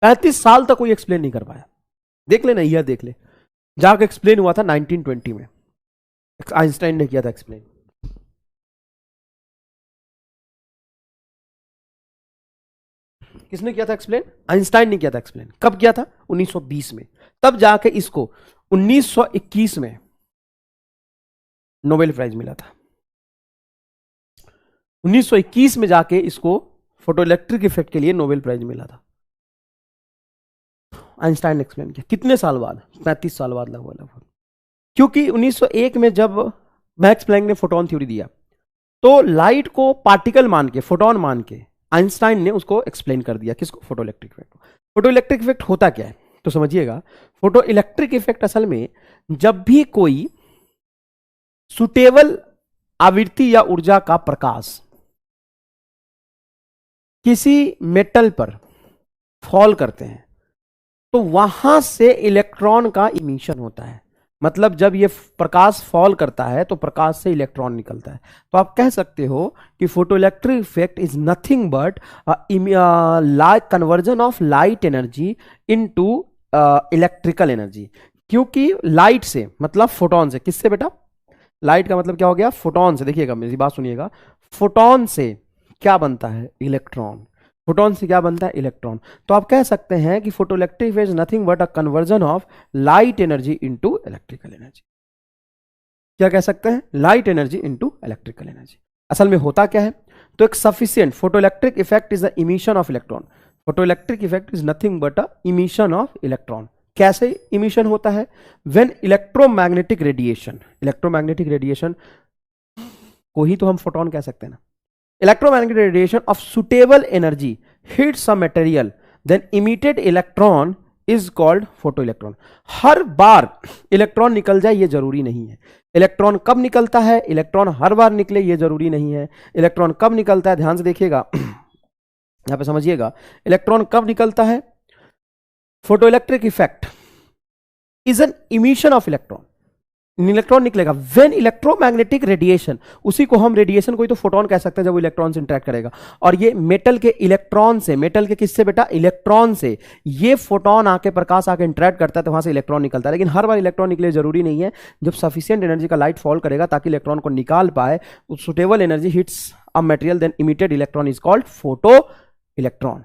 Speaker 1: 35 साल तक कोई एक्सप्लेन नहीं कर पाया। देख लेना, ईयर देख ले, जाकर एक्सप्लेन हुआ था 1920 में, आइंस्टाइन ने किया था एक्सप्लेन। किसने किया था एक्सप्लेन, आइंस्टाइन ने किया था एक्सप्लेन। कब किया था, 1920 में। तब जाके इसको 1921 में नोबेल प्राइज मिला था। 1921 में जाके इसको फोटो इलेक्ट्रिक इफेक्ट के लिए नोबेल प्राइज मिला था। आइंस्टाइन ने एक्सप्लेन किया। कितने साल बाद, 35 साल बाद लगभग। क्योंकि 1901 में जब मैक्स प्लैंक ने फोटोन थ्योरी दिया, तो लाइट को पार्टिकल मान के, फोटोन मान के आइंस्टाइन ने उसको एक्सप्लेन कर दिया, किसको? फोटो इलेक्ट्रिक इफेक्ट को। फोटो इलेक्ट्रिक इफेक्ट होता क्या है तो समझिएगा। फोटो इलेक्ट्रिक इफेक्ट असल में जब भी कोई सुटेबल आवृत्ति या ऊर्जा का प्रकाश किसी मेटल पर फॉल करते हैं तो वहां से इलेक्ट्रॉन का इमिशन होता है। मतलब जब ये प्रकाश फॉल करता है तो प्रकाश से इलेक्ट्रॉन निकलता है। तो आप कह सकते हो कि photoelectric effect is nothing but conversion of light energy into electrical energy. क्योंकि लाइट से मतलब फोटोन से, किससे बेटा? लाइट का मतलब क्या हो गया? फोटोन से। देखिएगा, मेरी बात सुनिएगा, फोटोन से क्या बनता है? इलेक्ट्रॉन। फोटोन से क्या बनता है? इलेक्ट्रॉन। तो आप कह सकते हैं कि photoelectric effect is nothing but a conversion of light energy into electrical energy. क्या कह सकते हैं? Light energy into electrical energy. असल में होता क्या है? तो एक sufficient photoelectric effect is the emission of electron. Photoelectric effect is nothing but a emission of electron. कैसे इमिशन होता है? When electromagnetic radiation, electromagnetic radiation को ही तो हम फोटोन कह सकते हैं ना। Electromagnetic radiation of suitable energy hits some material, then emitted electron is called photoelectron. Her bar electron निकल जाए ये जरूरी नहीं है। इलेक्ट्रॉन कब निकलता है? इलेक्ट्रॉन हर बार निकले ये जरूरी नहीं है। इलेक्ट्रॉन कब निकलता है? ध्यान से देखिएगा, यहां पे समझिएगा, इलेक्ट्रॉन कब निकलता है? Photoelectric effect is an emission of electron. Electron निकलेगा व्हेन इलेक्ट्रोमैग्नेटिक रेडिएशन, उसी को हम रेडिएशन को ही तो फोटोन कह सकते हैं जब वो इलेक्ट्रॉन से इंटरेक्ट करेगा। और ये मेटल के इलेक्ट्रॉन से, मेटल के किससे बेटा? इलेक्ट्रॉन से ये फोटोन आके, प्रकाश आके इंटरेक्ट करता है तो वहां से इलेक्ट्रॉन निकलता है। लेकिन हर बार इलेक्ट्रॉन निकले जरूरी नहीं है। जब सफिशिएंट एनर्जी का लाइट फॉल करेगा ताकि इलेक्ट्रॉन को निकाल पाए, suitable energy hits a material, then emitted electron is called photo electron.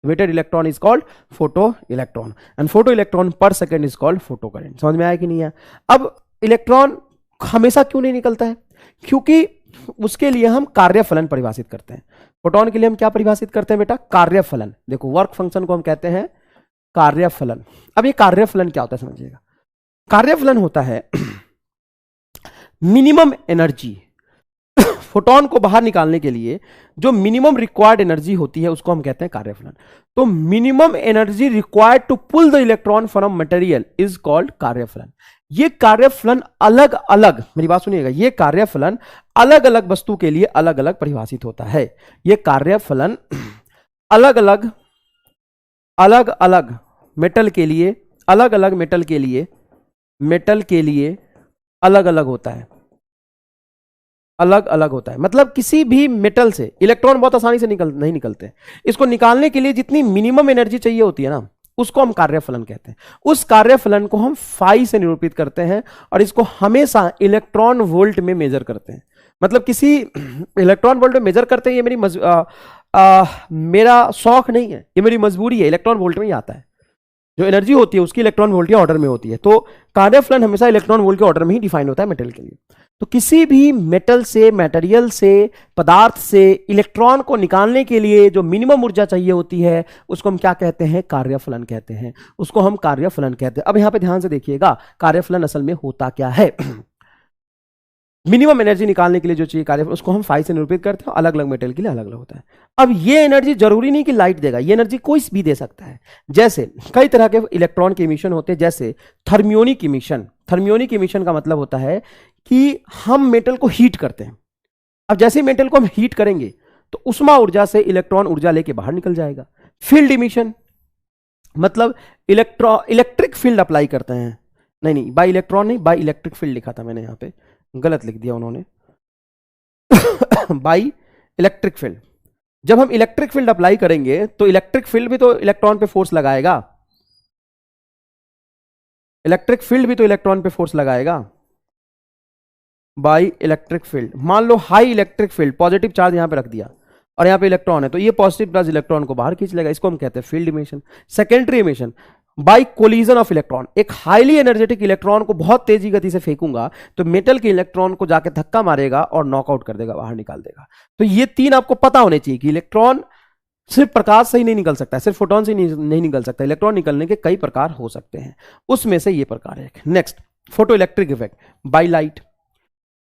Speaker 1: Emitted electron is called photoelectron and photoelectron per second is called photocurrent। समझ में आया कि नहीं है? अब इलेक्ट्रॉन हमेशा क्यों नहीं निकलता है? क्योंकि उसके लिए हम कार्यफलन परिभाषित करते हैं। फोटोन के लिए हम क्या परिभाषित करते हैं बेटा? कार्यफलन। देखो, वर्क फंक्शन को हम कहते हैं कार्यफलन। अब ये कार्यफलन क्या होता है समझिएगा। कार्यफलन होता है मिनिमम एनर्जी, फोटोन को बाहर निकालने के लिए जो मिनिमम रिक्वायर्ड एनर्जी होती है उसको हम कहते हैं कार्यफलन। तो minimum energy required to pull the electron from material is called कार्यफलन। ये कार्यफलन अलग अलग, मेरी बात सुनिएगा, ये कार्यफलन अलग अलग वस्तु के लिए अलग अलग परिभाषित होता है। ये कार्यफलन अलग अलग मेटल के लिए, अलग अलग मेटल के लिए अलग अलग होता है, अलग अलग होता है। मतलब किसी भी मेटल से इलेक्ट्रॉन बहुत आसानी से नहीं निकलते। इसको निकालने के लिए जितनी मिनिमम एनर्जी चाहिए होती है ना, उसको हम कार्यफलन कहते हैं। उस कार्यफलन को हम फाई से निरूपित करते हैं और इसको हमेशा इलेक्ट्रॉन वोल्ट में मेजर करते हैं। मतलब किसी इलेक्ट्रॉन वोल्ट में मेजर करते हैं, ये मेरा शौक नहीं है, ये मेरी मजबूरी है। इलेक्ट्रॉन वोल्ट में ही आता है। जो एनर्जी होती है उसकी इलेक्ट्रॉन वोल्ट के ऑर्डर में होती है। तो कार्यफलन हमेशा इलेक्ट्रॉन वोल्ट के ऑर्डर में ही डिफाइन होता है मेटल के लिए। तो किसी भी मेटल से, मटेरियल से, पदार्थ से इलेक्ट्रॉन को निकालने के लिए जो मिनिमम ऊर्जा चाहिए होती है उसको हम क्या कहते हैं? कार्यफलन कहते हैं। उसको हम कार्यफलन कहते हैं। अब यहां पे ध्यान से देखिएगा, कार्यफलन असल में होता क्या है। मिनिमम एनर्जी निकालने के लिए जो चाहिए कार्यफलन, उसको हम फाई से निरूपित करते हैं। अलग अलग मेटल के लिए अलग अलग होता है। अब ये एनर्जी जरूरी नहीं कि लाइट देगा, ये एनर्जी कोई भी दे सकता है। जैसे कई तरह के इलेक्ट्रॉन के इमिशन होते हैं, जैसे थर्मियोनिक इमिशन। थर्मियोनिक इमिशन का मतलब होता है कि हम मेटल को हीट करते हैं। अब जैसे मेटल को हम हीट करेंगे तो उष्मा ऊर्जा से इलेक्ट्रॉन ऊर्जा लेके बाहर निकल जाएगा। फील्ड इमिशन मतलब इलेक्ट्रिक फील्ड अप्लाई करते हैं। नहीं, बाई इलेक्ट्रॉन नहीं, बाई इलेक्ट्रिक फील्ड लिखा था मैंने, यहां पे गलत लिख दिया उन्होंने। बाई इलेक्ट्रिक फील्ड, जब हम इलेक्ट्रिक फील्ड अप्लाई करेंगे तो इलेक्ट्रिक फील्ड भी तो इलेक्ट्रॉन पे फोर्स लगाएगा। इलेक्ट्रिक फील्ड भी तो इलेक्ट्रॉन पे फोर्स लगाएगा। बाई इलेक्ट्रिक फील्ड, मान लो high electric field, positive charge यहां पे रख दिया और यहां पे इलेक्ट्रॉन है, तो ये पॉजिटिव चार्ज इलेक्ट्रॉन को बाहर खींच लेगा। इसको हम कहते हैं field emission. Secondary emission by collision of electron, एक हाईली एनर्जेटिक इलेक्ट्रॉन को बहुत तेजी गति से फेंकूंगा तो मेटल के इलेक्ट्रॉन को जाके धक्का मारेगा और नॉकआउट कर देगा, बाहर निकाल देगा। तो ये तीन आपको पता होने चाहिए कि इलेक्ट्रॉन सिर्फ प्रकाश से ही नहीं निकल सकता है, सिर्फ फोटोन से ही नहीं निकल सकता। इलेक्ट्रॉन निकलने के कई प्रकार हो सकते हैं, उसमें से ये प्रकार है। Next, photo electric effect by light.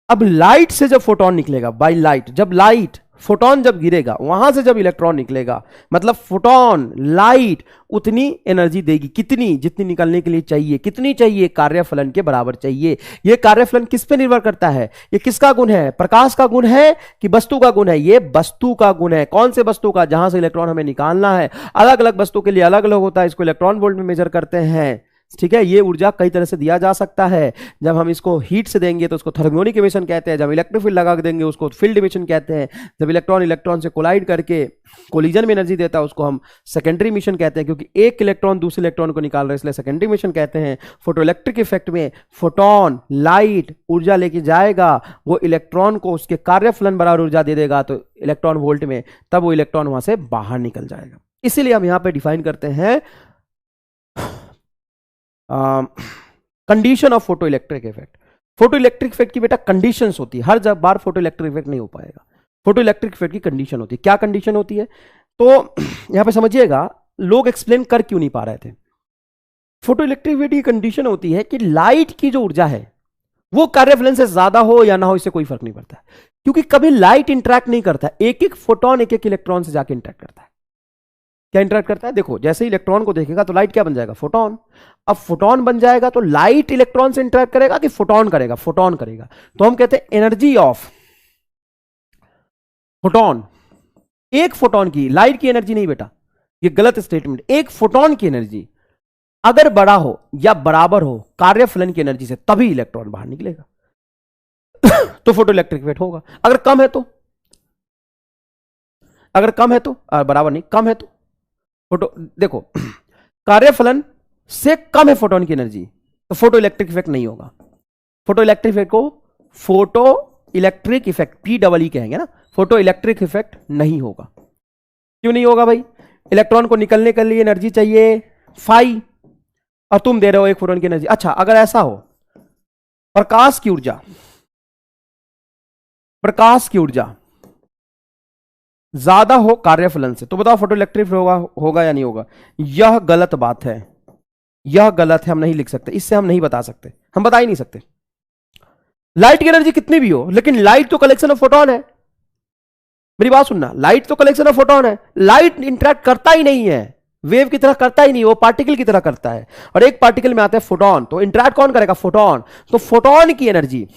Speaker 1: अब लाइट से जब फोटोन निकलेगा, बाय लाइट, जब लाइट फोटोन जब गिरेगा वहां से जब इलेक्ट्रॉन निकलेगा, मतलब फोटोन लाइट उतनी एनर्जी देगी, कितनी, जितनी निकलने के लिए चाहिए। कितनी चाहिए? कार्यफलन के बराबर चाहिए। यह कार्यफलन किस पे निर्भर करता है? ये किसका गुण है? प्रकाश का गुण है कि वस्तु का गुण है? ये वस्तु का गुण है। कौन से वस्तु का? जहां से इलेक्ट्रॉन हमें निकालना है। अलग अलग वस्तु के लिए अलग अलग होता है, इसको इलेक्ट्रॉन वोल्ट में मेजर करते हैं। ठीक है, ये ऊर्जा कई तरह से दिया जा सकता है। जब हम इसको हीट से देंगे तो उसको थर्मियोनिक इमिशन कहते हैं, जब इलेक्ट्रिक फील्ड लगा देंगे उसको फील्ड इमिशन कहते हैं, जब इलेक्ट्रॉन इलेक्ट्रॉन से कोलाइड करके कोलिजन में एनर्जी देता है उसको हम सेकेंडरी इमिशन कहते हैं, क्योंकि एक इलेक्ट्रॉन दूसरे इलेक्ट्रॉन को निकाल रहा है, इसलिए सेकेंडरी इमिशन कहते हैं। फोटो इलेक्ट्रिक इफेक्ट में फोटोन लाइट ऊर्जा लेके जाएगा, वो इलेक्ट्रॉन को उसके कार्यफलन बराबर ऊर्जा दे देगा, तो इलेक्ट्रॉन वोल्ट में, तब वो इलेक्ट्रॉन वहां से बाहर निकल जाएगा। इसीलिए हम यहां पर डिफाइन करते हैं condition of photo electric effect. Photo electric effect की बेटा कंडीशंस होती है, हर जब बार फोटो इलेक्ट्रिक इफेक्ट नहीं हो पाएगा। फोटो इलेक्ट्रिक इफेक्ट की कंडीशन होती है। क्या कंडीशन होती है? तो यहां पे समझिएगा, लोग एक्सप्लेन कर क्यों नहीं पा रहे थे। फोटो इलेक्ट्रिक इफेक्ट की कंडीशन होती है कि लाइट की जो ऊर्जा है वो कार्यफलन से ज्यादा हो या ना हो, इससे कोई फर्क नहीं पड़ता, क्योंकि कभी लाइट इंटरेक्ट नहीं करता। एक एक फोटोन एक एक इलेक्ट्रॉन से जाके इंटरेक्ट करता है। क्या इंटरेक्ट करता है? देखो, जैसे ही इलेक्ट्रॉन को देखेगा तो लाइट क्या बन जाएगा? फोटोन। अब फोटोन बन जाएगा तो लाइट इलेक्ट्रॉन से इंटरेक्ट करेगा कि फोटोन करेगा? फोटोन करेगा। तो हम कहते हैं एनर्जी ऑफ फोटोन, एक फोटोन की, लाइट की एनर्जी नहीं बेटा, ये गलत स्टेटमेंट। एक फोटोन की एनर्जी अगर बड़ा हो या बराबर हो कार्यफलन की एनर्जी से, तभी इलेक्ट्रॉन बाहर निकलेगा तो फोटो इलेक्ट्रिक इफेक्ट होगा। अगर कम है तो, अगर कम है तो, बराबर नहीं, कम है तो फोटो, देखो कार्यफलन से कम है फोटोन की एनर्जी, तो फोटो इलेक्ट्रिक इफेक्ट नहीं होगा। फोटो इलेक्ट्रिक इफेक्ट को फोटो इलेक्ट्रिक इफेक्ट PEE कहेंगे ना, फोटो इलेक्ट्रिक इफेक्ट नहीं होगा। क्यों नहीं होगा भाई? इलेक्ट्रॉन को निकलने के लिए एनर्जी चाहिए फाई, और तुम दे रहे हो एक फोटोन की एनर्जी। अच्छा, अगर ऐसा हो, प्रकाश की ऊर्जा, प्रकाश की ऊर्जा ज्यादा हो कार्यफलन से, तो बताओ फोटो इलेक्ट्रिक होगा या नहीं होगा? यह गलत बात है, यह गलत है, हम नहीं लिख सकते, इससे हम नहीं बता सकते, हम बता ही नहीं सकते। लाइट की एनर्जी कितनी भी हो, लेकिन लाइट तो कलेक्शन ऑफ फोटोन है। मेरी बात सुनना, लाइट तो कलेक्शन ऑफ फोटोन है। लाइट इंटरेक्ट करता ही नहीं है, वेव की तरह करता ही नहीं, वो पार्टिकल की तरह करता है। और एक पार्टिकल में आता है फोटोन, तो इंटरेक्ट कौन करेगा? फोटोन। तो फोटोन की एनर्जी,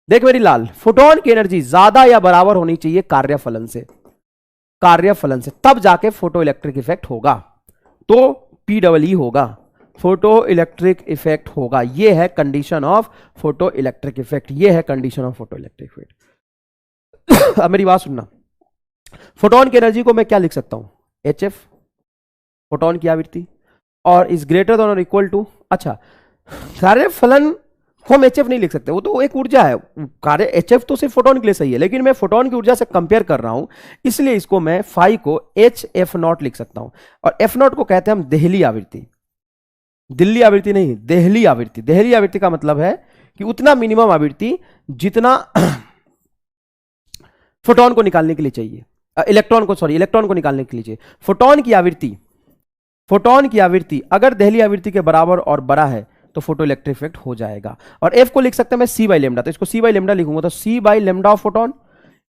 Speaker 1: देख मेरी लाल, फोटोन की एनर्जी ज्यादा या बराबर होनी चाहिए कार्यफलन से, कार्यफलन से, तब जाके फोटो इलेक्ट्रिक इफेक्ट होगा। तो PEE होगा, फोटो इलेक्ट्रिक इफेक्ट होगा। ये है condition of photo electric effect, ये है condition of photo electric effect. अब मेरी बात सुनना, फोटोन की एनर्जी को मैं क्या लिख सकता हूं? HF, फोटोन की आवृत्ति, और इज ग्रेटर देन और इक्वल टू, अच्छा कार्यफलन को हम HF नहीं लिख सकते, वो तो एक ऊर्जा है। कार्य HF तो सिर्फ फोटोन के लिए सही है, लेकिन मैं फोटोन की ऊर्जा से कंपेयर कर रहा हूं, इसलिए इसको मैं फाई को HF0 लिख सकता हूं। और F0 को कहते हैं हम देहली आवृत्ति, दिल्ली आवृत्ति नहीं, देहली आवृत्ति। देहली आवृत्ति का मतलब है कि उतना मिनिमम आवृत्ति जितना फोटोन को निकालने के लिए चाहिए, इलेक्ट्रॉन को निकालने के लिए चाहिए। फोटोन की आवृत्ति, फोटोन की आवृत्ति अगर देहली आवृत्ति के बराबर और बड़ा है तो फोटो इलेक्ट्रिक इफेक्ट हो जाएगा। और F को लिख सकते हैं मैं C बाई लेमडा, तो इसको C बाई लेमडा लिखूंगा, तो C by lambda of photon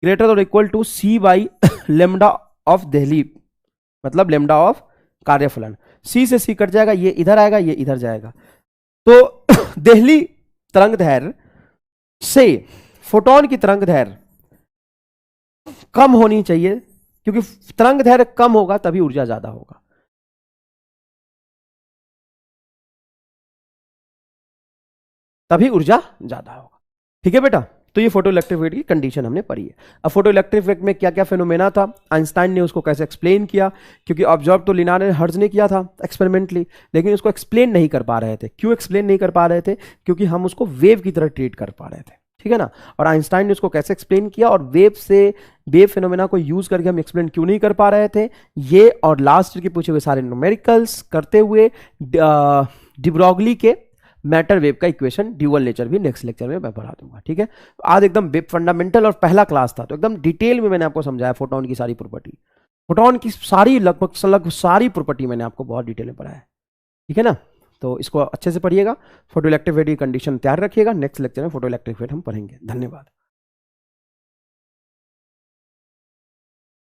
Speaker 1: greater और equal to C by lambda of देहली, मतलब लेमडा ऑफ कार्यफलन। C से C कट जाएगा, ये इधर आएगा, ये इधर जाएगा। तो देहली तरंग दैर्घ्य से फोटोन की तरंग दैर्घ्य कम होनी चाहिए, क्योंकि तरंग दैर्घ्य कम होगा तभी ऊर्जा ज्यादा होगा। तभी ऊर्जा ज्यादा होगा। ठीक है बेटा, तो ये फोटो इलेक्ट्रिक इफेक्ट की कंडीशन हमने पढ़ी है। अब फोटो इलेक्ट्रिक इफेक्ट में क्या क्या फेनोमेना था, आइंस्टाइन ने उसको कैसे एक्सप्लेन किया, क्योंकि ऑब्जर्व तो लिनारे हर्ट्ज ने किया था एक्सपेरिमेंटली, लेकिन उसको एक्सप्लेन नहीं कर पा रहे थे। क्यों एक्सप्लेन नहीं कर पा रहे थे? क्योंकि हम उसको वेव की तरह ट्रीट कर पा रहे थे, ठीक है ना। और आइंस्टाइन ने उसको कैसे एक्सप्लेन किया, और वेव फेनोमेना को यूज करके हम एक्सप्लेन क्यों नहीं कर पा रहे थे, ये और लास्ट के पूछे हुए सारे न्यूमेरिकल्स करते हुए डी ब्रॉगली के मैटर वेव का इक्वेशन ड्यूअल नेचर भी नेक्स्ट लेक्चर में मैं पढ़ा दूंगा। ठीक है, आज एकदम वेब फंडामेंटल और पहला क्लास था, तो एकदम डिटेल में मैंने आपको समझाया फोटोन की सारी प्रॉपर्टी, फोटोन की सारी लगभग सारी प्रॉपर्टी मैंने आपको बहुत डिटेल में पढ़ाया है। ठीक है ना, तो तो इसको अच्छे से पढ़िएगा, फोटो इलेक्ट्रिक इफेक्ट की कंडीशन तैयार रखिएगा। नेक्स्ट लेक्चर में फोटो इलेक्ट्रिक इफेक्ट हम पढ़ेंगे। धन्यवाद।